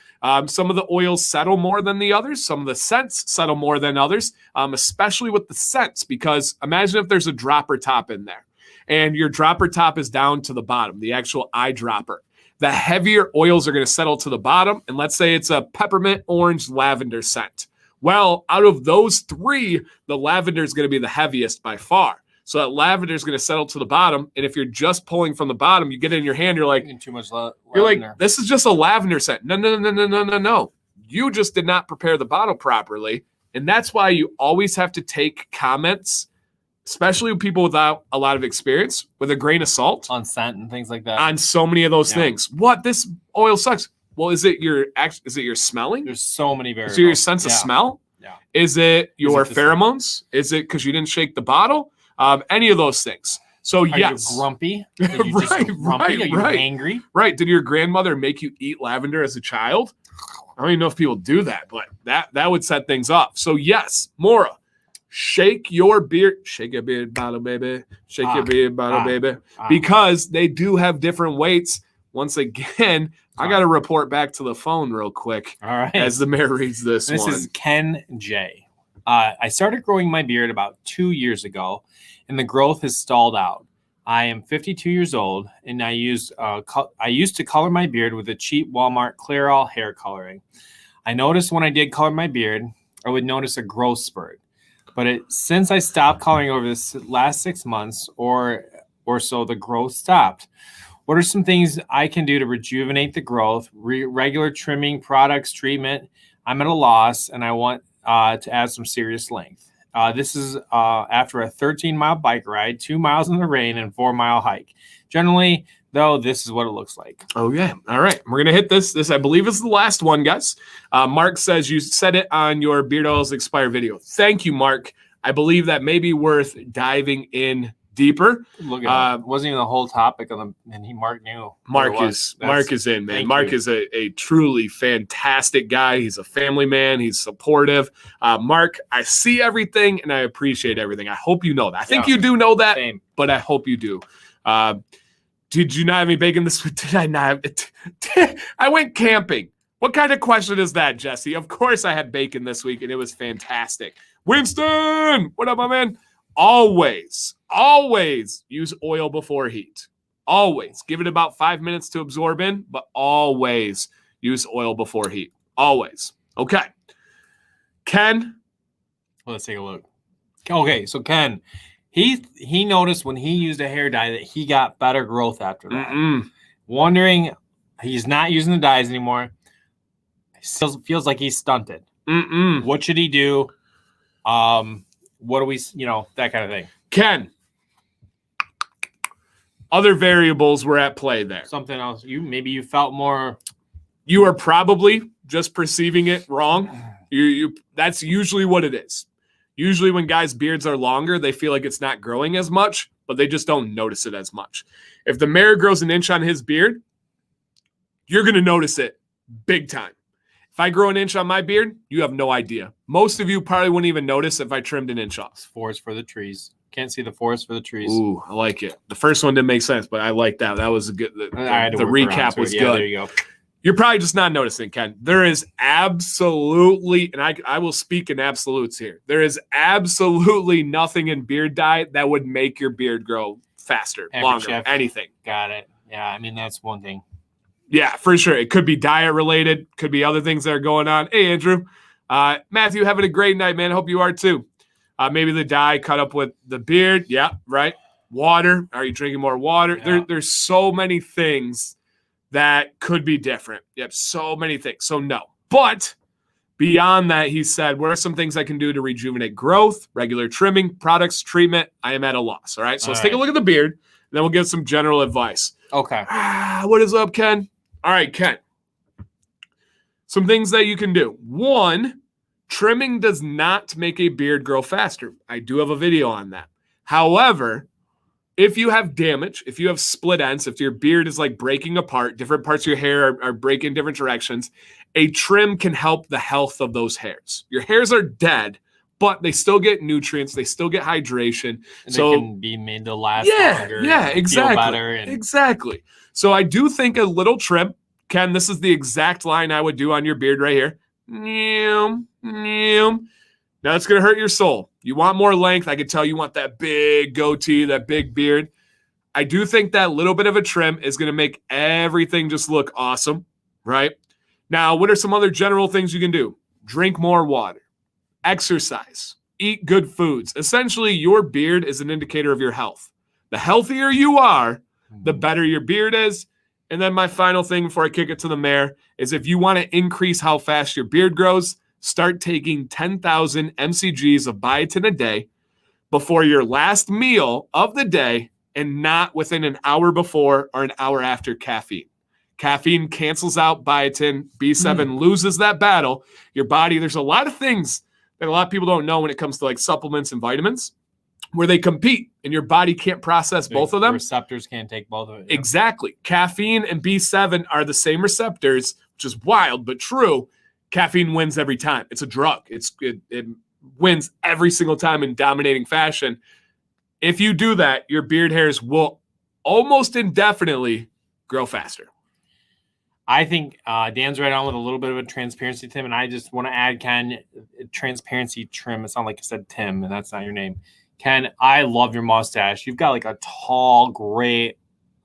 Speaker 1: Some of the oils settle more than the others. Some of the scents settle more than others, especially with the scents, because imagine if there's a dropper top in there and your dropper top is down to the bottom, the actual eyedropper. The heavier oils are going to settle to the bottom. And let's say it's a peppermint, orange, lavender scent. Well, out of those three, the lavender is going to be the heaviest by far. So that lavender is going to settle to the bottom. And if you're just pulling from the bottom, you get it in your hand, you're like,
Speaker 2: too much
Speaker 1: lavender. You're like, this is just a lavender scent. No. You just did not prepare the bottle properly. And that's why you always have to take comments, especially with people without a lot of experience, with a grain of salt.
Speaker 2: On scent and things like that.
Speaker 1: On so many of those things. What? This oil sucks. Well, is it your smelling?
Speaker 2: There's so many variables.
Speaker 1: Is it your sense of smell?
Speaker 2: Yeah.
Speaker 1: Is it your pheromones? Is it because you didn't shake the bottle? Any of those things. So yes.
Speaker 2: Are you grumpy? Are you grumpy? Are you angry?
Speaker 1: Right. Did your grandmother make you eat lavender as a child? I don't even know if people do that, but that would set things up. So yes, Mora, shake your beard. Shake your beard bottle, baby. Shake your beard bottle, baby. Because they do have different weights. Once again, I got to report back to the phone real quick.
Speaker 2: All right.
Speaker 1: As the mayor reads this one.
Speaker 2: This is Ken J. I started growing my beard about 2 years ago, and the growth has stalled out. I am 52 years old, and I used to color my beard with a cheap Walmart Clairol hair coloring. I noticed when I did color my beard, I would notice a growth spurt. But since I stopped coloring over this last 6 months or so, the growth stopped. What are some things I can do to rejuvenate the growth? Regular trimming, products, treatment. I'm at a loss, and I want to add some serious length. This is after a 13-mile bike ride, 2 miles in the rain, and 4-mile hike. Generally, though, this is what it looks like.
Speaker 1: Oh, yeah. All right. We're going to hit this. This, I believe, is the last one, guys. Mark says you said it on your Beard Oils Expire video. Thank you, Mark. I believe that may be worth diving in deeper.
Speaker 2: Look at it. Wasn't even the whole topic of them, and Mark knew.
Speaker 1: Mark is in, man. Mark is a truly fantastic guy. He's a family man. He's supportive. Mark, I see everything and I appreciate everything. I hope you know that. I think you do know that, but I hope you do. Did you not have any bacon this week? Did I not? I went camping. What kind of question is that, Jesse? Of course I had bacon this week and it was fantastic. Winston, what up, my man? Always use oil before heat. Always. Give it about 5 minutes to absorb in, but always use oil before heat. Always. Okay. Ken.
Speaker 2: Let's take a look. Okay, so Ken, he noticed when he used a hair dye that he got better growth after that. Wondering, he's not using the dyes anymore. He still feels like he's stunted. What should he do? What do we, that kind of thing.
Speaker 1: Ken, other variables were at play there.
Speaker 2: Something else. Maybe you felt more.
Speaker 1: You are probably just perceiving it wrong. That's usually what it is. Usually when guys' beards are longer, they feel like it's not growing as much, but they just don't notice it as much. If the mayor grows an inch on his beard, you're going to notice it big time. If I grow an inch on my beard, you have no idea. Most of you probably wouldn't even notice if I trimmed an inch off.
Speaker 2: Forest for the trees. Can't see the forest for the trees.
Speaker 1: Ooh, I like it. The first one didn't make sense, but I like that. That was a good. The recap was good.
Speaker 2: There you go.
Speaker 1: You're probably just not noticing, Ken. There is absolutely, and I will speak in absolutes here. There is absolutely nothing in beard dye that would make your beard grow faster, longer, anything.
Speaker 2: Got it. Yeah, I mean, that's one thing.
Speaker 1: Yeah, for sure. It could be diet related. Could be other things that are going on. Hey, Andrew. Matthew, having a great night, man. I hope you are too. Maybe the dye cut up with the beard. Yeah, right. Water. Are you drinking more water?
Speaker 2: Yeah.
Speaker 1: There's so many things that could be different. Yep, so many things. So no. But beyond that, he said, what are some things I can do to rejuvenate growth, regular trimming, products, treatment? I am at a loss. All right. So let's take a look at the beard, and then we'll give some general advice.
Speaker 2: Okay.
Speaker 1: What is up, Ken? All right, Ken. Some things that you can do. One, trimming does not make a beard grow faster. I do have a video on that. However, if you have damage, if you have split ends, if your beard is like breaking apart, different parts of your hair are breaking different directions, a trim can help the health of those hairs. Your hairs are dead, but they still get nutrients. They still get hydration.
Speaker 2: And
Speaker 1: so
Speaker 2: they can be made to last longer.
Speaker 1: Yeah, exactly.
Speaker 2: Feel better
Speaker 1: Exactly. So I do think a little trim, Ken, this is the exact line I would do on your beard right here. Now it's going to hurt your soul. You want more length. I can tell you want that big goatee, that big beard. I do think that little bit of a trim is going to make everything just look awesome, right? Now, what are some other general things you can do? Drink more water, exercise, eat good foods. Essentially, your beard is an indicator of your health. The healthier you are, the better your beard is. And then my final thing before I kick it to the mayor is if you want to increase how fast your beard grows, start taking 10,000 mcgs of biotin a day before your last meal of the day and not within an hour before or an hour after caffeine. Caffeine cancels out biotin. B7 loses that battle. Your body, there's a lot of things that a lot of people don't know when it comes to like supplements and vitamins where they compete and your body can't process both of them.
Speaker 2: Receptors can't take both of it.
Speaker 1: Yeah. Exactly. Caffeine and B7 are the same receptors, which is wild, but true. Caffeine wins every time. It's a drug. It wins every single time in dominating fashion. If you do that, your beard hairs will almost indefinitely grow faster.
Speaker 2: I think Dan's right on with a little bit of a transparency, Tim, and I just want to add, Ken, transparency trim. It's not like I said Tim, and that's not your name. Ken, I love your mustache. You've got like a tall, great.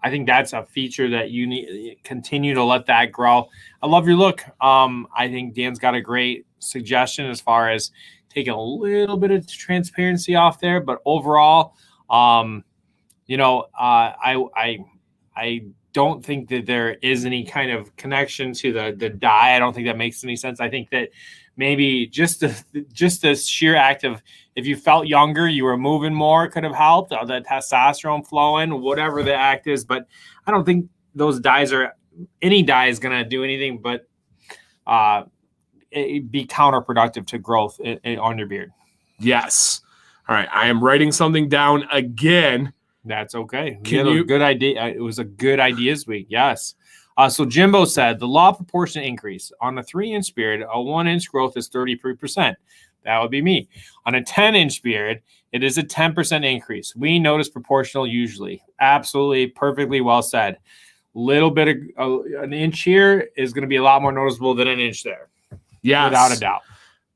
Speaker 2: I think that's a feature that you need continue to let that grow. I love your look. I think Dan's got a great suggestion as far as taking a little bit of transparency off there, but overall, I don't think that there is any kind of connection to the dye. I don't think that makes any sense. I think that maybe just the sheer act of if you felt younger, you were moving more could have helped. The testosterone flowing, whatever the act is. But I don't think any dye is going to do anything but be counterproductive to growth on your beard.
Speaker 1: Yes. All right. I am writing something down again.
Speaker 2: That's okay. Good idea. It was a good ideas week. Yes. So Jimbo said the law of proportion increase on a 3-inch beard, a 1-inch growth is 33%. That would be me. On a 10-inch beard, it is a 10% increase. We notice proportional usually. Absolutely, perfectly well said. Little bit of an inch here is going to be a lot more noticeable than an inch there.
Speaker 1: Yes.
Speaker 2: Without a doubt.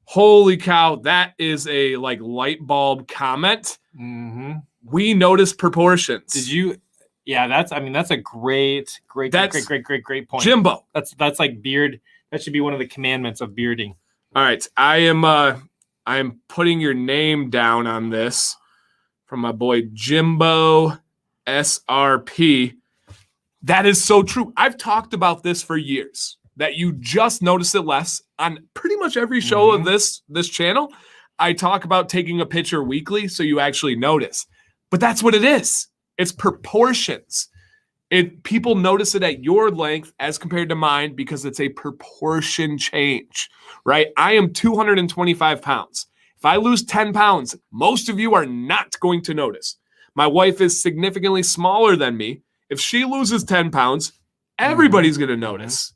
Speaker 1: Holy cow. That is a light bulb comment.
Speaker 2: Mm-hmm.
Speaker 1: We notice proportions.
Speaker 2: Did you? Yeah, that's a great point.
Speaker 1: Jimbo.
Speaker 2: That's like beard. That should be one of the commandments of bearding.
Speaker 1: All right. I am putting your name down on this from my boy Jimbo SRP. That is so true. I've talked about this for years, that you just notice it less on pretty much every show of this channel. I talk about taking a picture weekly so you actually notice. But that's what it is. It's proportions. People notice it at your length as compared to mine because it's a proportion change, right? I am 225 pounds. If I lose 10 pounds, most of you are not going to notice. My wife is significantly smaller than me. If she loses 10 pounds, everybody's going to notice.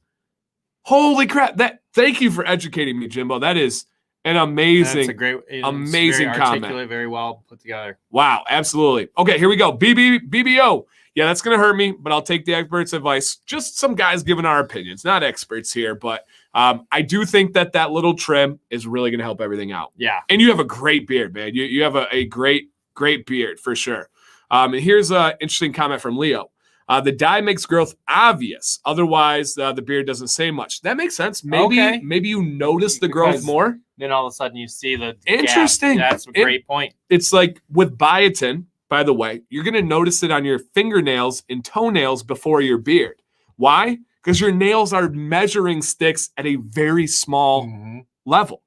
Speaker 1: Holy crap. Thank you for educating me, Jimbo. That is an amazing, amazing
Speaker 2: very
Speaker 1: comment.
Speaker 2: Articulate, very well put together.
Speaker 1: Wow, absolutely. Okay, here we go. BBO. Yeah, that's going to hurt me, but I'll take the experts' advice. Just some guys giving our opinions, not experts here, but I do think that little trim is really going to help everything out.
Speaker 2: Yeah.
Speaker 1: And you have a great beard, man. You have a great beard for sure. And here's an interesting comment from Leo. The dye makes growth obvious. Otherwise, the beard doesn't say much. That makes sense. Maybe you notice the growth more.
Speaker 2: Then all of a sudden you see the
Speaker 1: interesting.
Speaker 2: Gap. That's a great point.
Speaker 1: It's like with biotin, by the way, you're going to notice it on your fingernails and toenails before your beard. Why? Because your nails are measuring sticks at a very small level.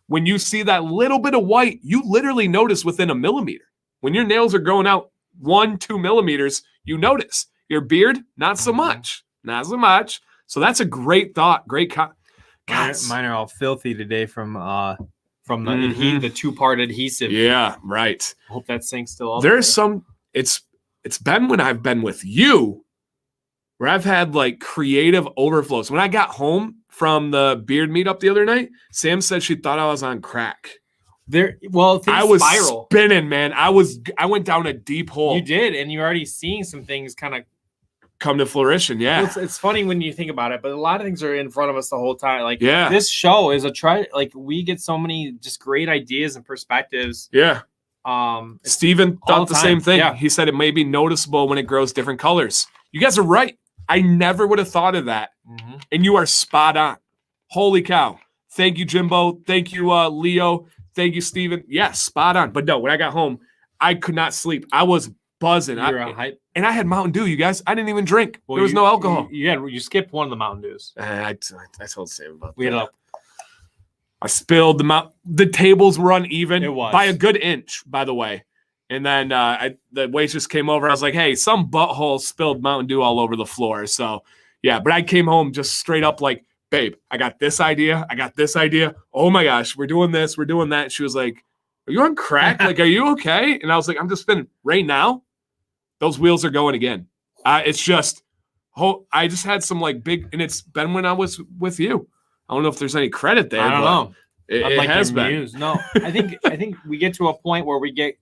Speaker 1: When you see that little bit of white, you literally notice within a millimeter. When your nails are going out 1-2 millimeters, you notice. Your beard, not so much. Not so much. So that's a great thought. Great.
Speaker 2: Mine are all filthy today from the two-part adhesive.
Speaker 1: Yeah, right.
Speaker 2: I hope that sink's still up.
Speaker 1: There's some. It's been when I've been with you where I've had like creative overflows. When I got home from the beard meetup the other night, Sam said she thought I was on crack.
Speaker 2: I was
Speaker 1: spinning, man. I went down a deep hole.
Speaker 2: You did, and you're already seeing some things kind of
Speaker 1: come to fruition. Yeah,
Speaker 2: well, it's funny when you think about it, but a lot of things are in front of us the whole time. Like, this show is a try. Like, we get so many just great ideas and perspectives.
Speaker 1: Yeah. Steven thought the same thing.
Speaker 2: Yeah.
Speaker 1: He said it may be noticeable when it grows different colors. You guys are right. I never would have thought of that. And you are spot on. Holy cow. Thank you, Jimbo. Thank you, Leo. Thank you, Steven. Yes, spot on. But no, when I got home, I could not sleep. I was buzzing. And I had Mountain Dew, you guys. I didn't even drink. There was no alcohol.
Speaker 2: You skipped one of the Mountain Dews.
Speaker 1: I told Sam about that. I spilled the tables were uneven by a good inch, by the way. And then the waitress came over. I was like, hey, some butthole spilled Mountain Dew all over the floor. So, yeah. But I came home just straight up like, babe, I got this idea. I got this idea. Oh, my gosh, we're doing this. We're doing that. And she was like, are you on crack? Like, are you okay? And I was like, I'm just spinning. Right now, those wheels are going again. It's just, I just had some like big, and it's been when I was with you. I don't know if there's any credit there.
Speaker 2: I don't know.
Speaker 1: It has been.
Speaker 2: No, I think we get to a point where we get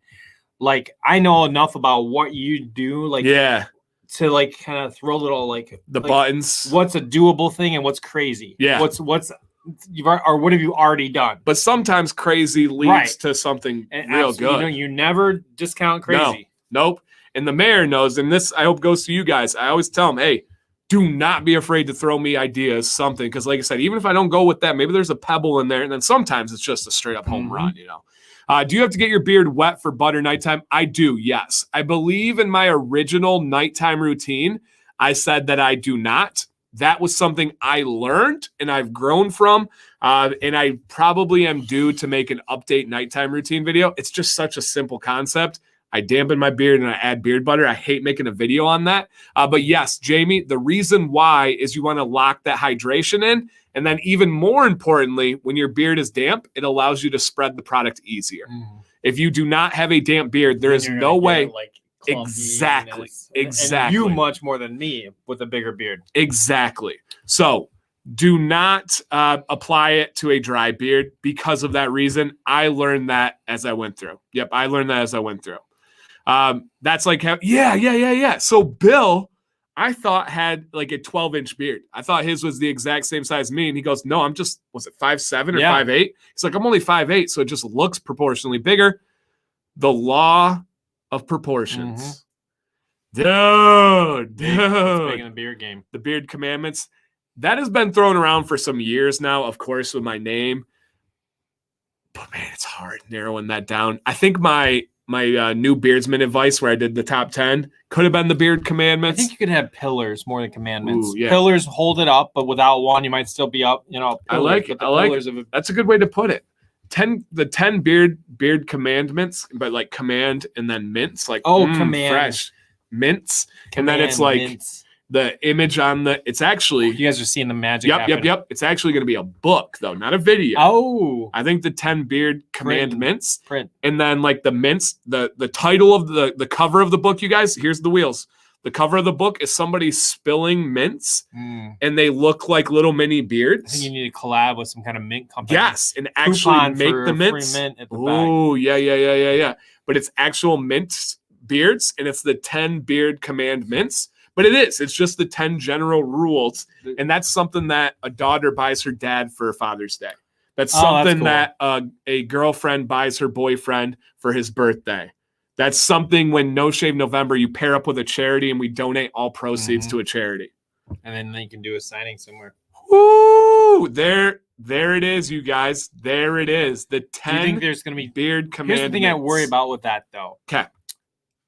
Speaker 2: like, I know enough about what you do. Like, to like kind of throw little like
Speaker 1: the buttons.
Speaker 2: What's a doable thing and what's crazy?
Speaker 1: Yeah.
Speaker 2: What have you already done?
Speaker 1: But sometimes crazy leads to something real good.
Speaker 2: You never discount crazy.
Speaker 1: Nope. And the mayor knows, and this I hope goes to you guys. I always tell them, hey, do not be afraid to throw me ideas, something. Because like I said, even if I don't go with that, maybe there's a pebble in there. And then sometimes it's just a straight up home run, Do you have to get your beard wet for butter nighttime? I do, yes. I believe in my original nighttime routine, I said that I do not. That was something I learned and I've grown from. And I probably am due to make an update nighttime routine video. It's just such a simple concept. I dampen my beard and I add beard butter. I hate making a video on that. But yes, Jamie, the reason why is you want to lock that hydration in. And then even more importantly, when your beard is damp, it allows you to spread the product easier. If you do not have a damp beard, there is no way. Exactly.
Speaker 2: And you much more than me with a bigger beard.
Speaker 1: Exactly. So do not apply it to a dry beard because of that reason. I learned that as I went through. Yep, I learned that as I went through. That's like how, yeah. So Bill, I thought had like a 12-inch beard. I thought his was the exact same size as me. And he goes, no, I'm just, was it 5'7" or 5'8"? He's like, I'm only 5'8", so it just looks proportionally bigger. The law of proportions. Dude.
Speaker 2: It's big in the beard game.
Speaker 1: The beard commandments. That has been thrown around for some years now, of course, with my name. But man, it's hard narrowing that down. I think my new beardsman advice where I did the top 10 could have been the beard commandments.
Speaker 2: I think you could have pillars more than commandments.
Speaker 1: Ooh, yeah.
Speaker 2: Pillars hold it up, but without one, you might still be up.
Speaker 1: I like it. That's a good way to put it. 10 beard commandments, but like command and then mints, like
Speaker 2: command
Speaker 1: fresh mints, and then it's like mints. The image on it's actually
Speaker 2: you guys are seeing the magic.
Speaker 1: Yep. It's actually going to be a book though, not a video.
Speaker 2: Oh,
Speaker 1: I think the 10 beard commandments
Speaker 2: print,
Speaker 1: and then like the mints, the title of the cover of the book. You guys, here's the wheels. The cover of the book is somebody spilling mints, and they look like little mini beards.
Speaker 2: I think you need to collab with some kind of mint company.
Speaker 1: Yes, and actually make the mints. Oh, yeah. But it's actual mint beards, and it's the 10 beard commandments. But it's just the 10 general rules, and that's something that a daughter buys her dad for Father's Day. That's something that a girlfriend buys her boyfriend for his birthday. That's something when No Shave November, you pair up with a charity and we donate all proceeds to a charity.
Speaker 2: And then you can do a signing somewhere.
Speaker 1: Woo! There it is, you guys. There it is. The 10
Speaker 2: Do you think there's going to be
Speaker 1: beard commandments.
Speaker 2: Here's the thing I worry about with that, though.
Speaker 1: Okay.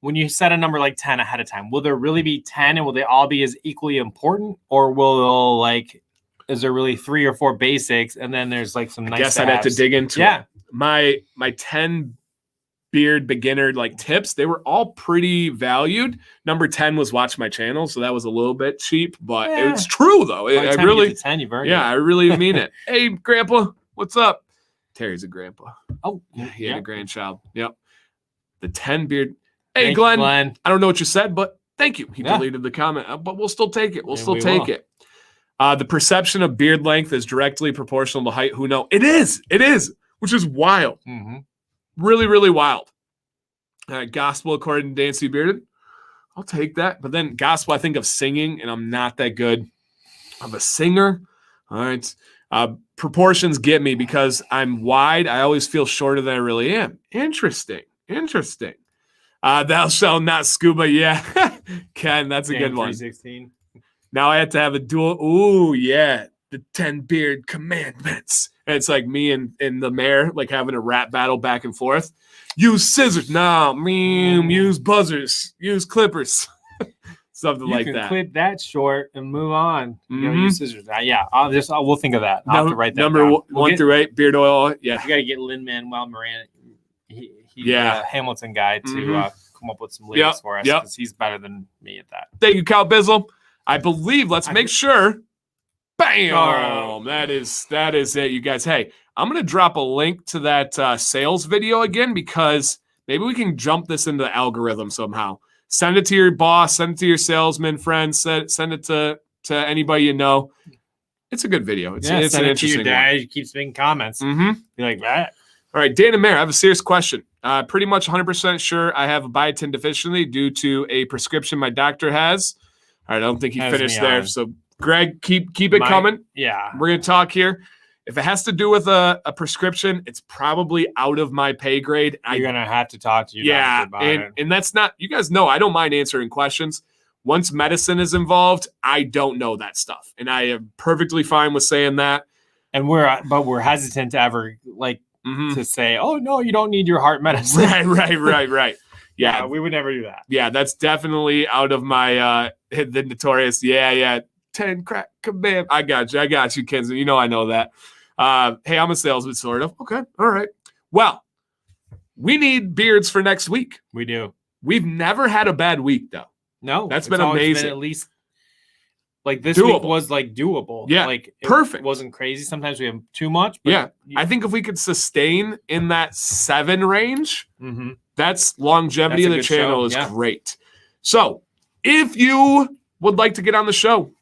Speaker 2: When you set a number like 10 ahead of time, will there really be 10 and will they all be as equally important? Or will, like, is there really 3 or 4 basics and then there's like some nice
Speaker 1: I guess I'd have to dig into it. My 10 beard beginner like tips, they were all pretty valued. Number 10 was watch my channel, so that was a little bit cheap, but it's true though. I really 10, I really mean it. Hey, grandpa, what's up? Terry's a grandpa.
Speaker 2: Oh,
Speaker 1: he had a grandchild. Yep. The 10 beard. Hey, Glenn. I don't know what you said, but thank you. He deleted the comment, but we'll still take it. We'll still take it. The perception of beard length is directly proportional to height. Who knows? It is, which is wild. Really, really wild. Gospel according to Dancy Bearded. I'll take that. But then gospel, I think of singing, and I'm not that good of a singer. All right. Proportions get me because I'm wide. I always feel shorter than I really am. Interesting. Thou shalt not scuba. Yeah. Ken, that's a good one. 316. Now I have to have a dual. Ooh, yeah. The 10 beard commandments. And it's like me and the mayor, like having a rap battle back and forth. Use scissors. No, use buzzers. Use clippers. Something like that. You can
Speaker 2: clip that short and move on. You know, use scissors. We'll think of that. I'll have to write that
Speaker 1: number
Speaker 2: down.
Speaker 1: 1 through 8, beard oil. Yeah.
Speaker 2: You got to get Lin-Manuel Miranda. He's a Hamilton guy to come up with some lyrics for us because he's better than me at that.
Speaker 1: Thank you, Cal Bizzle. I believe. Let's make sure. Bam! That is it, you guys. Hey, I'm going to drop a link to that sales video again because maybe we can jump this into the algorithm somehow. Send it to your boss. Send it to your salesman friends. Send it to anybody you know. It's a good video. It's
Speaker 2: send
Speaker 1: an
Speaker 2: it to
Speaker 1: interesting
Speaker 2: your dad.
Speaker 1: one.
Speaker 2: He keeps making comments.
Speaker 1: Be
Speaker 2: like that.
Speaker 1: All right, Dan and Mayor, I have a serious question. Pretty much 100% sure I have a biotin deficiency due to a prescription my doctor has. All right, I don't think he finished there. So, Greg, keep it coming.
Speaker 2: Yeah.
Speaker 1: We're going to talk here. If it has to do with a prescription, it's probably out of my pay grade.
Speaker 2: You're going to have to talk to your doctor about it.
Speaker 1: And that's not – you guys know I don't mind answering questions. Once medicine is involved, I don't know that stuff. And I am perfectly fine with saying that.
Speaker 2: And we're hesitant to ever to say, oh, no, you don't need your heart medicine.
Speaker 1: Right. Yeah,
Speaker 2: we would never do that.
Speaker 1: Yeah, that's definitely out of my the notorious. 10 crack command. I got you, Kenzie. You know I know that. Hey, I'm a salesman, sort of. Okay, all right. Well, we need beards for next week.
Speaker 2: We do.
Speaker 1: We've never had a bad week, though.
Speaker 2: No,
Speaker 1: that's been amazing.
Speaker 2: Been at least this week was doable.
Speaker 1: Yeah, perfect.
Speaker 2: It wasn't crazy. Sometimes we have too much. But
Speaker 1: I think if we could sustain in that 7 range, that's longevity of the channel is great. So, if you would like to get on the show,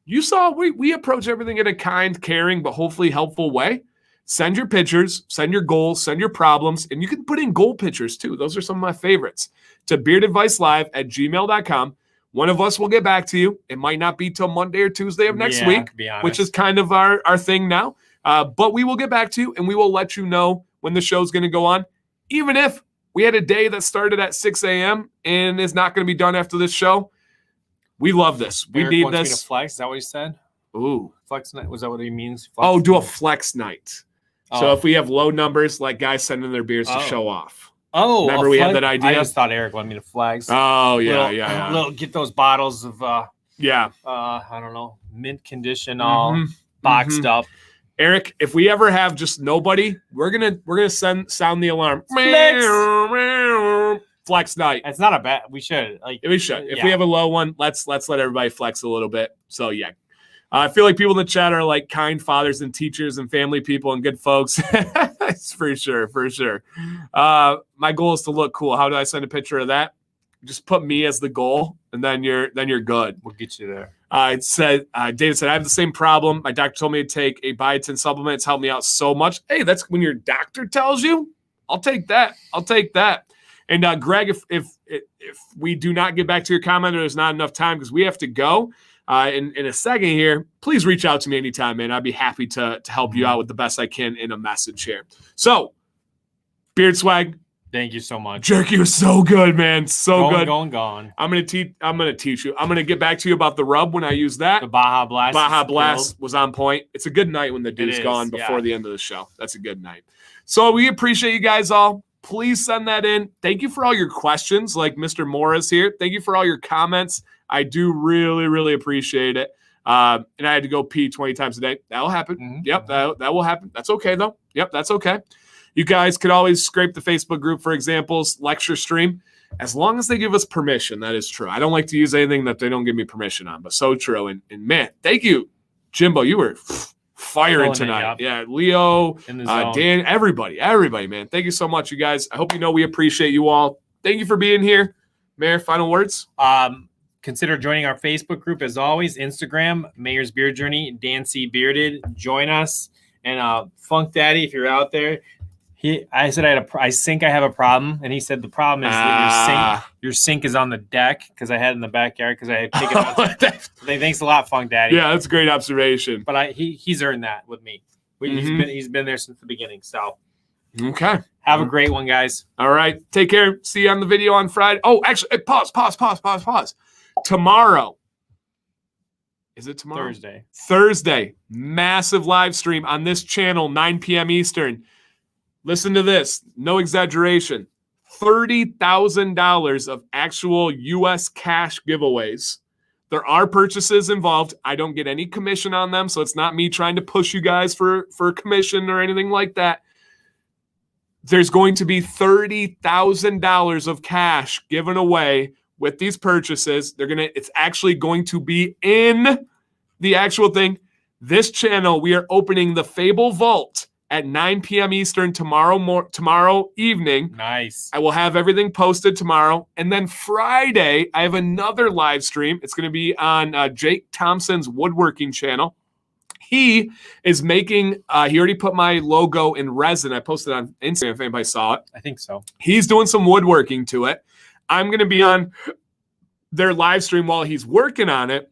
Speaker 1: you saw we approach everything in a kind, caring, but hopefully helpful way. Send your pictures, send your goals, send your problems, and you can put in goal pictures too. Those are some of my favorites. To beardadvicelive@gmail.com. One of us will get back to you. It might not be till Monday or Tuesday of next week, which is kind of our thing now. But we will get back to you, and we will let you know when the show's going to go on. Even if we had a day that started at 6 a.m. and is not going to be done after this show, we love this. We need this.
Speaker 2: Me to flex. Is that what he said?
Speaker 1: Ooh.
Speaker 2: Flex night. Was that what he means?
Speaker 1: Do a flex night. So if we have low numbers, like guys sending their beers to show off.
Speaker 2: Oh,
Speaker 1: remember we had that idea?
Speaker 2: I just thought Eric wanted me to flex.
Speaker 1: Oh, yeah.
Speaker 2: Get those bottles of I don't know, mint condition all boxed up.
Speaker 1: Eric, if we ever have just nobody, we're gonna sound the alarm. Flex night.
Speaker 2: It's not a bad. We should.
Speaker 1: If we have a low one, let's let everybody flex a little bit. So yeah. I feel like people in the chat are like kind fathers and teachers and family people and good folks. for sure. My goal is to look cool. How do I send a picture of that? Just put me as the goal, and then you're good.
Speaker 2: We'll get you there.
Speaker 1: David said, I have the same problem. My doctor told me to take a biotin supplement. It's helped me out so much. Hey, that's when your doctor tells you. I'll take that. And Greg, if we do not get back to your comment or there's not enough time because we have to go in a second here, please reach out to me anytime, man. I'd be happy to help you out with the best I can in a message here. So, Beard Swag,
Speaker 2: Thank you so much.
Speaker 1: Jerky was so good, man. So good.
Speaker 2: Gone.
Speaker 1: I'm gonna teach you. I'm gonna get back to you about the rub when I use that.
Speaker 2: The Baja Blast.
Speaker 1: Baja Blast was on point. It's a good night when the dude's gone before the end of the show. That's a good night. So we appreciate you guys all. Please send that in. Thank you for all your questions, like Mr. Morris here. Thank you for all your comments. I do really, really appreciate it. And I had to go pee 20 times a day. That'll happen.
Speaker 2: Mm-hmm.
Speaker 1: Yep, that will happen. That's okay, though. Yep, that's okay. You guys could always scrape the Facebook group for examples, lecture stream, as long as they give us permission. That is true. I don't like to use anything that they don't give me permission on, but so true. And man, thank you, Jimbo. You were firing tonight. Yeah, Leo, Dan, everybody, man. Thank you so much, you guys. I hope you know we appreciate you all. Thank you for being here. Mayor, final words?
Speaker 2: Consider joining our Facebook group as always. Instagram, Mayor's Beard Journey, Dan C. Bearded. Join us. And Funk Daddy, if you're out there, I said I think I have a problem, and he said the problem is that your sink is on the deck because I had it in the backyard because I had taken it. Thanks a lot, Funk Daddy.
Speaker 1: Yeah, that's a great observation.
Speaker 2: But he's earned that with me. He's been there since the beginning. So
Speaker 1: okay,
Speaker 2: have a great one, guys.
Speaker 1: All right, take care. See you on the video on Friday. Oh, actually, pause. Tomorrow. Is it tomorrow? Thursday. Massive live stream on this channel, 9 p.m. Eastern. Listen to this. No exaggeration. $30,000 of actual U.S. cash giveaways. There are purchases involved. I don't get any commission on them, so it's not me trying to push you guys for commission or anything like that. There's going to be $30,000 of cash given away with these purchases. It's actually going to be in the actual thing. This channel, we are opening the Fable Vault at 9 p.m. Eastern tomorrow evening.
Speaker 2: Nice.
Speaker 1: I will have everything posted tomorrow. And then Friday, I have another live stream. It's going to be on Jake Thompson's woodworking channel. He is making, he already put my logo in resin. I posted on Instagram if anybody saw it.
Speaker 2: I think so.
Speaker 1: He's doing some woodworking to it. I'm going to be on their live stream while he's working on it.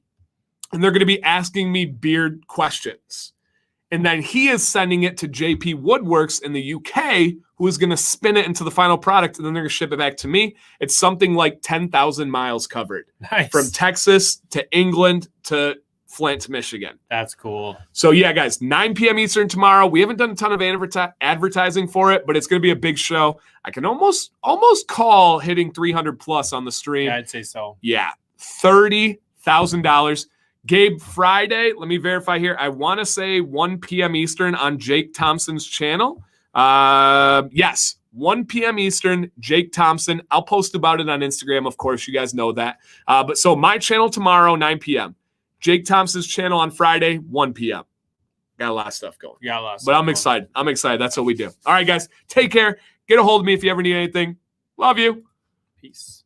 Speaker 1: And they're going to be asking me beard questions. And then he is sending it to JP Woodworks in the UK, who is going to spin it into the final product, and then they're going to ship it back to me. It's something like 10,000 miles covered.
Speaker 2: Nice.
Speaker 1: From Texas to England to Flint, Michigan.
Speaker 2: That's cool.
Speaker 1: So, yeah, guys, 9 p.m. Eastern tomorrow. We haven't done a ton of advertising for it, but it's going to be a big show. I can almost call hitting 300 plus on the stream.
Speaker 2: Yeah, I'd say so.
Speaker 1: Yeah, $30,000. Gabe, Friday, let me verify here. I want to say 1 p.m. Eastern on Jake Thompson's channel. Yes, 1 p.m. Eastern, Jake Thompson. I'll post about it on Instagram, of course. You guys know that. But so my channel tomorrow, 9 p.m. Jake Thompson's channel on Friday, 1 p.m. Got a lot of stuff going. But I'm excited. That's what we do. All right, guys, take care. Get a hold of me if you ever need anything. Love you.
Speaker 2: Peace.